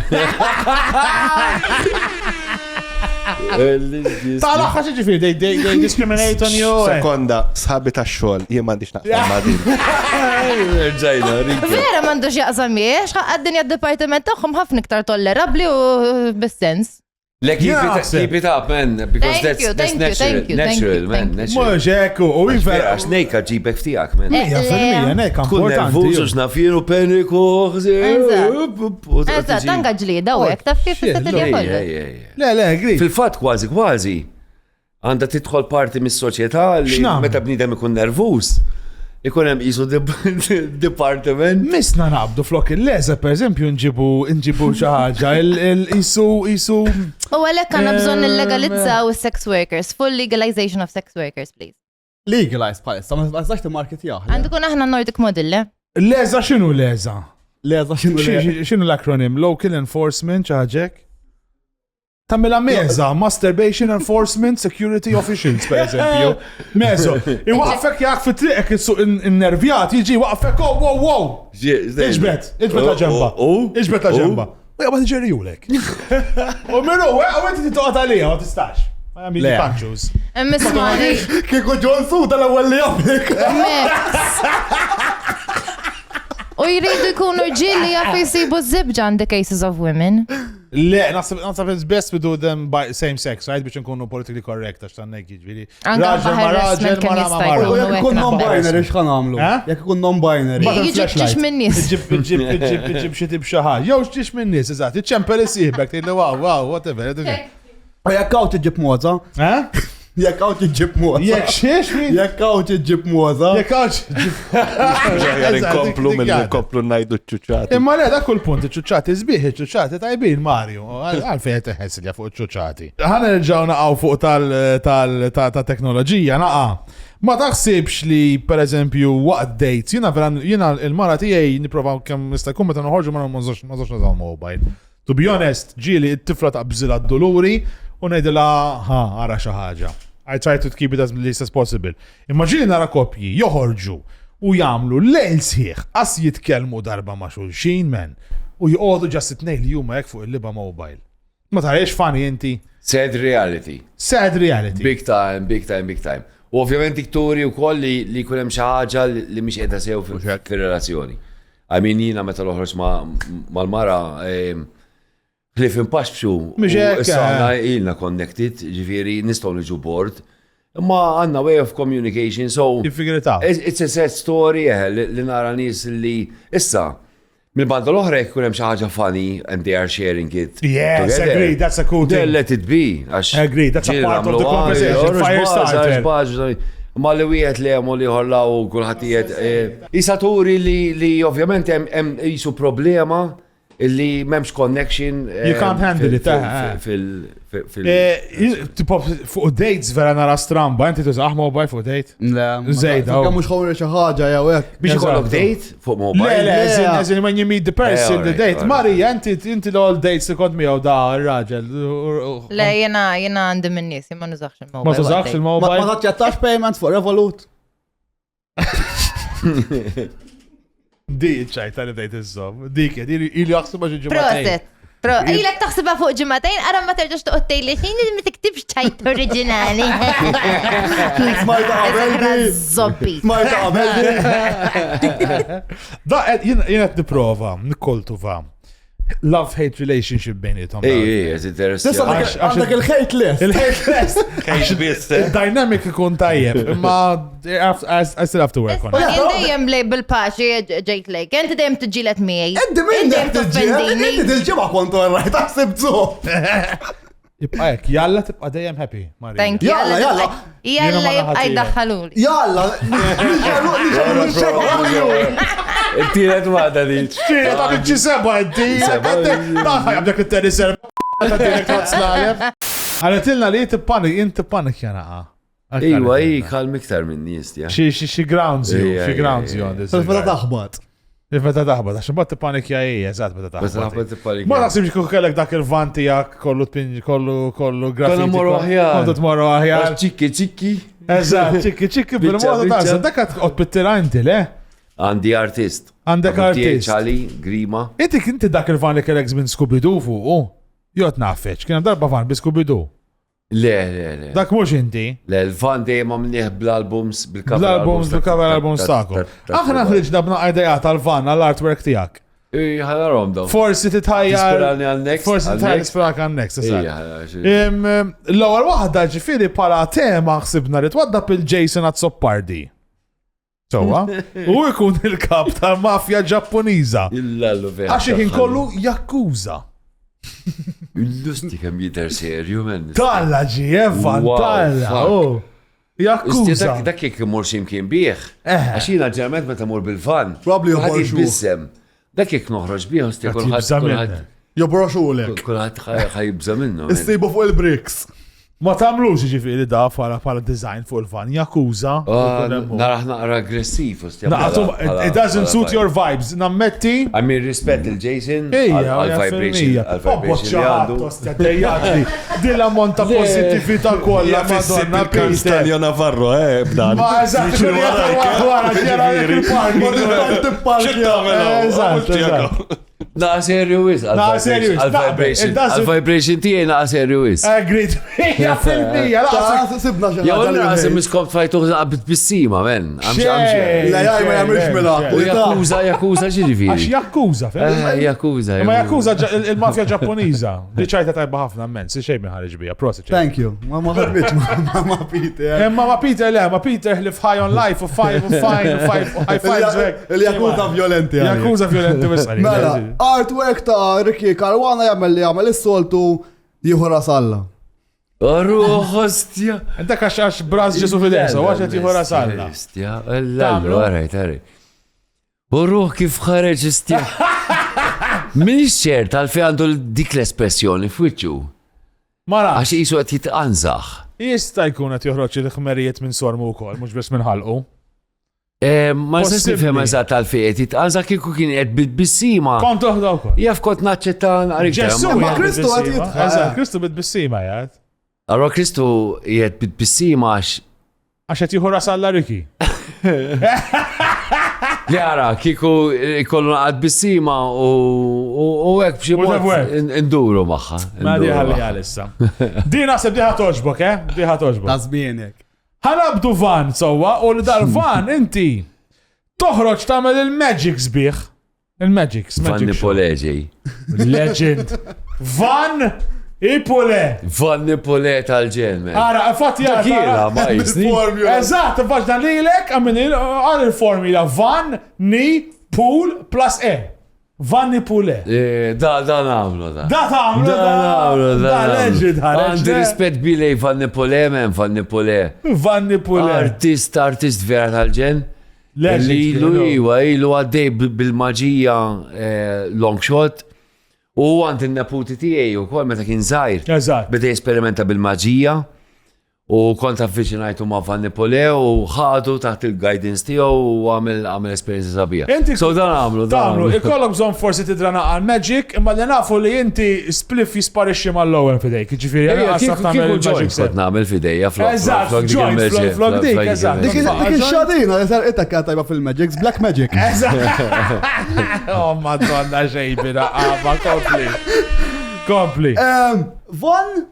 Speaker 2: Tal-ħa xieġifiri, they discriminate on you.
Speaker 5: Sekonda, sħabi ta' xol, jien mandiċ naqsam ma' din.
Speaker 4: Rġajna, rikja.
Speaker 7: Vera mandux jaqsamiex, għaddin jad-departiment taħħom ħafna iktar tollerabli u bis-sens.
Speaker 4: Like, keep it up, man, because that's natural, man, natural.
Speaker 2: Muġeku, u jiver.
Speaker 4: Għax nejka ġibek ftijak, man.
Speaker 2: Nejka
Speaker 4: Tkun nervuż, xnafiru, paniku,
Speaker 7: Eżat, tanga ġlida u jek, taf kif s-satilja kollu.
Speaker 2: Le, gri.
Speaker 4: Fil-fat, kważi, għanda titħol parti mis-soċieta li meta bnidem ikun nervuż. Ikun hemm qisu department.
Speaker 2: Misna naqbdu flok il-leza, per eżempju, nġibu xi ħaġa, qisu.
Speaker 7: U għalhekk għandna bżonn illegalizzaw is-sex workers, full legalization of sex workers, please.
Speaker 3: Legalize palissa, ma tistax timmarket jaħ.
Speaker 7: Għandikun aħna Nordic model, le?
Speaker 2: Leza x'inhu leza?
Speaker 3: Leza
Speaker 2: X'inhu l-akronim? Local Enforcement ċaġek? Tamela meza, Masturbation Enforcement Security Officials, per eżempju. Mezo, iwaqfek jak fi triqek il-nervjat, jiġi waqfek, wow. Iġbet la ġemba. Iġbet la ġemba. U jgħabat ġerjulek. U minnu, għu għu għu għu tistax. I mean, you can't choose.
Speaker 7: Mismani.
Speaker 3: Kieku John Suda l-ewwel li jagħmel.
Speaker 7: U jridu jkunu ġilli jaffu jisibu zibġa on the cases of women.
Speaker 2: Le, naħseb it's best we do them by same sex, right? Biex nkunu politically correct, għax tannek jiġviri.
Speaker 7: Anka harassment kemm jista' jkun.
Speaker 3: Jekk ikun non-binary x'ħan għamlu? Jekk ikun non-binary.
Speaker 7: Jiġib ġiex minn nies.
Speaker 2: Iġib xi tib xi ħaġa. Jew ġiex minn nies, eżatt. Iċċempel isieħbek tgħidlu wow, whatever.
Speaker 3: Jekk hawn tiġib moza. Jekk hawn tiġib moza.
Speaker 2: Jekk xiex min?
Speaker 3: Jekk hawn tiġib moza.
Speaker 2: Jekk hawn
Speaker 5: Inkomplu mill-inkomplu najdu ċuċati.
Speaker 2: Imma le, dak kull punt, ċuċati zbieħ, ċuċati tajbin, Mario. Għalfej teħessilja fuq ċuċati. Ħana nerġaw naqaw fuq tal-teknoloġija, naqa. Ma taħsibx li, per eżempju, waqt dates, jina il-mara tijaj niprofaw kem nistakun meta noħorġu ma nżox nażaw mobile. To be honest, ġili it-tifla taqbżila d-doluri u nejdila, għara xaħġa. I try to keep it as least as possible. Immaġini nara koppji, joħorġu u jamlu lejl sħiħ, as jitkelmu darba ma' xulxin, men, u jgħodu ġast it-nej li juma jek fuq il-liba mobile. Ma tariex fani inti?
Speaker 4: Sad reality.
Speaker 2: Sad reality.
Speaker 4: Big time, big time, big time. U ovvjament ikturi u koll li kullem xaħġa li miex edha sew fil-relazzjoni. Għamin jina meta l-oħroġ mal-mara Cliff impaxxu. Issa ilna connected, ġifieri nistgħu niġu board. Ma għandna way of communication, so it's a sad story li nara nies li issa mill-banda l-oħra jkun hemm xi ħaġa funny and they are sharing it.
Speaker 2: Yes, agree, that's a cool thing.
Speaker 4: Then let it be.
Speaker 2: Agree, that's a part of the conversation. Fire starter.
Speaker 4: Ma li wieħed li hemm u li ħollaw kulħadd qiegħed. Issa turi li ovvjament hemm qisu problema illi memx connection.
Speaker 2: You can't handle it. Fuq dates vera nara stramba, inti tużaħ mobile fuq date?
Speaker 3: Le,
Speaker 2: Zejda.
Speaker 3: Mux ħawri xi ħaġa jew hekk.
Speaker 4: Biex ikollok date fuq mobile.
Speaker 2: Le, as in when you meet the person, the date. Marija, inti l-all dates li kont miegħu da r-raġel.
Speaker 7: Le, jena għandi minn nies, ma nużax il-mobile.
Speaker 2: Ma tużax il-mobile?
Speaker 3: Ma taċċettax payments fuq Revolut.
Speaker 2: Di ċajta li dejt iż-żom. Dik, ili jaħsibha xi ġimgħatejn.
Speaker 7: Proset. Ilek taħsibha fuq ġimgħatejn, ara ma terġax toqgħod tgħidli xejn ma tiktibx ċajt oriġinali.
Speaker 3: Smajta qabel. Smajta qabel.
Speaker 2: Da jien qed nipprova, nikkoltuva. Love-hate relationship bejnietom.
Speaker 4: Ej, interessanti.
Speaker 3: Għandek il-hate list.
Speaker 2: Il-hate list.
Speaker 5: Hate list.
Speaker 2: Il-dynamic ikun tajjeb, imma I still have to work on it.
Speaker 7: Jien dejjem label paċi ġejt lejk, inti dejjem tiġġieled miegħi.
Speaker 3: Inti minn dejjem tiġġieled, inti dil-ġimgħa kont orrajt taħseb żomm.
Speaker 2: Ibqa' hekk, jalla tibqa' dejjem happy, Maria.
Speaker 7: Thank you.
Speaker 3: Jalla.
Speaker 7: Jalla jibqa' jdaħħaluli.
Speaker 3: Jalla.
Speaker 4: Il-tielet waħda di.
Speaker 2: Xie, ta' bieċi seba' inti. Għabdak il-teri serba. Għaletilna li inti panik janaqa.
Speaker 4: Iwa, kalm iktar minn nies, ja.
Speaker 2: Xie grounds you on this.
Speaker 3: Fil-feta taħbat.
Speaker 2: Il-feta taħbat, għaxin bat t-panik jgħaj, eżat bata taħbat. Ma naħsibx kuk kellek dak il-van tijak, kollu graffiti.
Speaker 4: Konna morru aħjar.
Speaker 2: Kontu t-morru aħjar.
Speaker 4: ċikki.
Speaker 2: Eżat, ċikki, bil-moda taħseb, dak għot pittira inti, le?
Speaker 4: Għandi artist.
Speaker 2: Għandek artist.
Speaker 4: ċali, grima.
Speaker 2: Inti dak il-van li kellek minn Scooby-Doo fuq, jgħot naffeċ, kien darba van bi Scooby-Doo.
Speaker 4: Le.
Speaker 2: Dak mux inti.
Speaker 4: Le, l-fan dejjem għamnieh bl-albums,
Speaker 2: bil-cover albums taku. Aħna ħriġna b'naqqa tal-van għall-artwork tijak.
Speaker 4: ħanarom daw.
Speaker 2: Forsi titħajjar.
Speaker 4: Tisperani għal-next.
Speaker 2: Forsi titħajjar tisperak għal-next. L-ewwel waħda ġifieri bħala tema ħsibna li twaddab il-Jason Azzopardi. Sowa, u jkun il-kap tal-mafja Ġappuniża.
Speaker 4: Il-lallu veħ.
Speaker 2: Għax kien kollu Yakuza.
Speaker 4: Il-lusti kem jiter serju, men.
Speaker 2: Talla ġievan, talla. Yakuza.
Speaker 4: Dak jek mur ximkien bieħ. Għaxina ġerment meta mur bil-fan.
Speaker 3: Probably
Speaker 4: uħad jibbizzem. Dak jek noħroġ bieħ, usti kulħadd.
Speaker 3: Jobroxulek.
Speaker 4: Kulħadd ħajibza minnu.
Speaker 3: Istibu fuq il-bricks.
Speaker 2: Ma tamlux ġifiri da pala design fuq il-fan, Yakuza.
Speaker 4: Naraħ naqra aggressiv.
Speaker 2: It doesn't suit your vibes, nammetti.
Speaker 4: I mean, rispet il-Jason, għal-vibration li għandu.
Speaker 2: Dilla monta positivita kolla, Madonna,
Speaker 5: Stanjo Navarro, b'dan.
Speaker 2: Ma eżatt, għara ġera il-park.
Speaker 4: Naqa serju wis.
Speaker 2: Naqa serju wis,
Speaker 4: Għal-vibration.
Speaker 2: it doesn't-
Speaker 4: Għal-vibration tijie naqa serju wis.
Speaker 2: Agreed. 100% laqas.
Speaker 3: Sibna xi
Speaker 4: Jaw
Speaker 3: ħaġa li
Speaker 4: naqsim
Speaker 3: mhejn.
Speaker 4: miskop fajtu għabit bissima, men.
Speaker 2: Xej.
Speaker 3: La jaj ma jagħmilx mela.
Speaker 4: U Yakuza
Speaker 2: Għax
Speaker 4: ġirifiri.
Speaker 2: Jakkuża, fem?
Speaker 4: Yakuza.
Speaker 2: Ma Jakkuża il-mafja ġapponiża. Li ċajta tajba ħafna men, si xejn ħareġ bija, prosit.
Speaker 3: Thank you. Ma ħadmitx ma Peter.
Speaker 2: Imma ma Peter le, ma Peter li f'High on Life u Five u Fine u High Fives weg.
Speaker 3: Il-Jakuza violenti.
Speaker 2: Jakkuża violenti wisqali.
Speaker 3: Mela, artwork ta' Ricky Caruana jagħmel li jagħmel is-soltu jieħu rasalla.
Speaker 4: Ruħ, ostja.
Speaker 2: Dak għax braz ġesu fil-esa, għax qed jieħu salla.
Speaker 4: Ostja, l-allu, għarajt. U ruħ kif ħareġ istja. Minix ċert għalfej għandu dik l-espressjoni f'wiċċu.
Speaker 2: Ma nafx.
Speaker 4: Għax jisu għat jitqanżax.
Speaker 2: Jista' jkun qed joħroġ il-ħmerijiet minn sormu wkoll, mhux biss minn ħalqu.
Speaker 4: Ma nistax
Speaker 2: Possibbli.
Speaker 4: nifhem eżatt għalfej qed jitqanżax kieku kien qed bit-bissima.
Speaker 2: Kont toħda wkoll.
Speaker 4: Jaf kont naċċetta
Speaker 2: Ġessu
Speaker 3: Ma
Speaker 2: jgħid
Speaker 3: Kristu
Speaker 2: bit-bissima.
Speaker 3: qed jitħaq.
Speaker 2: Eżatt, Kristu bit-bissima jgħid.
Speaker 4: Allora Kristu jgħid bit-bissima għax
Speaker 2: Għax qed jieħu salla Riki.
Speaker 4: li għara kieku ikollu għad bissima u għek bxie
Speaker 2: Whatever
Speaker 4: mod
Speaker 2: work.
Speaker 4: induru maħħa.
Speaker 2: Ma di ħalli għalissa. Di naħseb di ħatoġbok, Di ħatoġbok.
Speaker 3: Ta' żmienek.
Speaker 2: Ħanabdu van sowa u li dal-van inti toħroġ tagħmel il-magics bih. Il-magics,
Speaker 4: Vanni
Speaker 2: magic show.
Speaker 4: Poleġi.
Speaker 2: Legend. Van Ipole.
Speaker 4: Vanni Pole tal-ġen, man.
Speaker 2: Ara, fatti
Speaker 4: Kiela, ma jisni.
Speaker 2: Eżatt, faċ dan li l-ek għammin għal il-formula Van Ni Pool plus E. Van Nipule.
Speaker 4: Da namlu da.
Speaker 2: Da tamlu,
Speaker 4: namlu,
Speaker 2: da legend ħareġ.
Speaker 4: Għandi rispet bilej Vanni Pole, man, Vanni Pole.
Speaker 2: Van Nipule.
Speaker 4: Artist vera tal-ġen.
Speaker 2: Legend,
Speaker 4: Li ilu
Speaker 2: you know.
Speaker 4: iwa, ilu għaddej bil-maġija long shot. U għand il-neputi tijaj u kol meta kien zaħir.
Speaker 2: Eżatt.
Speaker 4: Beda esperimenta bil-maġija u kont avviċinajtu ma' Vanni Pole u ħadu taħt il-guidance tiegħu u għamil esperienza sabija. So dan għamlu,
Speaker 2: Tamlu, ikollok bżon forsi tidrana għal Magic, imma li nafu li inti spliff jisparixxi mal-lowen fidejk, ġifiri,
Speaker 4: Kiku ġoint kont namel fideja
Speaker 2: Eżatt, joint, flok dik, eżatt.
Speaker 3: Dik il-xadina li sar itta tajba fil-Magics, Black Magic.
Speaker 2: Oh, madonna xejbina, ma kompli.
Speaker 3: Von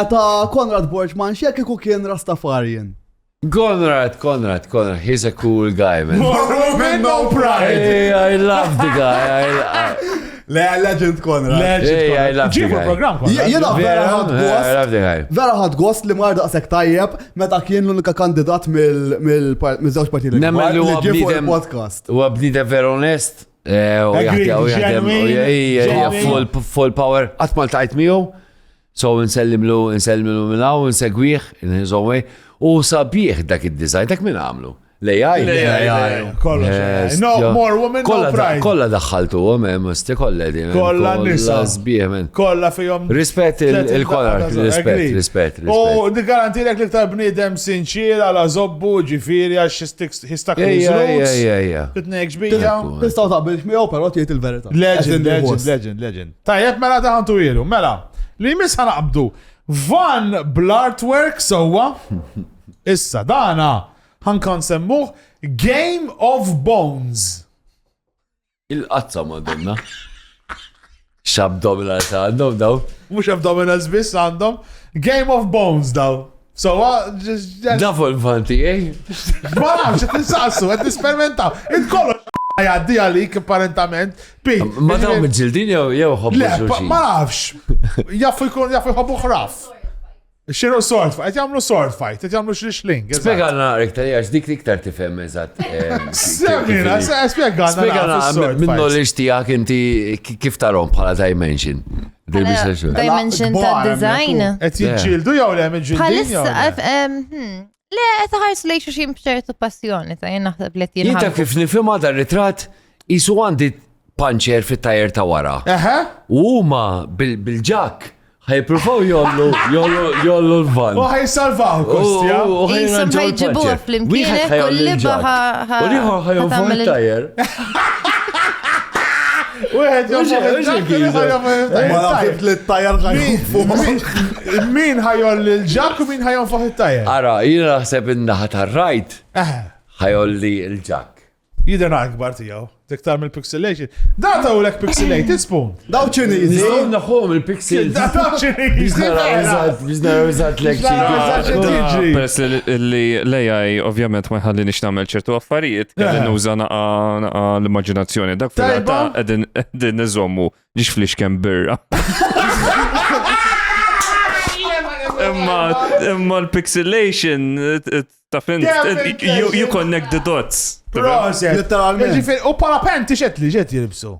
Speaker 3: ta' Konrad Borchman xie kiku kien Rastafarian.
Speaker 4: Konrad, he's a cool guy, man.
Speaker 2: More women, no pride.
Speaker 4: Hey, I love the guy.
Speaker 3: Legend Konrad.
Speaker 4: Hey, I love the
Speaker 2: Ġifu
Speaker 4: guy.
Speaker 2: program kon.
Speaker 3: Jena vera
Speaker 4: I
Speaker 3: ħad
Speaker 4: love the guy.
Speaker 3: Vera ħad gost li mar daqsek tajjeb meta kien l-unika kandidat mill-żewġ partiti.
Speaker 4: Nemmen li huwa bniedem
Speaker 3: podcast.
Speaker 4: huwa bniedem vera onest. U jaħdem
Speaker 2: genuine.
Speaker 4: full power. Għatmal tajt miegħu. So nsellimlu minnaw, nsegwih in his own way. U sabiħ dak id-design, dak minn għamlu. Lejaj.
Speaker 2: Kollox. No, more women, no pride.
Speaker 4: Kolla daħħaltu musti kolla di.
Speaker 2: Kolla nisa.
Speaker 4: Sbieħ, men.
Speaker 2: Kolla fihom.
Speaker 4: Rispett il-Konrad, rispett.
Speaker 2: U di garantirek li ta' bniedem sinċir għala zobbu ġifiri għax histak il-żruz. Titnek ġbija.
Speaker 3: Nistaw taqbilx miegħu però tgħid il-verità.
Speaker 2: Legend. Tajjeb mela daħantu ilu, mela. Li mis ħanaqbdu. Van Blartwork sowa. Issa, dana. ħankon semmuħ Game of Bones.
Speaker 4: Il-qazza madonna. X'abdominal ta' għandhom daw.
Speaker 2: Mux abdominals biss għandhom. Game of Bones daw. So,
Speaker 4: Dafu l-fanti,
Speaker 2: ma nafx, t-insassu, għed nispermentaw. Id-kollu għaddi għalik apparentament.
Speaker 4: Ma daw mġildin jew hobbu
Speaker 2: Le,
Speaker 4: xulxin.
Speaker 2: ma nafx. Jaffu jħobbu xraf. Xinu sword fight, jgħamlu sword fight, jgħamlu xrixling.
Speaker 4: Spiegħalna rektar, jax dik liktar tifem eżat.
Speaker 2: Semina, spiegħalna.
Speaker 4: Spiegħalna minnu li xtijak inti kif tarom bħala dimension.
Speaker 7: Dimension ta' design.
Speaker 2: Et jġildu jew le mġildin jew
Speaker 7: Bħalissa, le, taħarsu lejxu xie mċertu passjoni, ta' jen naħseb li
Speaker 4: Jinta
Speaker 7: jinħabbu.
Speaker 4: kif nifima da ritrat, jisu għandi panċer fit-tajer ta' wara.
Speaker 2: Eħe?
Speaker 4: U ma bil-ġak ħajprofaw jollu l-van.
Speaker 2: U ħaj salvaw kostja.
Speaker 7: Jisom ħajġibu fl-imkienek, kulli baħa.
Speaker 4: U liħor ħajon fuq il-tajer.
Speaker 2: U għed
Speaker 3: Ma nafx li t-tajjar ħajħu fuq.
Speaker 2: Min ħajon l-ġak u min ħajon fuq il-tajer?
Speaker 4: Ara, jina naħseb innaħa tar-rajt
Speaker 2: Eħe.
Speaker 4: ħajolli l-ġak.
Speaker 2: Jider akbar tijaw. Tiktar mill-pixelation. Da ta' ulek pixelated spoon.
Speaker 3: Daw ċinizi.
Speaker 4: Nistaw naħħom il-pixel.
Speaker 2: Da ta'
Speaker 4: Biex naraw eżat
Speaker 2: Tiġri.
Speaker 6: Pers li l-AI ovvjament ma jħallini nagħmel ċertu affarijiet, kelli nuża naqa l-immaġinazzjoni. Dak fil-realtà qegħdin niżommu ġiex flix kemm birra. Imma l-pixelation, you connect the dots.
Speaker 2: Proset.
Speaker 3: Literalment.
Speaker 2: Ġifiri, u pala penti xetli jilbsu.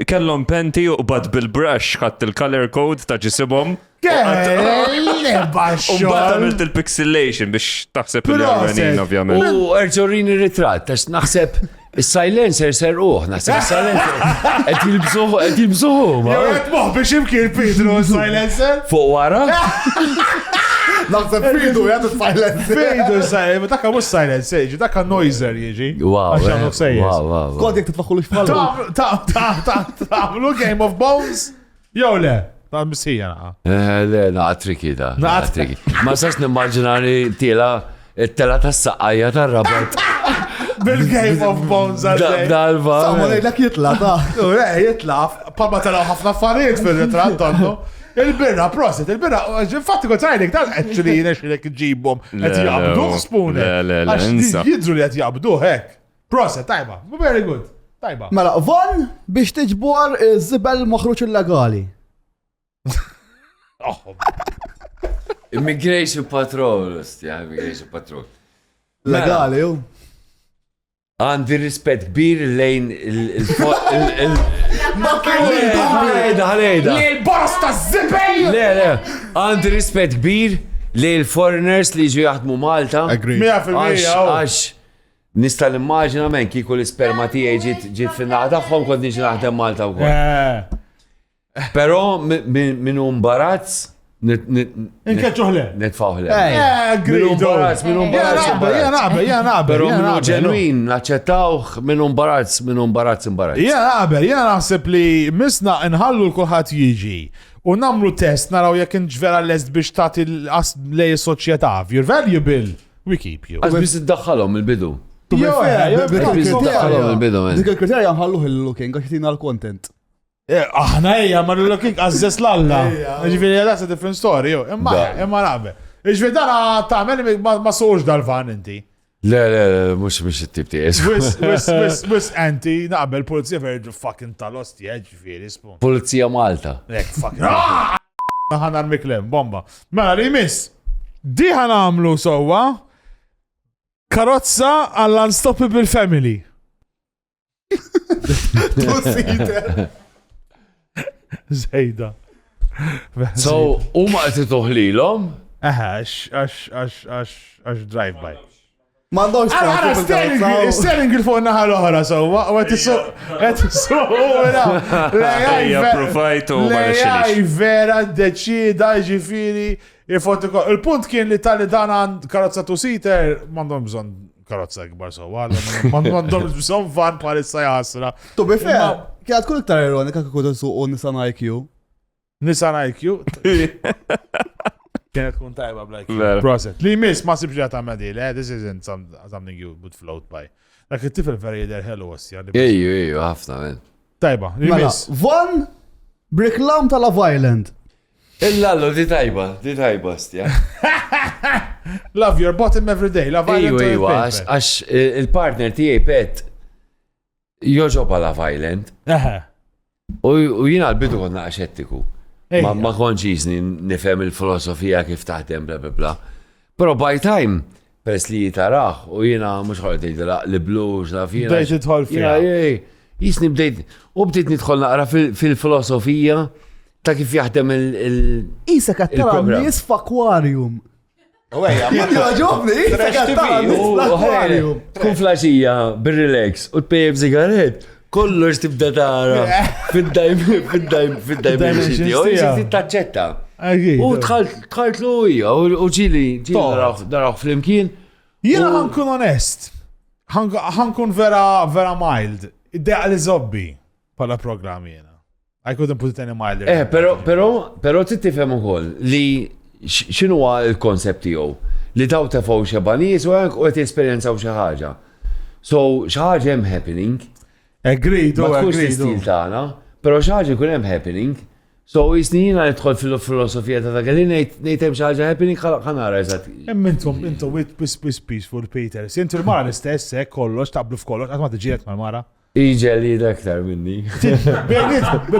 Speaker 6: Kellhom penti uqbad bil-brush ħadd il-color code ta' ġisibhom.
Speaker 2: Leba
Speaker 6: U mbagħad
Speaker 2: xogħol.
Speaker 6: għamilt il-pixelation biex taħseb il-għanin ovvjament.
Speaker 4: U erġorini ritratt, tax naħseb il-silencer serruħ, naħseb il-silencer. Qed jilbsuħu.
Speaker 2: Jew qed moħ biex imkien Pedro silencer.
Speaker 4: Fuq wara?
Speaker 3: Naħseb fidu jgħatu silencer.
Speaker 2: Fejdu silencer, ma dakka mhux silencer, jiġi dakka noiser jiġi.
Speaker 4: Wow.
Speaker 2: Għax għandu sejjes.
Speaker 3: Kod jek titfaħħu l-xfallu.
Speaker 2: Ta'mlu Game of Bones? Jew le, ta' msija naqa.
Speaker 4: Le, naqa triki da.
Speaker 2: Naqa
Speaker 4: triki. Ma sax nimmaġinari tela tas-saqqajja tar-rabat.
Speaker 2: Bil-Game of Bones għaddej.
Speaker 4: Dalva.
Speaker 3: Samma lejlek jitla ta'
Speaker 2: Le, jitlaf, palma taraw ħafna affarijiet fil-ritrat tonnu. Il-birra, proset, il-birra, infatti kont għajlik, dan actually nexilek ġibom, għet jabduħ spune.
Speaker 6: Le,
Speaker 2: Għax jidżu li għet jabduħ, hek. Proset, tajba, very good, tajba.
Speaker 3: Mela, Von biex tiġbor iż-żibel moħruċ illegali.
Speaker 4: Immigration Patrol, ostja, Immigration Patrol.
Speaker 3: Legali, ju.
Speaker 4: Għandi rispett kbir lejn ħalejda.
Speaker 2: l-bosta z-zibel!
Speaker 4: Le, għandi rispett kbir lejn il-foreigners li ġu jaħdmu Malta.
Speaker 3: Agree.
Speaker 2: 100%
Speaker 4: Għax nista l-immaġina men kiku l-sperma tiegħi ġiet fin-naħa tagħhom kont niġi naħdem Malta wkoll. Però minn imbarazz
Speaker 2: Inkeċuħle.
Speaker 4: netfawħle.
Speaker 2: Minu
Speaker 4: imbarazz, minu imbarazz.
Speaker 2: Jena
Speaker 4: Pero minnu ġenwin, naċċettawh minnu imbarazz, imbarazz.
Speaker 2: Jena naħseb li misna nħallu l-kulħat jiġi u namlu test naraw jek nġvera l-est biex tati lej soċjetà. You're valuable, we keep you.
Speaker 4: Għaz bis id-daħħalhom il-bidu.
Speaker 3: Dik il-kriterja nħalluħ il-looking għax jitina l-content.
Speaker 2: Aħna ejja, ma l-looking għazzes l-alla. Ġifiri, that's a different story, jo. Imma nabe. Ġifiri, dana tamel ma soħx dal-van inti.
Speaker 4: Le, mux it-tip tiegħi.
Speaker 2: Wis anti, naqbel polizija verġu fucking tal-osti, ġifiri, spun.
Speaker 4: Pulizija Malta.
Speaker 2: Ek fucking. Ħana l-miklem, bomba. Mela, li miss. Di ħana għamlu sowa karozza għall-Unstoppable Family. Zejda.
Speaker 4: So, huma qed itoħlilhom?
Speaker 2: Għax drive-by.
Speaker 3: Mandoċ
Speaker 2: Sterling il-fuq naħa l-oħra, so, għet il-su, l-AI vera deċida ġifiri, il-punt kien li tali dan karozza two-seater, mandom bżon karozza gbar, so, mandom bżon van palissa jasra.
Speaker 3: Tu bife, kħad kull iktar ironika kħakut il-suq Nissan IQ.
Speaker 2: Nissan IQ? Kienet kun tajba bla IQ. Proset. Li miss ma sibġa ta' medi, this isn't something you would float by. Dak il-tifel vera jider hello għostja.
Speaker 4: Ejju, ħafna, men.
Speaker 2: Tajba, li miss.
Speaker 3: Von Bricklam ta' Love Island.
Speaker 4: Il-lallo, di tajba, stja.
Speaker 2: Love your bottom every day. Love Island.
Speaker 4: Ejju, għax il-partner tijaj pet joġob għal Love Island. U jina l-bidu konna għaxettiku. Ma konċiżni nifhem il-filosofija kif taħdem bla bla bla. Però by time, peress li jitaraħ u jiena mhux ħolqt jgħidilha li blues naf jiena.
Speaker 2: Bdejt tidħol fiha.
Speaker 4: Jisni bdejt nidħol naqra fil-filosofija ta' kif jaħdem
Speaker 3: Isa kattara nis f'akwarium. Ġobni, isa kattara nis f'akwarium.
Speaker 4: Tkun flaxija, bir-relax, u t-pejb zigaret. Kollox tibda tara fid-dimension tiegħu, jisib taċċetta. U tħalt lu hija u ġili daraw flimkien.
Speaker 2: Jiena ħankun onest. Ħankun vera mild. Id-deqa li zobbi pala program jiena. I couldn't put it any milder.
Speaker 4: Pero tittifhem ukoll li x'inhuwa l-konsept tiegħu li daw tefgħu xi banies u qed jesperjenzaw xi ħaġa. So, xaħġa hemm happening,
Speaker 2: Agreed,
Speaker 4: ma tkunx
Speaker 2: agreed.
Speaker 4: l-istil tagħna, però xaħġa jkun hemm happening. So, jisni jiena nidħol fil-filosofija ta' dak li ngħid hemm xaħġa happening ħanara eżatt.
Speaker 2: Intom, with peaceful Peter. Sintu l-mara l-istess, kollox, taqblu f'kollox, għatma t-ġilet mal-mara.
Speaker 4: Iġeli daktar minni.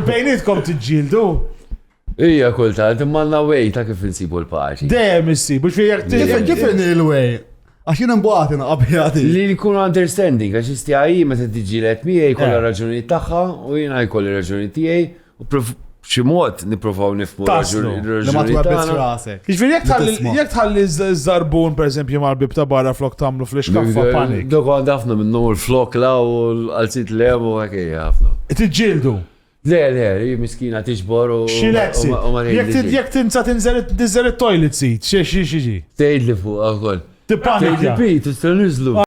Speaker 2: Bejnietkom t-ġildu.
Speaker 4: Ija kultant, imma wej ta' kif insibu l-paċi.
Speaker 2: Dejjem issi, biex fi
Speaker 3: Kif il-way? Għax jina mbuħati naqabjati.
Speaker 4: Li nkunu understanding, għax istijaj meta tiġilet miegħi jkollha raġuni tagħha u jiena jkolli raġuni tiegħi u b'xi mod nippruvaw nifhmu
Speaker 2: Taslu.
Speaker 3: Li ma
Speaker 4: raġuni
Speaker 3: twebbes
Speaker 4: tagħna.
Speaker 3: rasek.
Speaker 2: Jek tħalli z-zarbun, per eżempju, mal-bib ta' barra flok tamlu fl-iskaffa panik.
Speaker 4: Dok għand ħafna minnu l-flok la u l-qalsit lem u għak ħafna.
Speaker 2: T-ġildu.
Speaker 4: Le, miskina tiġbor u.
Speaker 2: Xilexi. Jek tinsa tinżel il-toilet seat, xie.
Speaker 4: Tgħid li fuq għakol.
Speaker 2: T-panika.
Speaker 4: Tista' nizlu.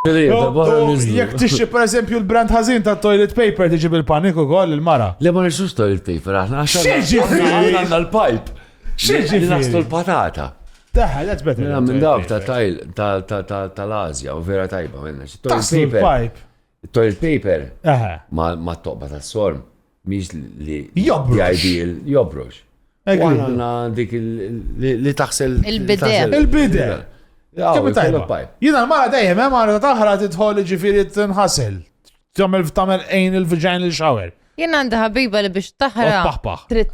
Speaker 2: Jek tixi, per eżempju, l-brand ħazin ta' toilet paper tiġib il-panik u koll il-mara.
Speaker 4: Le ma nixux toilet paper, aħna
Speaker 2: Xieġifieri?
Speaker 4: għanna l-pipe.
Speaker 2: Xieġifieri?
Speaker 4: Nastu l-patata.
Speaker 2: That's better.
Speaker 4: Mela minn dawk tal-Azja u vera tajba minna.
Speaker 2: Taslu l-pipe.
Speaker 4: Toilet paper ma toqba ta' sorm. Miex li
Speaker 2: Jobrux.
Speaker 4: ideal jobrux. Għanna dik li taħsel.
Speaker 2: Il-bide. Kemm tajba. Jina l-mara dejjem, mara taħra titħol ġifiri t-nħasel. Tamel ejn il-vagina shower.
Speaker 7: Jien għandi ħabiba li biex taħra
Speaker 2: Paħpaħ.
Speaker 7: trid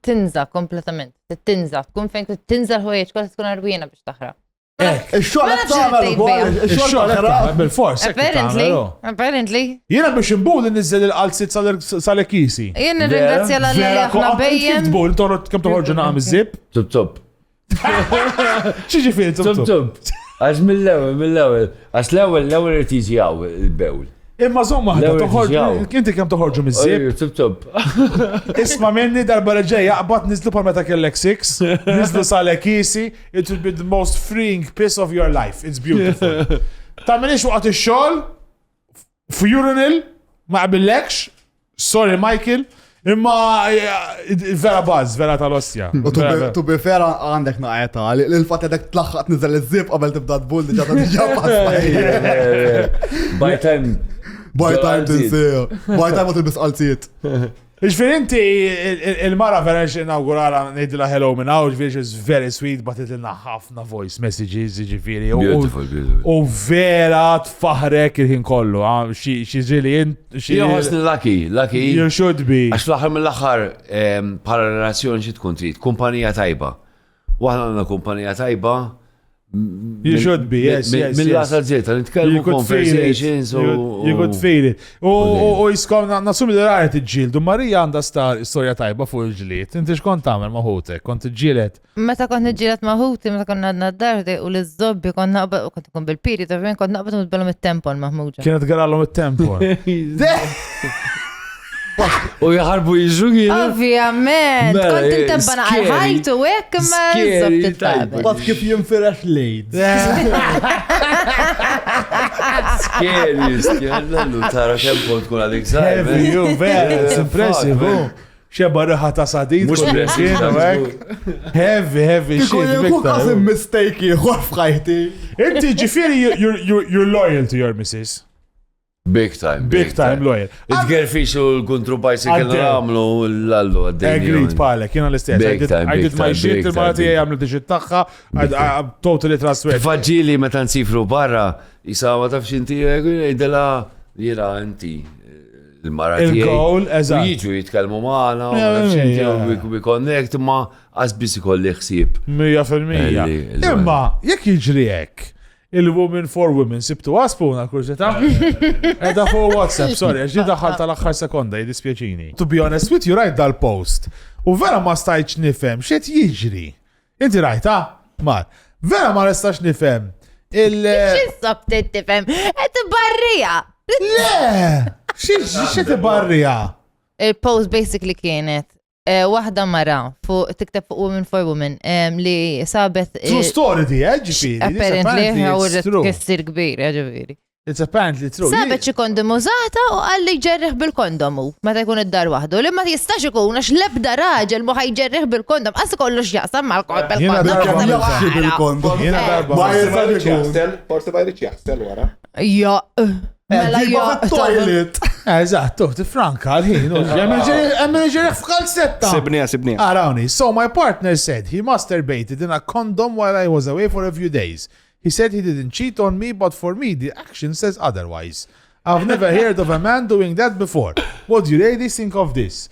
Speaker 7: tinza kompletament. Tinza, tkun fejn tinza l-ħwejġ, kolla tkun arbina biex taħra.
Speaker 3: Il-xogħol
Speaker 7: Ma nafx li tgħid
Speaker 3: il-xogħol
Speaker 2: Il-xogħol bil-fors.
Speaker 7: Apparently.
Speaker 2: Jina biex imbul nizzel il-qalsit sal-ekisi.
Speaker 7: Jien nirringrazzja l-Alla li aħna bejjem.
Speaker 2: Tbul, kem toħorġu naqam iż-zib?
Speaker 4: Tub.
Speaker 2: Xieġi fil
Speaker 4: Tub. Għax mill-ewel. Għax l-ewel irtiġi għaw il-bewl.
Speaker 2: Imma zomma ħadda
Speaker 4: L-ewwel
Speaker 2: toħorġu,
Speaker 4: ġew.
Speaker 2: kinti kem toħorġu miż-zib?
Speaker 4: Tub.
Speaker 2: Isma minni darba reġeja, qbad nizlu par meta kellek 6, nizlu sal-ekisi, it will be the most freeing piece of your life. It's beautiful. Ta' minix waqt il-xol, f-urinal, ma' qbillekx, sorry Michael, imma vera buzz, vera tal-ossja.
Speaker 3: Tu bifera għandek naqeta, l-fat għedek tlaħħat nizel iż-zib qabel tibda tbull diġa ta' diġa pasma.
Speaker 4: By time.
Speaker 3: By time tinsija. By time ma tilbis qalziet.
Speaker 2: Iġfir inti il-mara vera inaugurala nejdila hello minn għaw, ġifiri is very sweet, but itilna ħafna voice messages, ġifiri.
Speaker 4: Beautiful.
Speaker 2: U vera tfaħrek il-ħin kollu, she's really in.
Speaker 4: Jħosni lucky.
Speaker 2: You should be.
Speaker 4: Għax fl-axar mill-axar bħala relazzjoni xi tkun trid, kumpanija tajba. Waħna għandna kumpanija tajba.
Speaker 2: You should be, yes.
Speaker 4: Mill-lasa ġeta, nitkellmu conversations
Speaker 2: You could feel it. U jiskom, nasumi li rajt iġġildu, Marija għanda storja tajba fuq il-ġliet. Inti xkont tamel maħutek, kont iġġilet.
Speaker 7: Meta kont nġilet maħuti, meta konna għadna d-dardi u l-zobbi konna naqbad, kont ikun bil-piri, tafrin kont naqbad nutbellom il-tempon maħmuġa.
Speaker 2: Kienet għarallom il-tempo.
Speaker 4: U jaħarbu jiġu
Speaker 7: Ovvijament,
Speaker 4: Mela,
Speaker 7: kont intabbana
Speaker 4: scary.
Speaker 7: għal-ħajtu u ekk ma
Speaker 4: Scary
Speaker 7: zobbi
Speaker 4: type.
Speaker 7: t-tabel.
Speaker 3: Bat kif jinfirax lejd.
Speaker 4: Scary, għallu tara tempo tkun għadik
Speaker 2: Heavy,
Speaker 4: sajb.
Speaker 2: you very, it's impressive. Xeba rħa ta' sadid.
Speaker 4: Mux
Speaker 2: kull
Speaker 4: blessing,
Speaker 2: kien,
Speaker 4: that's
Speaker 2: hekk. Heavy
Speaker 3: Kikun
Speaker 2: shit,
Speaker 3: jkun qasim
Speaker 2: Victor.
Speaker 3: mistake ieħor f'ħajti.
Speaker 2: Inti ġifiri, you're loyal to your missus.
Speaker 4: Big time.
Speaker 2: Big time loyal.
Speaker 4: It-gerfix u l-kontru bicycle
Speaker 2: Għaddew.
Speaker 4: għamlu l-allu għaddej.
Speaker 2: Agreed palek, jena l-istess.
Speaker 4: Big time,
Speaker 2: I
Speaker 4: big
Speaker 2: did my
Speaker 4: time,
Speaker 2: shit,
Speaker 4: big
Speaker 2: il-mara
Speaker 4: time,
Speaker 2: tijaj għamlu t-xit taħħa, I'm totally trustworthy.
Speaker 4: Faġġili meta nsifru barra, jisa ma tafx inti, jgħidela jira inti il-mara tijaj.
Speaker 2: Il-goal,
Speaker 4: U
Speaker 2: eżatt.
Speaker 4: jiġu jitkalmu maħna, u
Speaker 2: Yeah,
Speaker 4: nafx inti,
Speaker 2: yeah.
Speaker 4: u connect, ma għazbis ikolli xsib.
Speaker 2: 100%. Imma, jek jiġri hekk, il-women for women, sibtu għaspuna kurzita? Edha fuq WhatsApp, sorry, għaxġi daħħal tal-axħar sekonda, jidispjaċini. To be honest with you, rajt dal-post. U vera ma stajċ nifem, xiet jiġri. Inti rajta? Mar, vera ma restax nifem.
Speaker 7: Xinsob t-tifem? Et barrija!
Speaker 2: Le! Xiet barrija?
Speaker 7: Il-post basically kienet wahda mara fuq tikteb fuq Women for Women li sabet
Speaker 2: True story di, ġifiri.
Speaker 7: apparently għawret kessir kbir, ġifiri.
Speaker 2: It's apparently true.
Speaker 7: Sabet xi kondom użata u għalli ġerriħ bil-kondomu meta jkun id-dar waħdu. Li ma jistax ikun għax lebda raġel mu ħajġerriħ bil-kondom. Għas kollu x'jaqsam mal-kondom.
Speaker 2: Jiena darba
Speaker 3: Jaxxi bil-kondom.
Speaker 2: Jena darba.
Speaker 3: Ma jistax ikun.
Speaker 5: Forse ma jridx jaħsel wara.
Speaker 7: Ja. Mela
Speaker 3: toilet.
Speaker 2: Eżattu, tifranka l-ħin. Emmen ġerek f'kalzetta.
Speaker 5: Sibnija.
Speaker 2: Arawni, so my partner said he masturbated in a condom while I was away for a few days. He said he didn't cheat on me, but for me, the action says otherwise. I've never heard of a man doing that before. What do you ladies think of this?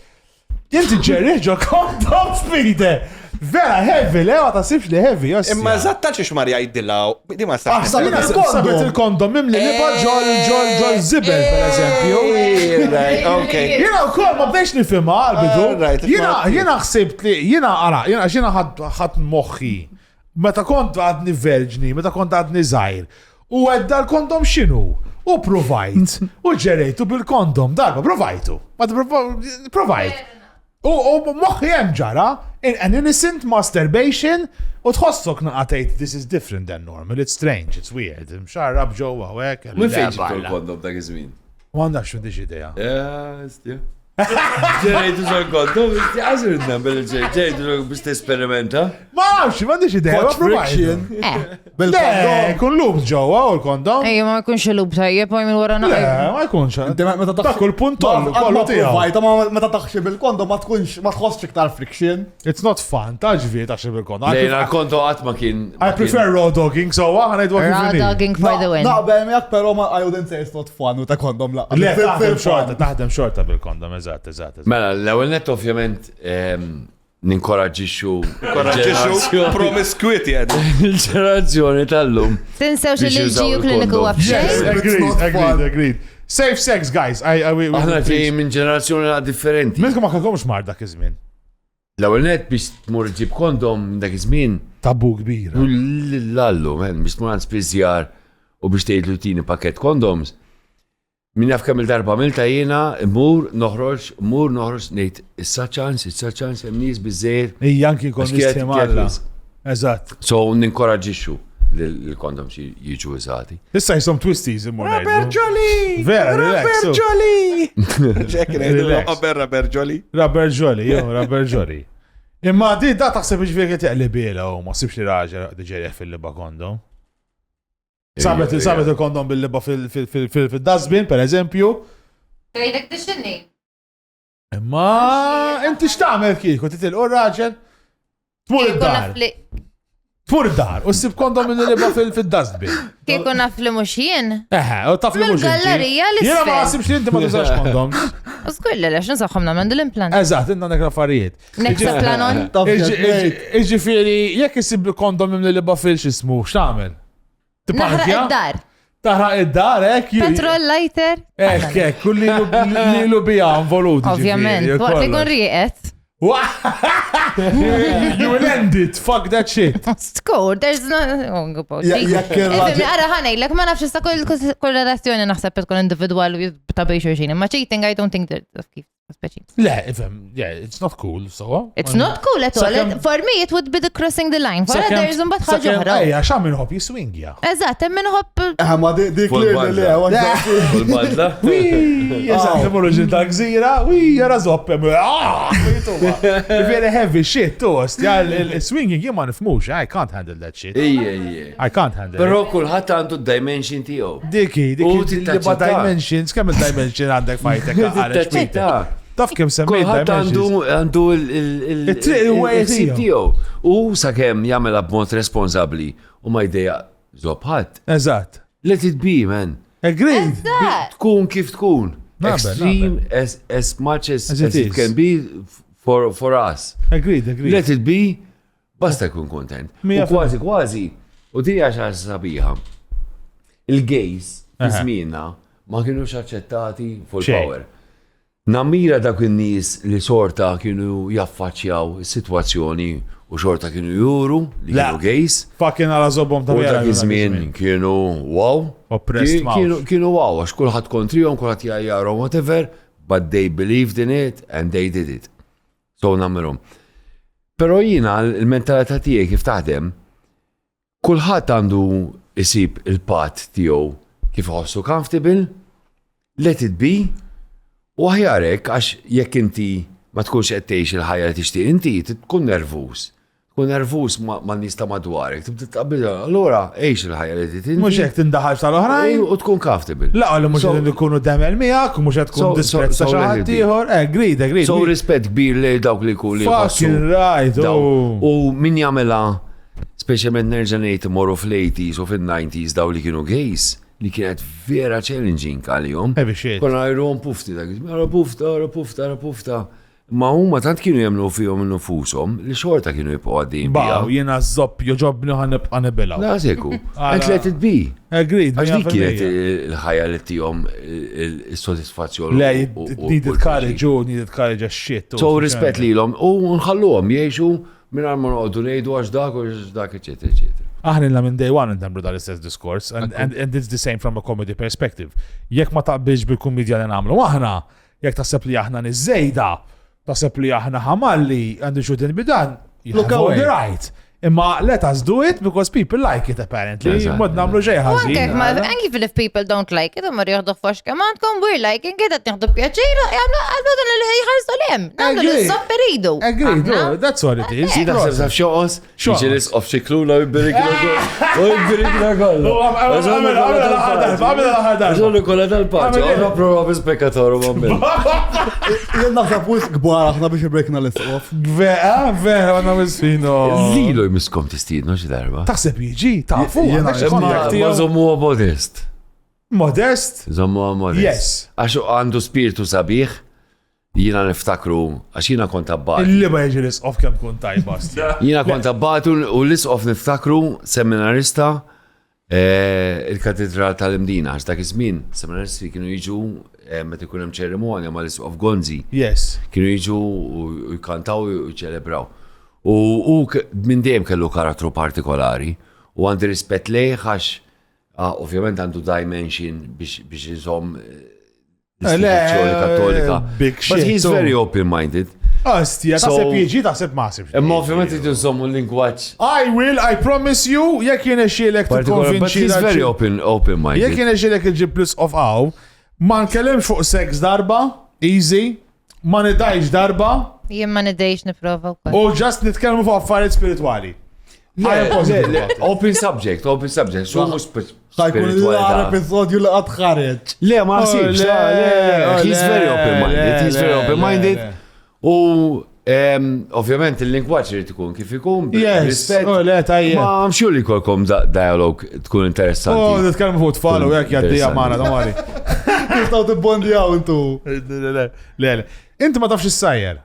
Speaker 2: Jinti ġerriġo kondom f'ide. Vera heavy, le għata sibx li heavy, jossi.
Speaker 5: Imma zatta ċiex Marja jiddillaw, di ma
Speaker 3: Aħsab
Speaker 2: Jina
Speaker 3: il-kondom.
Speaker 2: sabet il-kondom mimli li ġol zibel, per eżempju.
Speaker 5: Ok.
Speaker 2: Jina u kol ma bdex nifima għal-bidu.
Speaker 5: Alright,
Speaker 2: Jina xsibt li, jina ħat moħħi. Meta kont għadni verġni, meta kont għadni zaħir. U għedda l-kondom xinu? U provajt. U ġerejtu bil-kondom, darba provajtu. Provajt. U moħħi hemm ġara, an innocent masturbation, u tħossok naqatejt, this is different than normal, it's strange, it's weird. Mxarrab ġowa, wek.
Speaker 4: Min fejn ġibtu l-kondom dak iż-żmien?
Speaker 2: Mandax xundix ideja.
Speaker 4: Ġerejtu sol kondom, għazirna ġerejtu biex t-esperimenta.
Speaker 2: Ma nafx, mandax ideja, ma provajt. Le, kun lub ġowa u l-kondom.
Speaker 7: Ejja, ma jkunx lub tajjeb, ma jmin wara
Speaker 2: Le,
Speaker 7: naqqa.
Speaker 2: ma jkunx.
Speaker 3: Meta
Speaker 2: Dak il punt kollu tijaw.
Speaker 3: Meta taħxi bil-kondom ma tkunx ma tħossx iktar friction.
Speaker 2: It's not fun, taġvi taċi bil-kondom.
Speaker 4: Lejna konto għatma kien.
Speaker 2: I prefer raw dogging, so għanajt
Speaker 7: Raw
Speaker 2: għakif
Speaker 7: dogging for the win.
Speaker 3: Naqbel miegħek però I wouldn't say it's not fun u ta' kondom la.
Speaker 2: Le, taħdem xorta bil-kondom, eżatt.
Speaker 4: Mela, l-ewel net ovvjament ninkoraġġixxu
Speaker 5: promiscuity għed.
Speaker 4: il-ġenerazzjoni tal-lum.
Speaker 7: Tinsewx
Speaker 4: Biex jużaw
Speaker 7: il-ġiju kliniku
Speaker 4: il-kondom.
Speaker 7: għabxej.
Speaker 2: Agreed. Safe sex, guys.
Speaker 4: Aħna ġejjin minn ġenerazzjoni differenti.
Speaker 2: Minkom ma kalkomx mar dak iż-żmien.
Speaker 4: L-ewel net biex tmur ġib kondom dak iż-żmien.
Speaker 2: Tabu kbira.
Speaker 4: L-allu, men, biex tmur għand spiżjar u biex tgħidlu tini pakket kondoms. Min jaf kemm il-darba milta jiena, mur noħroġ ngħid issa ċans hemm nies biżżejjed.
Speaker 2: Ijanki kon
Speaker 4: Għax kienet
Speaker 2: nistimalla.
Speaker 4: kienet
Speaker 2: Eżatt.
Speaker 4: So ninkoraġġixxu l-kondoms jiġu użati.
Speaker 2: Issa jisom twisties immur
Speaker 5: Robert Jolly!
Speaker 2: Vera, relax.
Speaker 5: Robert Jolly! Ġekin
Speaker 2: Relax.
Speaker 5: Robert Jolly.
Speaker 2: Robert Jolly. Imma di da taħseb iġveri teqlibila u ma sibx li raġa diġerja fil-liba kondom. Sabet il-kondom bil-liba fil-dazbin, per eżempju.
Speaker 7: Għajdek t-xinni.
Speaker 2: Imma inti x'tagħmel kieku titilqu raġel? Tmur id-dar. Tmur id-dar u ssib kondom mill-liba fil-dazbin.
Speaker 7: Kieku naf li mux jien.
Speaker 2: U taf li mhux inti.
Speaker 7: Mill-gallerija li
Speaker 2: Jiena ma
Speaker 7: s-sfel.
Speaker 2: nasibx li inti ma tużax kondom.
Speaker 7: Uskull lex nsaħħom namendu l-implant.
Speaker 2: Eżatt, inna nek affarijiet.
Speaker 7: Next planon.
Speaker 2: Iġifieri, jekk isib kondom mill-liba fil-xismu, x'tagħmel?
Speaker 7: Naħraq
Speaker 2: Tipankja?
Speaker 7: id-dar.
Speaker 2: Taħraq id-dar,
Speaker 7: Petrol lighter.
Speaker 2: kulli lu bija involuti.
Speaker 7: Ovvjament. Waqt li kun rieqet.
Speaker 2: You will end it, fuck that shit.
Speaker 7: Skur, there's no...
Speaker 3: Jekk il-raġel.
Speaker 7: Ara ħanajlek, ma nafx sta kull relazzjoni naħseb tkun individual u tabi xurxin. Ma cheating, I don't think that's kif speċi.
Speaker 2: Le, ifem, yeah, it's not cool, so.
Speaker 7: It's not cool at all.
Speaker 2: Sakemm-
Speaker 7: For me, it would be the crossing the line. For others, mbagħad ħaġa oħra.
Speaker 2: Ejja, x'għamil hop jiswingja.
Speaker 7: Eżatt, hemm minħobb
Speaker 3: Ma di clearly le,
Speaker 4: Ful-badla.
Speaker 2: Eżatt, imorru ġil ta' gżira, jara zoppem. Very heavy shit, toast. Il-swinging jien ma nifmux, I can't handle that shit. I can't handle it.
Speaker 4: Però kulħadd għandu d-dimension tiegħu.
Speaker 2: Diki,
Speaker 4: U
Speaker 2: li
Speaker 4: tittaċċetta.
Speaker 2: ba dimensions, kemm il-dimension għandek fajtek għal
Speaker 4: Tittaċċetta.
Speaker 2: Taf kemm semmejt
Speaker 4: Kulħadd
Speaker 2: dimensions.
Speaker 4: għandu
Speaker 2: Il-triq il-way
Speaker 4: il-sib
Speaker 2: tiegħu.
Speaker 4: tiegħu. U sakemm jagħmilha b'mod responsabbli u ma jdejja żobħat.
Speaker 2: Eżatt.
Speaker 4: Let it be, man.
Speaker 2: Agreed.
Speaker 4: Tkun kif tkun.
Speaker 2: Naqbel,
Speaker 4: Extreme as much as
Speaker 2: As it
Speaker 4: it
Speaker 2: is.
Speaker 4: can be for us.
Speaker 2: Agreed.
Speaker 4: Let it be, basta jkun kontent.
Speaker 2: Mija
Speaker 4: U kważi, u di għaxa sabiħa. Il-gays, bizmina, ma kienu aċċettati full
Speaker 2: Xejn.
Speaker 4: power. Nammira dak in-nies li sorta kienu jaffaċċjaw is-sitwazzjoni u xorta kienu juru li
Speaker 2: La.
Speaker 4: kienu gays.
Speaker 2: Fucking għala zobom ta'
Speaker 4: U dak iż-żmien kienu wow.
Speaker 2: Oppressed mouth.
Speaker 4: Kienu wow, għax kulħadd kontrihom, kulħadd jgħajjarhom whatever, but they believed in it and they did it. So nammerhom. Però jiena l-mentalità tiegħi kif taħdem, kulħadd għandu isib il-pat tiegħu kif ħossu comfortable, let it be, u aħjarek għax jekk inti ma tkunx qed tgħix il-ħajja li tixtieq inti tkun nervuż. tkun nervus ma' nies ta' madwarek, tibda tqabbilha, allura għejx il-ħajja li trid
Speaker 2: Mhux hekk tindaħħal tal-oħrajn.
Speaker 4: u tkun comfortable.
Speaker 2: La, li mhux
Speaker 4: So-
Speaker 2: qed ikunu demel miegħek, u mhux qed tkun
Speaker 4: So-
Speaker 2: disprezza
Speaker 4: so
Speaker 2: xi
Speaker 4: let
Speaker 2: ħadd
Speaker 4: it be.
Speaker 2: ieħor. Agreed.
Speaker 4: So rispett kbir li dawk li kun li
Speaker 2: Fucking right, oh.
Speaker 4: U min jagħmilha speċjalment nerġa' ngħid imorru fl-80s u fin-90s daw li kienu gays li kienet vera challenging għalihom.
Speaker 2: Heavy shit.
Speaker 4: Konna għajruhom pufti dak, ara pufta. Ma huma tant kienu jemnu fihom innufushom li xorta kienu jibqgħu għaddejjin
Speaker 2: Baw, jiena zopp joġobni ħanibqa' nibilgħu.
Speaker 4: La seku. And let it be.
Speaker 2: Agreed.
Speaker 4: Għax dik kienet
Speaker 2: 100%.
Speaker 4: il-ħajja li tihom il-sodisfazzjon.
Speaker 2: Le, it needed courage, oh, needed courage as shit.
Speaker 4: So rispett lilhom u nħalluhom jgħixu mingħajr ma noqogħdu ngħidu għax dak, eċetera, eċetera.
Speaker 2: Aħna illa minn day one intembru dal-istess diskors, and it's the same from a comedy perspective. Jekk ma taqbilx bil-komedja li nagħmlu aħna, jekk taħseb li aħna niżejda, taħseb li aħna ħamalli għandu xudin bidan, you
Speaker 3: Look
Speaker 2: have all
Speaker 3: away.
Speaker 2: the right. Imma let us do it because people like it apparently.
Speaker 4: Eżatt.
Speaker 2: Mod nagħmlu xejn
Speaker 7: Anke,
Speaker 2: ħażin.
Speaker 7: anke if people don't like it, ma jieħdu f'wax keman, kom we're liking it, qed nieħdu pjaċir, għamlu dan li jħarsu l-hem. Nagħmlu
Speaker 2: Agree.
Speaker 7: l-sopp iridu.
Speaker 2: Agreed,
Speaker 7: Aħna.
Speaker 2: oh, that's what it is.
Speaker 4: Si taħseb taf xoqos,
Speaker 2: Xoqos.
Speaker 4: jiġilis of xikluna u jibirikna kollu.
Speaker 2: Oh, għamela l-aħħar darba.
Speaker 4: Għazollu kolla tal-paċi,
Speaker 2: Għamela-
Speaker 4: għanna prova bispekatoru għammel.
Speaker 3: Jien naħseb wis kbar aħna biex ibrekna l-isqof.
Speaker 2: Vera, għanna misfino.
Speaker 4: Zilu jmiskom tistidnu xi darba.
Speaker 2: Taħseb jiġi, tafu,
Speaker 3: Jiena-
Speaker 2: għandek xi
Speaker 4: Ma
Speaker 2: kontak tiegħu.
Speaker 4: zommu modest.
Speaker 2: Modest?
Speaker 4: Zommu modest.
Speaker 2: Yes.
Speaker 4: Għax għandu spiritu sabiħ, jina niftakru, għax jina kont abbat.
Speaker 2: Illi ma jiġi l-isqof kem kun tajba.
Speaker 4: Jina kont abbat u l-isqof niftakru seminarista il-katedral tal-Imdina, għax dak iż-żmien seminaristi kienu jiġu meta ikun hemm ċerimonja ma l-isqof Gonzi,
Speaker 2: Yes.
Speaker 4: kienu jiġu u jkantaw u jċelebraw. U minn dejjem kellu karattru partikolari u għandi rispett lejh għax ovvjament għandu dimension biex jizom l-istituzzjoni kattolika.
Speaker 2: big
Speaker 4: But
Speaker 2: shit,
Speaker 4: he's
Speaker 2: so-
Speaker 4: very open-minded.
Speaker 2: Ostja,
Speaker 4: So-
Speaker 2: taħseb jiġi, taħseb ma sibx.
Speaker 4: Imma ovvjament jizom l-lingwaġġ
Speaker 2: I will, I promise you, jek jien eċilek
Speaker 4: partikolari, but
Speaker 2: t-konvinċi
Speaker 4: he's very
Speaker 2: jek
Speaker 4: open-minded.
Speaker 2: jien eċilek il-ġib plus of aw, ma nkellimx fuq sex darba, easy, ma nidajx darba,
Speaker 7: Jien ma nidejx niprofa wkoll.
Speaker 2: u just nitkellmu fuq affarijiet spirituali. I am positive about it.
Speaker 4: Open subject. Xo mux
Speaker 3: ħajkun l-għar episodju li għad ħareġ.
Speaker 4: Le, ma sibx,
Speaker 2: le,
Speaker 4: he's
Speaker 2: le,
Speaker 4: very open-minded, he's
Speaker 2: le,
Speaker 4: very
Speaker 2: le,
Speaker 4: open-minded.
Speaker 2: le.
Speaker 4: U ovvjament il-lingwaġġ irid ikun kif ikun,
Speaker 2: Yes,
Speaker 4: rispett.
Speaker 2: le, tajjeb.
Speaker 4: Ma mxur li kolkom dialog tkun
Speaker 2: Oh,
Speaker 4: interessanti.
Speaker 2: nitkellmu fuq tfal u jek jaddija maħna, damari.
Speaker 3: Nistaw tibbondjaw intu.
Speaker 2: Le, le. Inti ma tafx is-sajjer.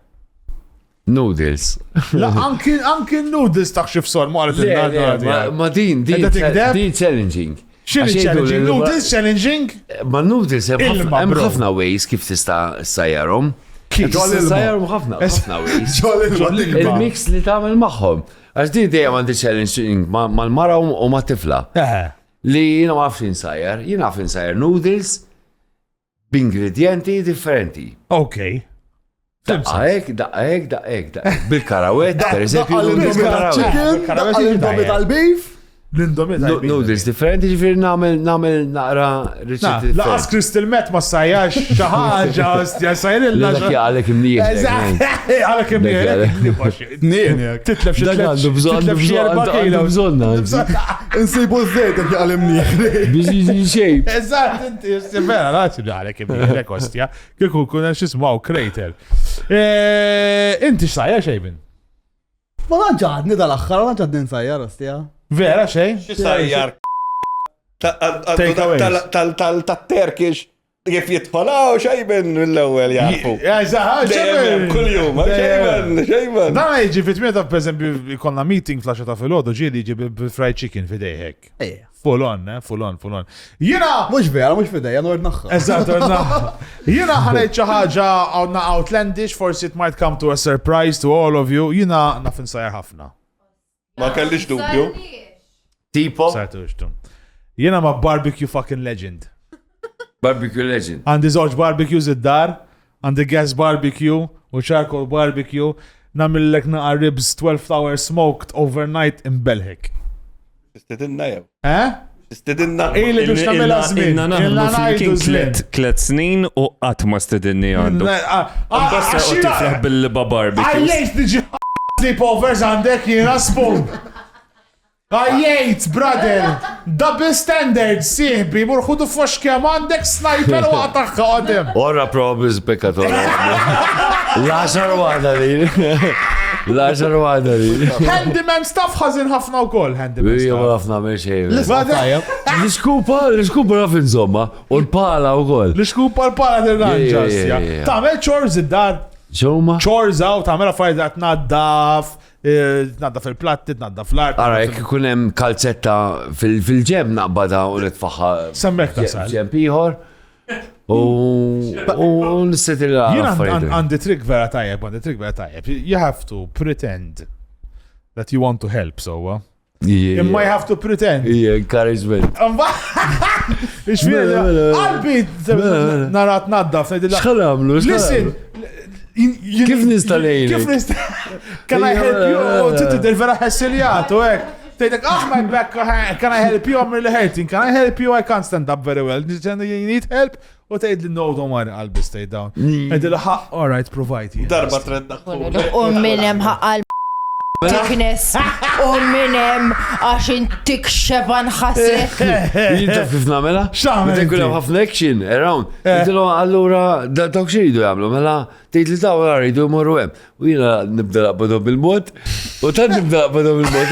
Speaker 4: Noodles.
Speaker 2: La, anki noodles taħxif sol, ma għalet
Speaker 4: Ma din
Speaker 2: Edda tikdeb?
Speaker 4: challenging.
Speaker 2: Xini
Speaker 4: Għax jgħidu
Speaker 2: challenging?
Speaker 4: li-
Speaker 2: Noodles challenging?
Speaker 4: Ma noodles
Speaker 2: Ilma,
Speaker 4: hemm
Speaker 2: bro.
Speaker 4: ħafna ways kif tista' sajjarhom.
Speaker 2: Kif?
Speaker 4: Sajjarhom ħafna ways.
Speaker 2: Il-mix.
Speaker 4: Il-mix li tagħmel magħhom. Għax din dejjem għandi challenging mal-mara u mat-tifla. Li jiena ma nafx insajjar, jiena naf insajjar noodles b'ingredienti differenti.
Speaker 2: Ok.
Speaker 4: Daqqa bil-karawet, per eżempju,
Speaker 3: Għal-indomi
Speaker 4: bil-karawet.
Speaker 3: tal-chicken, għal-indomi tal-beef.
Speaker 2: L-indomit.
Speaker 4: Noodles differenti, ġifiri namel naqra riċetti
Speaker 2: Laqas
Speaker 4: differenti.
Speaker 2: Crystal Met ma sajjax xaħġa, ostja sajrilla.
Speaker 4: Dak jgħalek imnijek.
Speaker 2: Għalek imnijek.
Speaker 3: Nien,
Speaker 2: Titlef xie
Speaker 4: Dak għandu bżon,
Speaker 2: titlef xie erba' kilo.
Speaker 4: bżonna.
Speaker 3: Nsibu z-zejt jek jgħalim nieħ.
Speaker 4: Biex jiġi xejb.
Speaker 2: Eżatt, inti vera, raċi għalek imnijek, ostja. Kiku kuna xismaw crater. Inti sajja xejbin?
Speaker 3: Ma lanġadni dal-axħar, lanġadni nsajjar, ostja.
Speaker 2: Vera xej?
Speaker 5: Xisajjar.
Speaker 2: Takeaways.
Speaker 5: Tal-Turkish. Kif jitfalaw xejben mill-ewel jarfu.
Speaker 2: Eżatt,
Speaker 5: Dejjem kull-jum, xejben.
Speaker 2: Dan iġi fit-tmieta, per esempio, ikonna meeting flasha ta' fil-ħodu, ġili iġi bil-fried chicken fidejhek. Full on. Jina!
Speaker 3: Mux vera, mux fideja, nord naħħa.
Speaker 2: Eżatt, jina ħanajt ċaħġa għawna outlandish, forsi it might come to a surprise to all of you. Jina nafin sajjar ħafna.
Speaker 5: Ma kellix dubju.
Speaker 4: Tipo
Speaker 2: Sajtu ixtum. Jina ma barbecue fucking legend.
Speaker 4: barbecue legend.
Speaker 2: Għandi zoċ barbecues id-dar, għandi gas barbecue u charcoal barbecue, namillek naqa ribs 12 hours smoked overnight in Belhik.
Speaker 5: Istedinna jew. Istedinna.
Speaker 2: Ili biex namela zmin.
Speaker 6: Inna naħdmu flimkien tlet snin u qatt ma stedinni għandu. Basta u tiflaħ bil-liba barbecue.
Speaker 2: Għallejt diġi sleepovers għandek jiena spoon. Għajjejt, brother, double standard, sieħbi, murħudu foxkem għandek sniper u għataħħa għadem.
Speaker 4: Ora probis pekatora. Laxar wada li. Laxar wada li.
Speaker 2: Handyman stuff ħazin ħafna u koll, handyman
Speaker 4: Ija
Speaker 2: stuff.
Speaker 4: ħafna meċej.
Speaker 2: Brother,
Speaker 4: L-skupa raf insomma. U l-pala u koll.
Speaker 2: L-xkupa l-pala
Speaker 4: Yeah.
Speaker 2: t-ranġas. Tamel chores id-dar,
Speaker 4: Xoma?
Speaker 2: chores għaw, tamel affarijiet naddaf, naddaf il-platti, naddaf l-art.
Speaker 4: Ara, jek kunem kalzetta fil-ġem naqbada u nitfaħħa.
Speaker 2: Semmek tasal.
Speaker 4: ġem piħor. U nisset
Speaker 2: Jien
Speaker 4: il-affarijiet.
Speaker 2: għandi trick vera tajjeb, You have to pretend that you want to help, so. Imma you have to pretend.
Speaker 4: Encouragement.
Speaker 2: Ixfiri, qalbi, narat naddaf,
Speaker 4: Xħal għamlu?
Speaker 2: Listen,
Speaker 4: Kif nista' lejlek?
Speaker 2: Kif nista? Can I help you? Tidder vera ħessiljat u hekk. Tgħidlek my back, can I help you? I'm really hurting. Can I help you? I can't stand up very well. You need help? U tgħidli no, don't worry, qalbi stay down. Tgħidli all right, provide.
Speaker 5: Darba tredda.
Speaker 7: U minnem ħaqqal tiknes u minnem għax intik xeban ħasret.
Speaker 4: Jinta kif namela?
Speaker 2: X'għamel
Speaker 4: Meta jkun hemm
Speaker 2: inti?
Speaker 4: ħafna action around. Intilhom allura dawk xi jridu jagħmlu mela tgħid li daw ara jridu jmorru hemm. U jiena nibda naqbadhom bil-mod u tant nibda naqbadhom bil-mod.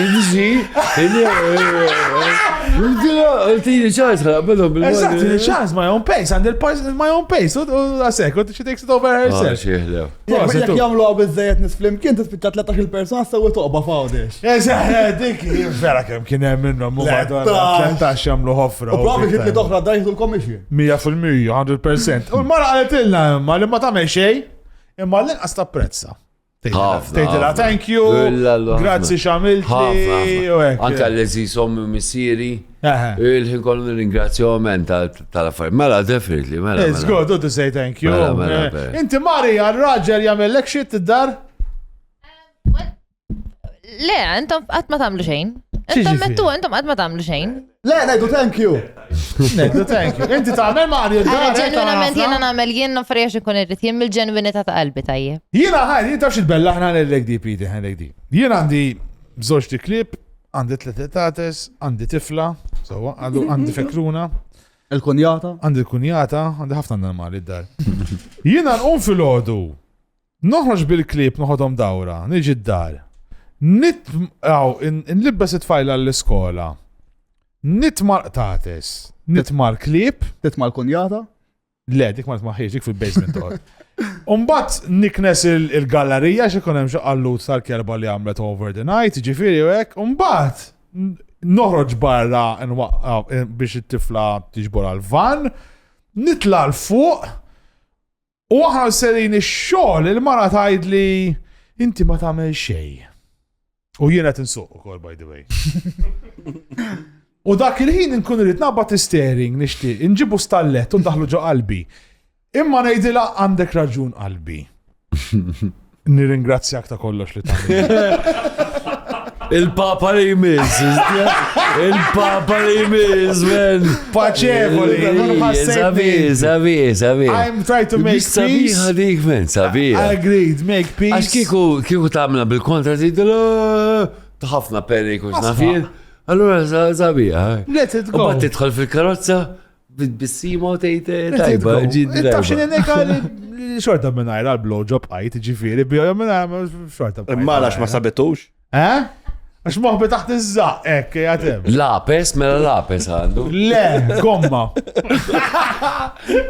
Speaker 4: Inti Tini ċans naqbadhom bil-mod.
Speaker 2: Exactly, chance, my own pace, and my own pace. U għasek, u she takes it over herself.
Speaker 4: Xieħlew.
Speaker 3: Jek jamlu għaw bizzejet nisflim, kien tispiċċa 13 persona s-sewi toqba fawdex.
Speaker 2: Eżatt, dik vera kemm kien hemm minnhom u madonna 13 jagħmlu ħofra.
Speaker 3: U provi xit li toħra dajtu l-commission.
Speaker 2: 100%, 100%. U l-mara għaletilna imma li ma tagħmel xejn, imma l-inqas tapprezza. Tgħidilha thank you, grazzi x'għamiltli u hekk.
Speaker 4: Anka l-lezi sommi missieri. Il-ħin kollu ringrazzjament tal-affarijiet. Mela, definitely, mela.
Speaker 2: It's good to say thank you.
Speaker 4: Mela.
Speaker 2: Inti Mari għal-raġel jagħmellek shit id-dar?
Speaker 7: Le, intom qatt ma tagħmlu xejn.
Speaker 2: Xiġifieri?
Speaker 7: Intom mettu, intom qatt ma tagħmlu xejn.
Speaker 3: Le, nejdu thank you.
Speaker 2: Nejdu thank you. Inti tagħmel Mari
Speaker 7: Għana
Speaker 2: id-dar?
Speaker 7: ġenwinament jena nagħmel jien affarijiet ikun irrid jien mill-ġenwinità ta' qalbi tajjeb.
Speaker 2: Jiena ħaj, jien tafx il-bella ħna l-lek di piti, ħan di. Jiena għandi bżoċ klip, għandi 3 tates, għandi tifla, għandi fekruna,
Speaker 3: Il-kunjata.
Speaker 2: għandi l-kunjata, għandi ħafna normali id-dar. Jiena nqum fil-ħodu, noħroġ bil-klip, noħodhom dawra, niġi d-dar. Nlibbes it-tfajla l-iskola. Nitmar tates, nitmar klip,
Speaker 3: Titma l-kunjata.
Speaker 2: le, dik ma tmaħħiex, dik fil-basement toqgħod. Umbat niknes il-gallerija x'ikun hemm xi qallut tal-kerba li għamlet over the night, ġifieri u hekk, umbat noħroġ barra biex it-tifla tiġbor għal-van, nitla l-fuq u aħna serin ix-xogħol il-mara tgħidli inti ma tagħmel xejn. U jiena qed insuq ukoll by the way. U dak il-ħin nkun irid naqbad steering nixtieq, inġibu stallet u ndaħlu ġo qalbi. Imma ngħidilha għandek raġun qalbi. Nirringrazzjak ta' kollox li tagħmel.
Speaker 4: Il-papa li jmiss. Il-papa li jmiss, man.
Speaker 2: Paċevoli, non ħassejt.
Speaker 4: Sabi.
Speaker 2: I'm trying to make
Speaker 4: Sabiħa
Speaker 2: peace.
Speaker 4: dik, man, sabiħa.
Speaker 2: Agreed, make
Speaker 4: Għax
Speaker 2: peace.
Speaker 4: kiku tamna bil-kontra tidilu taħafna peni kux nafil. Allora sabiħa.
Speaker 2: Let it
Speaker 4: U
Speaker 2: go.
Speaker 4: bat titħol fil-karozza bis-sima u tejt
Speaker 2: Let it
Speaker 4: tajba,
Speaker 2: go.
Speaker 4: ġid
Speaker 2: Taf xin
Speaker 4: tajba.
Speaker 2: jeneka xorta minnajra l-blowjob għajt ġifiri, bija minnajra xorta.
Speaker 5: Malax ma sabetux.
Speaker 2: Eh? Għax moħbi taħt iż-żaq, ekk, jatem.
Speaker 4: Lapes, mela lapes għandu.
Speaker 2: Le, gomma.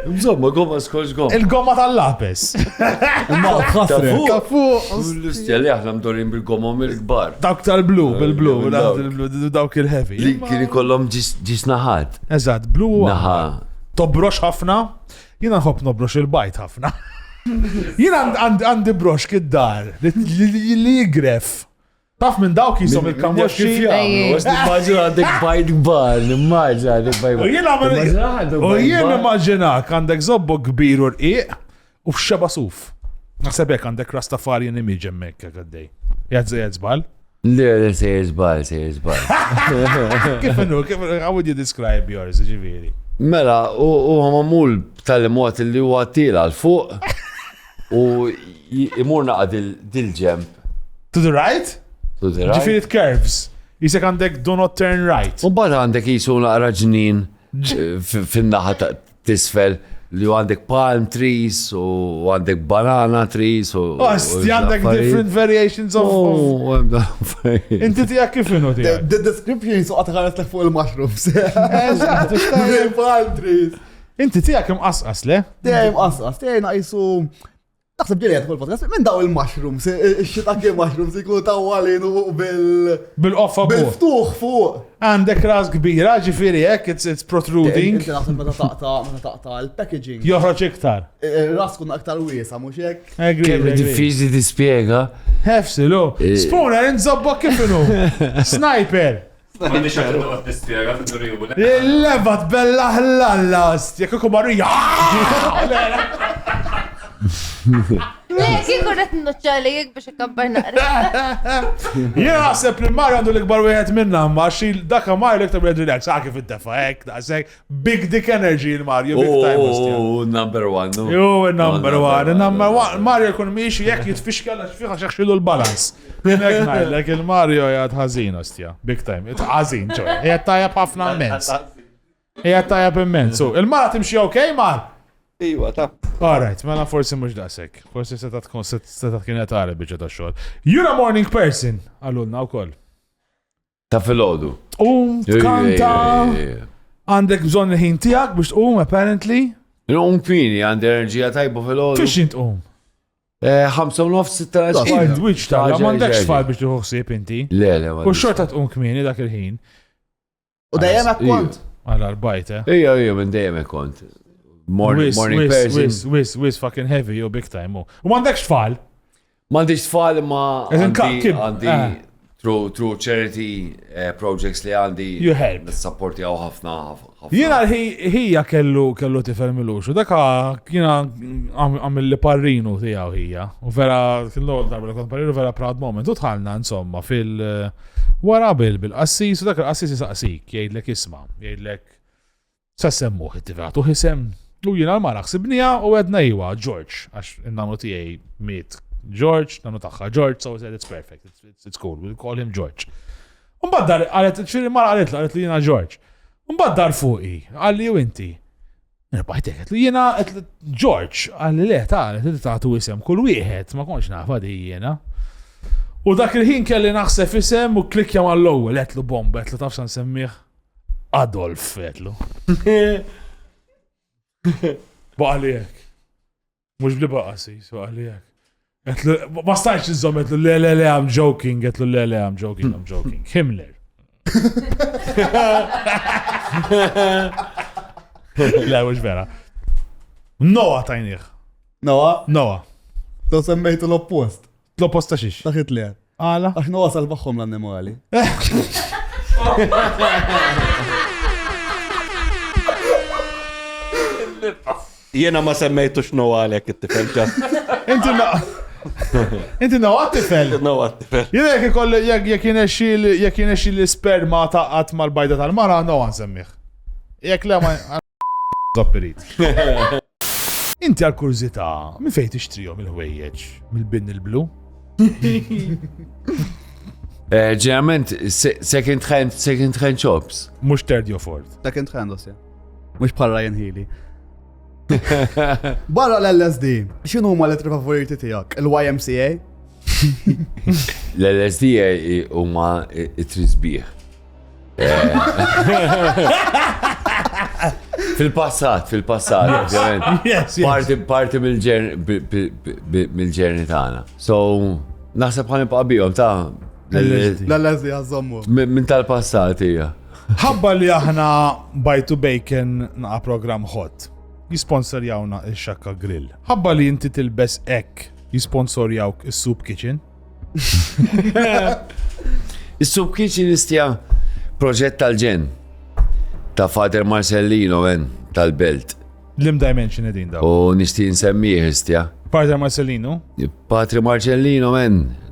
Speaker 4: Mżomma, gomma skolx gomma.
Speaker 2: Il-gomma tal-lapes.
Speaker 3: Ma ħafre.
Speaker 2: Kafu.
Speaker 4: L-istja li aħna mdorin bil-gomma mill-gbar.
Speaker 2: Dawk tal-blu, bil-blu,
Speaker 4: bil-dawk.
Speaker 2: dawk il-heavy.
Speaker 4: Li kien ikollhom ġis naħat.
Speaker 2: Eżat, blu u
Speaker 4: Naħa.
Speaker 2: Tobrox ħafna, jina nħobb nobrox il-bajt ħafna. Jina għandi brox kid-dar li jigref. Taf minn dawk jisom il-kamoxi.
Speaker 4: Nimmaġina għandek bajt gbar, nimmaġina għandek bajt gbar.
Speaker 2: U jien immaġinak għandek zobbo kbir u rqiq u f'xeba suf. Naħseb hekk għandek Rastafarian image hemmhekk għaddej. Jazbal?
Speaker 4: Le, se jizbal.
Speaker 2: Kif inhu, how would you describe yours, ġifieri?
Speaker 4: Mela, u għamamul tal-imot li huwa tila l-fuq u imur naqad dil-ġemp
Speaker 2: To the right?
Speaker 4: To the right.
Speaker 2: Ġifiri curves. Jisek għandek do not turn right.
Speaker 4: U bada għandek jisu naqra ġnien fin-naħa tisfel li għandek palm trees u għandek banana trees u.
Speaker 2: Sti għandek different variations of. Inti tijak kifinu tijak?
Speaker 3: The description jisu għatħaret fuq il-mushrooms.
Speaker 2: Eżatt,
Speaker 3: Palm trees.
Speaker 2: Inti tijak imqasqas le?
Speaker 3: Dejjem qasqas, dejjem jisu. Naħseb ġeli għed podcast, minn daw il-mushrooms, il-xitaki mushrooms jikunu tawwalin u
Speaker 2: Bil-offa fuq.
Speaker 3: bil-ftuħ fuq.
Speaker 2: Għandek ras kbira, ġifiri jek, it's protruding.
Speaker 3: Inti naħseb meta taqta il-packaging.
Speaker 2: Joħroġ iktar.
Speaker 3: Ras kun aktar wiesa, mux jek?
Speaker 4: Kemm diffiċli tispjega.
Speaker 2: Hefsilu. Spooner, inżobba kifinu. Sniper. Il-levat bella ħlallast. Jek kumarija.
Speaker 7: Le, kiku ret nuċċali jek biex ikabbar naqra.
Speaker 2: Jena naħseb li Mario għandu l-ikbar wieħed minna, ma xil daka Mario l-iktar wieħed relax, għaki fit-tefa, ek, daqsek, big dick energy il-Mario, big time ostja.
Speaker 4: Number one, no?
Speaker 2: Jo, number one, Mario kun miexi jek jitfixkella xfiħa xaxxilu l-balans. Nek najlek il-Mario jgħad ħazin ostja, big time, ħazin ċoj, jgħad tajab ħafna immens. Jgħad tajab immens, il-mara timxie ok, Mar?
Speaker 5: Iwa, ta'
Speaker 2: Alright, mela forsi mux daqsek. Forsi setat kienet għara bieċa ta' xol. You're a morning person, għallulna u koll.
Speaker 4: Ta' fil-ħodu.
Speaker 2: Kanta, għandek bżon il-ħin tijak biex apparently.
Speaker 4: Kmini, għandi enerġija tajba fil-ħodu.
Speaker 2: Fiex jint
Speaker 4: 5:06
Speaker 2: Fard witch ta' ma għandekx far biex tuħsib inti.
Speaker 4: Le,
Speaker 2: U xorta kmini dak il-ħin.
Speaker 3: U dajem kont.
Speaker 2: Għal-arbajt,
Speaker 4: Ija, minn dajem kont. Morning person.
Speaker 2: Wis fucking heavy, u big time. U m'għandekx tfal.
Speaker 4: M'għandix tfal ma
Speaker 2: għandi
Speaker 4: through charity projects li għandi.
Speaker 2: You help.
Speaker 4: Supporti għaw ħafna.
Speaker 2: Jiena hija kellu tifel milux, u daka kiena għamil li parrinu tijaw hija. U vera, kellu darba li kont parrinu vera proud moment. U tħalna insomma wara bil-qassis, u daka l-qassis jisaqsik, jgħidlek isma, jgħidlek sa semmuħ it-tifat, u jisem. U jina l-mara xsibnija u għedna jiwa George, għax il-nanu tijaj miet George, nanu taħħa George, so we said it's perfect, it's cool, we'll call him George. Unbaddar, għalet, ċiri mara għalet li jina George. Unbaddar fuqi, għalli u inti. Bajtek, għalet li jina George, għalli le, għalet li taħtu isem kull wieħed, ma konx nafa di jina. U dak il-ħin kelli naħseb isem u klikja mal-lowel, għetlu bomba, għetlu tafsan semmiħ Adolf, għetlu. Baqalijek. Mux bli baqasi, baqalijek. Għetlu, ma stajx iżom, għetlu, le, I'm joking, għetlu, le, I'm joking. Himmler. Le, mux vera. Noa tajniħ. Noa.
Speaker 3: To semmejtu l-oppost.
Speaker 2: L-oppost ta' xiex.
Speaker 3: Ta' Hitler.
Speaker 2: Għala.
Speaker 3: Għax Noa salvaħħom l-annimali.
Speaker 5: Jena ma semmejtu x'nu għalek it-tifel ġas.
Speaker 2: Inti nawa t-tifel.
Speaker 5: Nawa t-tifel.
Speaker 2: Jena jek ikolli jek jienexi l-sperma taqqat mal-bajda tal-mara, nawa nsemmiħ. Jek le ma zoppirit. Inti għal-kurzita, minn fejn tixtrijom il-ħwejjeġ? Mill-bin il-blu?
Speaker 4: Ġeneralment, second hand shops.
Speaker 2: Mux third your fourth.
Speaker 3: Second hand osja. Mux bħal Ryan Healy. Barra l-LSD, xinu huma l-etri favoriti tijak? Il-YMCA?
Speaker 4: L-LSD huma it-trisbieħ. Fil-passat, ovvjament. Parti mill-ġerni tagħna. So, naħseb ħan nibqa' bihom ta'
Speaker 3: L-LSD għażommu.
Speaker 4: Minn tal-passat hija.
Speaker 2: Ħabba li aħna Bajtu Bacon naqa program hot. Jisponsorjawna il-Xakka Grill. Ħabba li inti tilbes ek jisponsorjawk il-Soup Kitchen.
Speaker 4: Il-Soup Kitchen istja proġett tal-ġen ta' Father Marcellino tal-Belt.
Speaker 2: Lim Dimension edin daw.
Speaker 4: U nishti nsemmiħ istja.
Speaker 2: Father Marcellino?
Speaker 4: Patri Marcellino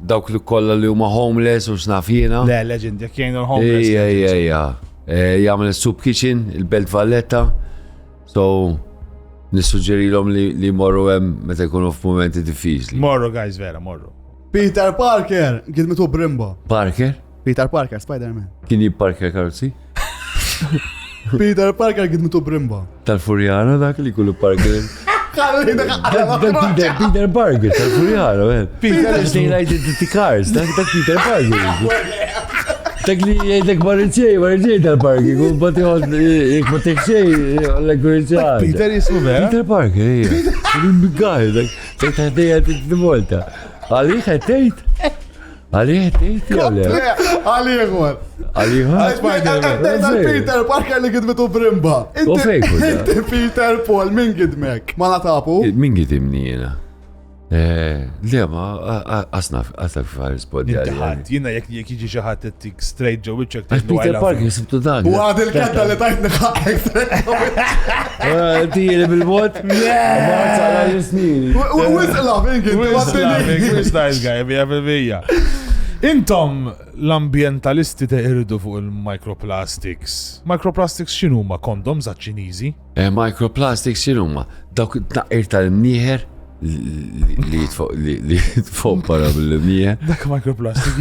Speaker 4: dawk li kolla li huma homeless u xnafjina.
Speaker 2: Le, legend, jek jgħinu homeless.
Speaker 4: Ija. Jgħamil il-Soup Kitchen, il-Belt Valletta. So, nissuġġerilhom li morru hemm meta jkunu f'momenti diffiċli.
Speaker 2: Morru, guys, vera, morru.
Speaker 3: Peter Parker, gidmitu Brimba.
Speaker 4: Parker?
Speaker 3: Peter Parker, Spider-Man.
Speaker 4: Kien Parker karozzi?
Speaker 3: Peter Parker gidmitu Brimba.
Speaker 4: Tal-Furjana dak li kullu Parker.
Speaker 3: Peter
Speaker 4: Peter Parker, tal-Furjana, man.
Speaker 2: Peter
Speaker 4: Identity Cars, dak Peter Parker. Dak li jgħidek marriċej tal-Parker, kun batiħod, jek batiħ xej, l-għurċaj.
Speaker 2: Peter jismu vera?
Speaker 4: Peter Parker, ija. Il-biggaj, dak taħdejja t-volta. Għalli ħettejt? Għalli ħettejt, jgħalli?
Speaker 3: Għaliħor.
Speaker 4: Għalli
Speaker 3: Peter Parker li gidmitu Brimba.
Speaker 4: U fejku, da.
Speaker 3: Inti Peter Paul, min gidmek? Ma natapu?
Speaker 4: Min gidimni jena? Le, ma asna f-far rispondi
Speaker 2: Inti
Speaker 4: għalli.
Speaker 2: ħadd, jiena jekk jiġi xi ħadd ittik straight ġew wiċċek
Speaker 4: Għax Peter Parker sibtu dan.
Speaker 3: U għad il-kadda li tajtni ħaqek.
Speaker 4: Tijeli bil-bot? Marza għal snin.
Speaker 3: U wisla, min gidmek?
Speaker 2: Nice guy, bija fil-bija. Intom l-ambientalisti teqirdu fuq il-microplastics. Microplastics x'inhuma? Kondoms għaċ-Ċiniżi?
Speaker 4: Microplastics xinumma? Dawk tnaqqir tal-mnieħer li jitfoq para bil-mnieħer.
Speaker 2: Dak microplastic.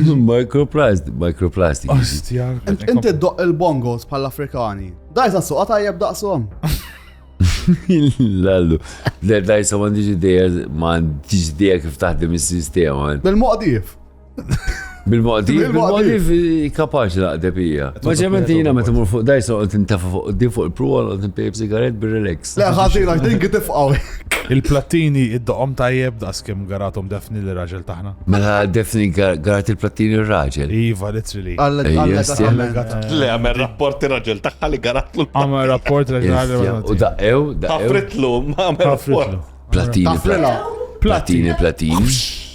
Speaker 4: Microplastic.
Speaker 2: Ostja.
Speaker 3: Inti doq il-bongos bħal-Afrikani. Dajsa suqa tajjeb daqsom.
Speaker 4: Lallu. Dajsa ma għandix ideja kif taħdem il-sistema.
Speaker 3: Bil-moqdif.
Speaker 4: Bil-moqdif kapaċi laqdeb hija. Maġement jina meta mur fuq dajsa għont intafa fuq il-pruwa għont impejb sigaret bil-relax.
Speaker 3: Le, ħatira, din kitifqaw.
Speaker 2: Il-plattini id-doqom tajjeb daqs kem garatom defni l-raġel taħna.
Speaker 4: Mela defni garat il-plattini il-raġel.
Speaker 2: Iva, literally.
Speaker 5: Le, għamel rapport il-raġel taħħa li garatlu.
Speaker 2: Għamma rapport raġel.
Speaker 4: U daqew.
Speaker 5: Ħafritlu, ma għamel rapport.
Speaker 4: Platini.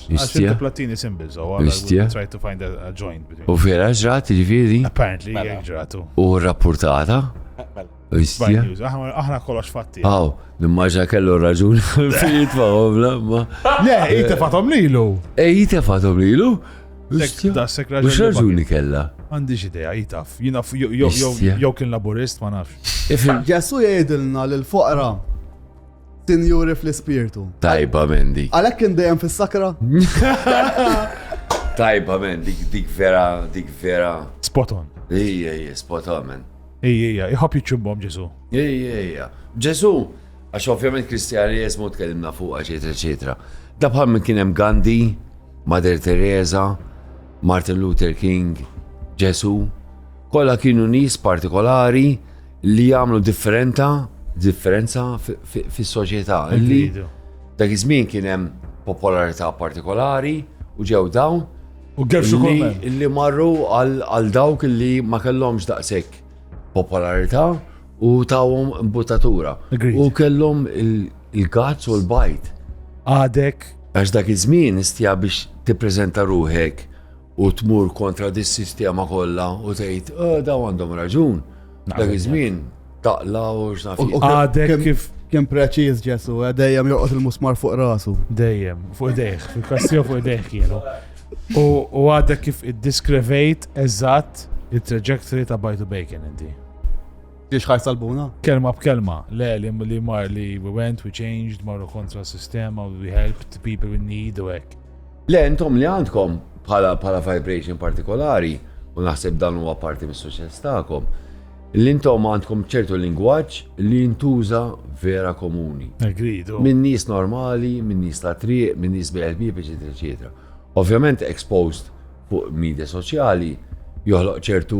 Speaker 4: Istja.
Speaker 2: Plattini symbols, so
Speaker 4: Istja.
Speaker 2: try to find a joint between.
Speaker 4: U vera ġrat ġifiri.
Speaker 2: Apparently, jek ġratu.
Speaker 4: U rapportata. Istja.
Speaker 2: Aħna kollox fatti.
Speaker 4: Aw, nimmaġa kellu raġuni fil-fit ma' ma.
Speaker 2: Le, jitefatom lilu.
Speaker 4: Jitefatom lilu?
Speaker 2: Dassek
Speaker 4: Mux raġuni kella.
Speaker 2: Għandix idea, jitaf. Jina
Speaker 4: Istja.
Speaker 2: jow kien laburist, ma nafx.
Speaker 3: Ġessu jgħidilna l-foqra sinjuri fl-ispirtu.
Speaker 4: Tajba men dik.
Speaker 3: Għalek kien dejjem fis-sakra?
Speaker 4: Tajba men dik vera.
Speaker 2: Spot on.
Speaker 4: Ija, spot on men.
Speaker 2: Ija, jħob jitxubbom ġesu.
Speaker 4: Ija. Ġesu, għax ovvjament kristjanizmu tkellimna fuq, eccetera. Da bħal minn kien hemm Gandhi, Mother Teresa, Martin Luther King, Ġesu, kollha kienu nies partikolari li jagħmlu differenza fis-soċjetà. Li dak iż-żmien kien hemm popolarità partikolari u ġew dawn
Speaker 2: U gerxu kolmen.
Speaker 4: li marru għal dawk li ma kellhomx daqshekk popolarità u tawhom imbuttatura.
Speaker 2: Agreed.
Speaker 4: U kellhom il-gazz u l-bajt.
Speaker 2: Għadek.
Speaker 4: Għax dak iż-żmien istija biex tippreżenta ruħek u tmur kontra dis-sistema kollha u tgħid, daw għandhom raġun. Dak iż-żmien taqla u x'naf.
Speaker 2: Għadek kif.
Speaker 3: Kien preċiż ġesu, dejjem joqgħod il-musmar fuq rasu.
Speaker 2: Dejjem, fuq deħ, fil-kastiju fuq deħ kienu. U għadek kif id-diskrivejt eżatt il-trajectory ta' Bajtu Bacon inti.
Speaker 3: Tiex ħaj salbuna?
Speaker 2: Kelma b'kelma, le li mar li we went, we changed, marru kontra s-sistema, we helped people in need u hekk.
Speaker 4: Le, intom li għandkom bħala vibration partikolari, u naħseb dan huwa parti mis-suċċess tagħkom, li intom għandkom ċertu lingwaġġ li jintuża vera komuni.
Speaker 2: Agridu.
Speaker 4: Min nies normali, min nies ta' triq, min nies bil-ħbieb, eċetera. Ovvjament exposed fuq media soċjali joħloq ċertu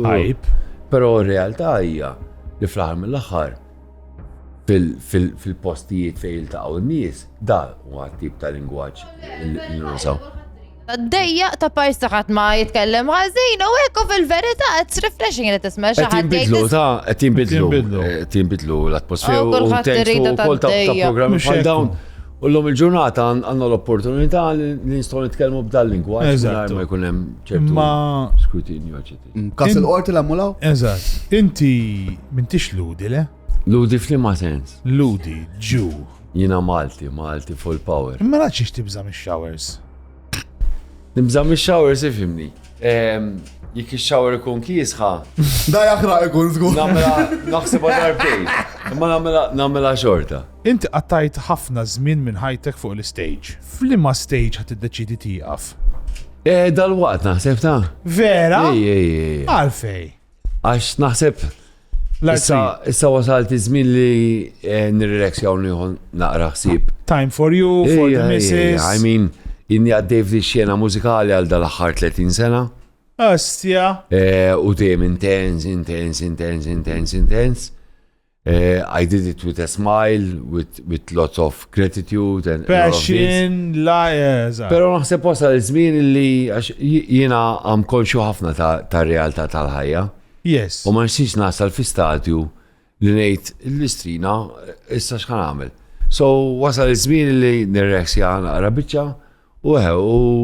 Speaker 2: Hype.
Speaker 4: Però r-realtà hija li fl-aħħar mill-aħħar fil-postijiet fejn jiltaqgħu n-nies, da huwa tip ta' lingwaġġ li nużaw.
Speaker 7: Dejja ta' pajsa ħadd ma jitkellem ħażin u hekk fil-verità it's refreshing li tisma' xi ħadd
Speaker 4: Qed jinbidlu l-atmosfera u
Speaker 7: kulħadd irida
Speaker 4: kol ta'
Speaker 7: tad-dejja.
Speaker 4: programmi
Speaker 2: Mhux
Speaker 4: bħal
Speaker 2: hekk.
Speaker 4: dawn. U l-lum il-ġurnata għandna l-opportunità li nistgħu nitkellmu b'dal lingwaġġ
Speaker 2: Eżattu.
Speaker 4: mingħajr ma jkun hemm ċertu
Speaker 2: Ma-
Speaker 4: skrutinju eċetera.
Speaker 3: Kas il-qorti l-ammulaw?
Speaker 2: Eżatt. Inti mintix ludi, le?
Speaker 4: Ludi f'liema sens.
Speaker 2: Ludi, ġu.
Speaker 4: Jiena Malti full power.
Speaker 2: Imma laċiex tibżam ix-showers.
Speaker 4: Nibżam ix-shower sifimni. Jekk ix-shower ikun kiesħa,
Speaker 3: Da jaħraq ikun żgur.
Speaker 4: naħseb darbtejn. Imma nagħmilha xorta.
Speaker 2: Inti qattajt ħafna żmien minn ħajtek fuq l-stage. F'liema stage ħad tiddeċidi tieqaf.
Speaker 4: Dal-waqt naħseb ta'
Speaker 2: Vera?
Speaker 4: Ej.
Speaker 2: Għalfej.
Speaker 4: Għax naħseb issa wasalt iż-żmien li nirrelaxjaw nieħu naqra ħsieb.
Speaker 2: Time for you, for the missus.
Speaker 4: I mean, inni għaddej f'di xena mużikali għal dal-aħħar 30 sena.
Speaker 2: Astja.
Speaker 4: U dejjem intense. I did it with a smile, with lots of gratitude and
Speaker 2: Passion,
Speaker 4: Pero naħseb wasal iż-żmien li jiena am konxu ħafna ta' realtà tal-ħajja.
Speaker 2: Yes.
Speaker 4: U ma nixtiex nasal fi stadju li ngħid l-istrina issa x'ħan għamel. So wasal iż-żmien li nirreaksja naqra biċċa u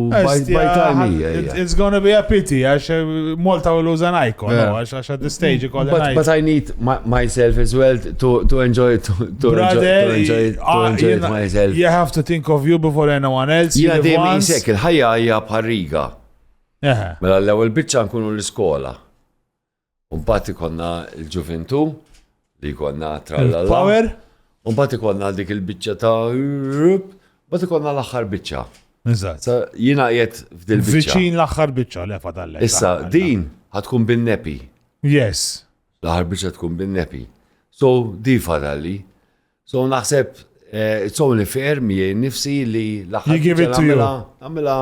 Speaker 4: by time hija.
Speaker 2: It's gonna be a pity għax Malta will lose an icon, għax at the stage you call it.
Speaker 4: But I need myself as well to enjoy it to enjoy it myself.
Speaker 2: You have to think of you before anyone else.
Speaker 4: Jiena dejjem insek il-ħajja hija bħarriga. Mela l-ewwel biċċa nkunu l-iskola. Mbagħad ikonna l-ġuventu li jkollna trallalla.
Speaker 2: Power.
Speaker 4: Mbagħad ikonna dik il-biċċa ta' mbagħad ikonna l-aħħar biċċa.
Speaker 2: Eżatt.
Speaker 4: Jiena qiegħed f'dil biċċa.
Speaker 2: Viċin l-aħħar biċċa li fadallek.
Speaker 4: Issa din ħatkun bin-nepi.
Speaker 2: Yes.
Speaker 4: L-aħħar biċċa tkun bin-nepi. So di fadalli. So naħseb it's only fair miegħi nifsi li l-aħħar biċċa nagħmilha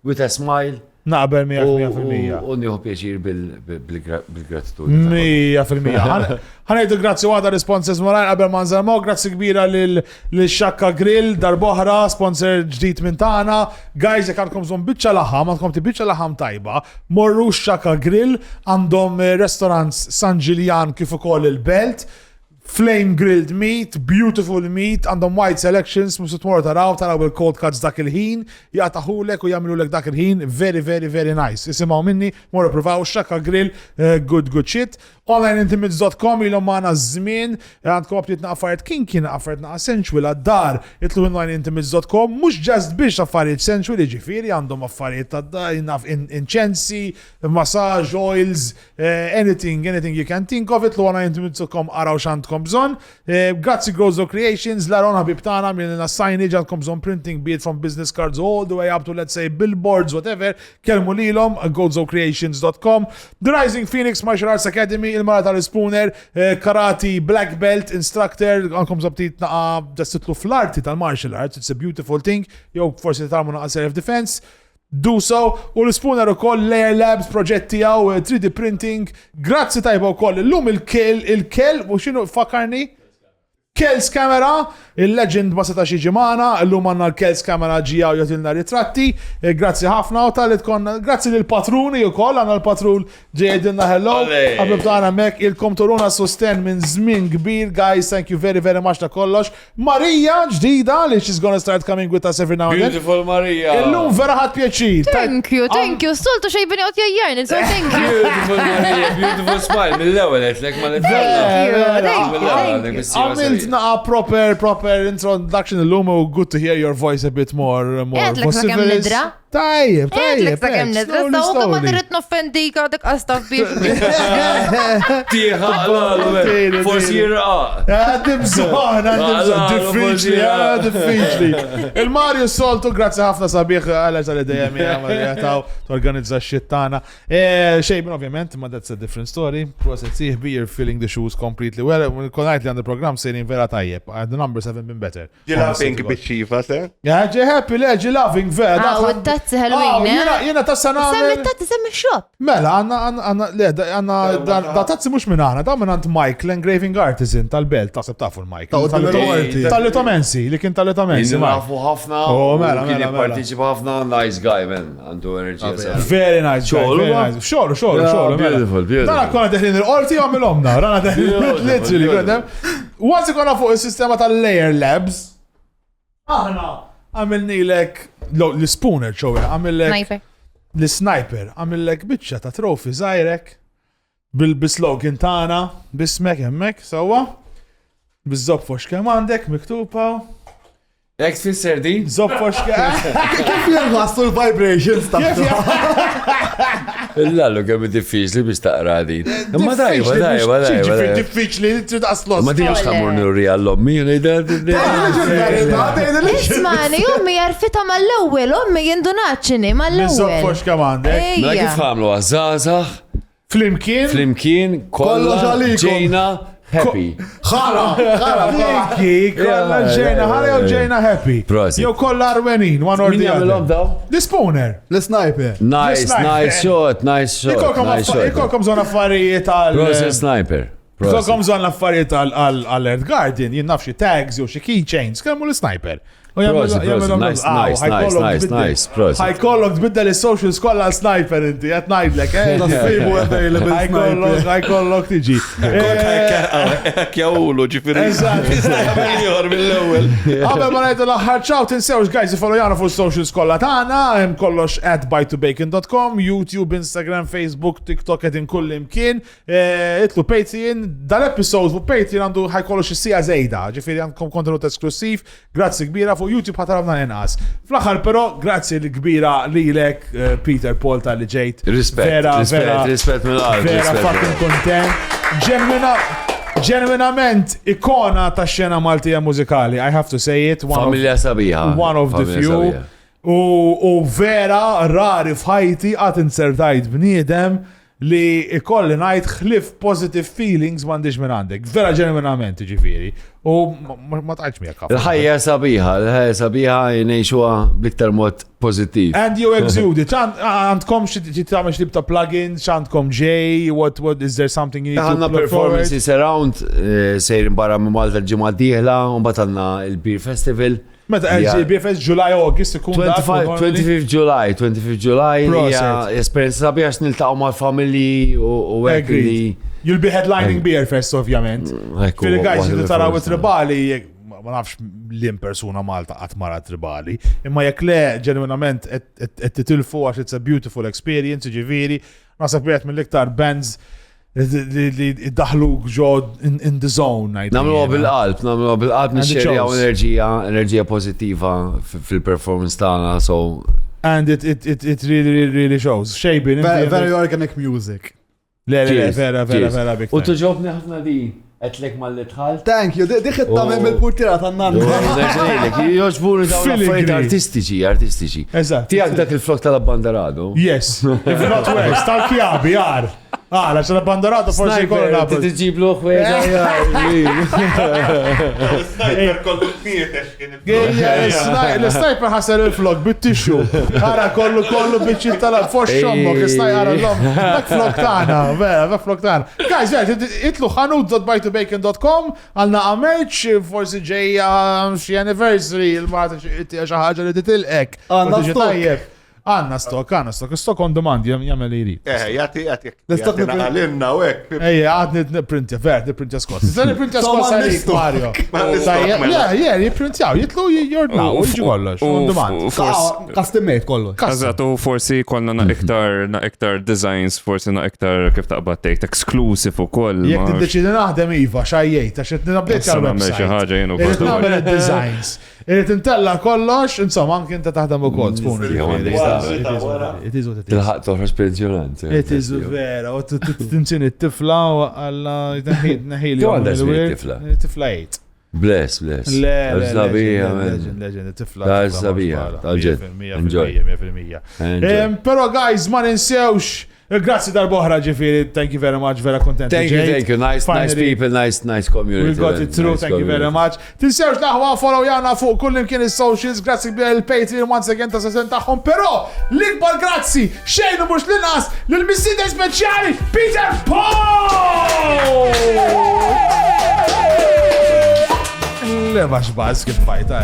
Speaker 4: with a smile.
Speaker 2: Naqbel 100%.
Speaker 4: U nieħu pjaċir bil-gratitudni.
Speaker 2: 100%. Ħanejdu grazzi għada responses morajn qabel ma nżarmaw, grazzi kbira lil-Xakka Grill, darboħra, sponsor ġdid minn tagħna. Guys, jekk għandkom bżonn biċċa laħam, għandkom biċċa laħam tajba, morru Xakka Grill, għandhom restaurants San Ġiljan kif ukoll il-Belt. Flame grilled meat, beautiful meat, għandhom wide selections, musu tmorru taraw il-cold cuts dak il-ħin, jgħataħulek u jagħmlulek dak il-ħin, very, very, very nice. Isimaw minni, morru provaw Xakka Grill, good shit. Onlineintimates.com ilhom magħna żmien, għandkom abtiet affarijiet kien affarijiet sensual għad-dar. Itlu onlineintimates.com mhux just biex affarijiet sensual, ġifieri għandhom affarijiet tad-dar, inċensi, massage oils, anything you can think of. Itlu onlineintimates.com araw x'għandkom bżonn. Grazzi Grozo Creations, l-aron ħabib tagħna minn signage għandkom bżonn printing, be it from business cards all the way up to let's say billboards, whatever. Kelmu lilhom grozocreations.com. The Rising Phoenix Martial Arts Academy, il-mara tal-Spooner, karate, black belt, instructor, għankom zabtit naqa ġastitlu fl-arti tal-martial arts, it's a beautiful thing, jow forsi tal-mu naqa self-defense, do so, u l-Spooner u koll Layer Labs, proġetti għaw, 3D printing, grazzi tajba u koll, l-lum il-kel, u xinu fakarni? Kels Camera, il-legend ma setax iġi magħna, llum għandna l-Kels Camera ġijaw jagħtilna ritratti. Grazzi ħafna u talit konna, grazzi lill-patruni wkoll, għandna l-patrul ġejdilna hello. Qabel tagħna mek ilkom turuna sosten minn żmien kbir, guys, thank you very very much ta' kollox. Marija ġdida li she's gonna start coming with us every now and then.
Speaker 4: Beautiful Marija.
Speaker 2: Illum vera ħadd pjaċir.
Speaker 7: Thank you. Soltu xej bini għot jajjarni, so thank you.
Speaker 4: Beautiful Marija, beautiful smile, mill-ewwel għetlek ma
Speaker 2: Għamilt naqa proper introduction illum u good to hear your voice a bit more vociferous. Tajjeb.
Speaker 7: Edlek sa' kem nidra, sa' u għamma nirrit noffendika dik għastaf biex.
Speaker 4: Tiħa, forsi jirqa.
Speaker 2: Għaddim zon, diffiċli. Il-Mario Soltu, grazzi ħafna sabiħ għala tal-idejem jgħataw t-organizza xittana. Xejbin, ovvjament, ma that's a different story. Proset siħbi, you're filling the shoes completely well. Konajt li għand il-program sejrin vera tajjeb. The numbers haven't been better.
Speaker 5: Ġilafing bieċifa, se?
Speaker 2: Ġi happy, le, ġilafing vera.
Speaker 7: Tazzi Halloween,
Speaker 2: Jena tazza namel.
Speaker 7: Semmi tazzi, semmi xop.
Speaker 2: Mela, għanna, da tazzi mux minn għana, da minn għant Mike, l-engraving artisan tal-belt, tasab tafu l-Mike. Tal-Litomensi, li kien tal-Litomensi.
Speaker 4: Nafu ħafna, kien jipparteċipa ħafna, nice guy, man, għandu enerġija.
Speaker 2: Very nice guy, xolu.
Speaker 4: Beautiful.
Speaker 2: Dana konna teħlin il-qorti għamilomna, rana teħlin literally, Once ikonna fuq il-sistema tal-Layer Labs, aħna għamilnilek l-Spooner ċowe, għamillek l-Sniper, għamillek bitċa ta' trofi zaħirek bil-slogan tana, bismek jemmek, sawa, bil-zopfox kem għandek, miktupa.
Speaker 4: Ek tfisser di?
Speaker 2: Zopfox kem.
Speaker 3: Kif jirħastu l-vibrations ta'
Speaker 4: Il-lallu kemm diffiċli biex taqra din. Ma dajba.
Speaker 2: Diffiċli, trid aslos.
Speaker 4: Ma dijax tamur nurri għall-ommi,
Speaker 7: Ismani, ummi jarfita mal-ewwel, ummi jindunaċċini
Speaker 2: Nizzok
Speaker 7: mal-ewwel.
Speaker 2: fox kamande.
Speaker 4: Ma kif għamlu għazzazax,
Speaker 2: Flimkien.
Speaker 4: kolla
Speaker 3: għalikom.
Speaker 4: ġejna happy.
Speaker 2: Flimkien, kolla ġejna, ħara jew ġejna happy.
Speaker 4: Prosit.
Speaker 2: Jew kolla arwenin, one or
Speaker 4: Min
Speaker 2: the
Speaker 4: jagħmilhom
Speaker 2: other.
Speaker 4: daw?
Speaker 2: The Spooner.
Speaker 3: L-sniper.
Speaker 4: Nice shot.
Speaker 2: Ikolkom zon affarijiet
Speaker 4: Prosit
Speaker 2: għal...
Speaker 4: sniper.
Speaker 2: Ikolkom zon affarijiet għal Earth Guardian, jinnaf xie tags jew xie keychains, kelmu l-sniper.
Speaker 4: Prosit. Nice. Prosit.
Speaker 2: Ħajkollok tbidda l-socials kolla għal-sniper inti, għet najdlek, ħajkollok tiġi.
Speaker 5: Kjawlu ġifiri. Miljor mill-ewel.
Speaker 2: Għabel ma najdu l-ħar ċaw, tinsewx guys, followjana fuq socials kolla tana, hemm kollox @bytobacon.com, YouTube, Instagram, Facebook, TikTok, għedin kull imkien. Itlu Patreon, dal-episode fuq Patreon għandu ħajkollox issija zejda, ġifiri għandkom kontenut esklusiv, grazzi kbira fuq YouTube ħatarabna inqas. Fl-aħħar però, grazzi l-kbira lilek Peter Paul tal-li ġejt.
Speaker 4: Rispett mill-qalb.
Speaker 2: Vera fucking content. Ġenwinament ikona ta' xena Maltija mużikali, I have to say it.
Speaker 4: Familja sabiħa.
Speaker 2: One of the few. U vera rari f'ħajti għat insertajt bniedem li ikolli najt xlif positive feelings mandiġ minn għandek. Vera ġenwinament ġifiri. U ma taħġ miegħek ħafna.
Speaker 4: Il-ħajja sabiħa jnejxuha bliktar mod pozittiv.
Speaker 2: And you exude it. Għandkom xittamel xtib ta' plugins, x'għandkom ġej, what is there something you need to
Speaker 4: Għanna
Speaker 2: look forward?
Speaker 4: performances around, sejrin barra minn Malta l-ġimgħa d-dieħla, un batanna il-Beer Festival.
Speaker 2: Meta LGBFS July August ikun
Speaker 4: 25 July, hija esperienza sabiħa x'niltaqgħu mal-familji u hekk li.
Speaker 2: You'll be headlining Beer Fest, ovvjament. Fil-gajġ li taraw tribali, ma nafx l-im persuna Malta għatmara tribali, imma jek le ġenwinament titilfu għax it's a beautiful experience, ġiviri, nasab jgħet mill-iktar bands li daħlu ġo in the zone.
Speaker 4: Namlu bil-qalb, nixxerjaw enerġija pozittiva fil-performance tagħna, so.
Speaker 2: And it really shows. Shaping.
Speaker 3: Very organic music.
Speaker 2: Le, vera big.
Speaker 4: U tuġobni ħafna di, għetlek mal-litħal.
Speaker 3: Thank you, diħitta mill-purtira tan-nan.
Speaker 4: Joġbuni dawn affarijiet artistiċi.
Speaker 2: Eżatt.
Speaker 4: Tijak dak il-flok tal-abbandarado.
Speaker 2: Yes, if not worse, tal-kjabi, jar. La ċala banderato forse jkollna.
Speaker 4: Tiġib l
Speaker 2: L-sniper ħasser il-flok bit-tixu. Għara kollu biċċi tal-for xombok, l-sniper l-lom. Dak flok tana, vera, flok tana. Guys, itlu ħanut.bytobacon.com għalna merch, forsi ġeja xie anniversary, il-marta xaħġa li titilqek. Għanna stok on demand, jgħamil li jrid.
Speaker 5: Jati, għalinna u ek.
Speaker 2: Għadni n-printja, n-printja skot. N-printja skot għalik, Mario. Jiprintjaw, jitlu jordnaw, uġi kollox, on demand.
Speaker 3: Custom-made kollox.
Speaker 6: Għazatu forsi konna na iktar designs, forsi na iktar kif taqbad tejt, exclusive u koll.
Speaker 2: Jek t-deċidi naħdem Iva, xajjejt, għax t-nabdiet
Speaker 6: ħaġa jenu
Speaker 2: Irrit namel il-designs. Irrit intella kollox, insomma, anki inta taħdem u koll, tkun. It is what it is.
Speaker 4: Tilħaq toħroġ pensjonant.
Speaker 2: It is vera, u t-tinsin it-tifla u għalla naħili.
Speaker 4: Tu għandha tifla?
Speaker 2: Tifla 8.
Speaker 4: Bless.
Speaker 2: Legend, it-tifla.
Speaker 4: Tal-sabija, tal-ġed. Enjoy.
Speaker 2: 100%. Pero guys, ma ninsewx. Grazzi dal-boħra ġifiri, thank you very much, vera kontent.
Speaker 4: Thank you, nice people, nice community.
Speaker 2: We got it through, thank you very much. Tinsewx naħwa follow jana fuq kull imkien il-socials, grazzi bil il-Patreon once again ta' sesen taħħom, pero l-ikbar grazzi, xejnu mux l-nas, l-missida speċjali, Peter Paul! Le bax kif fajta,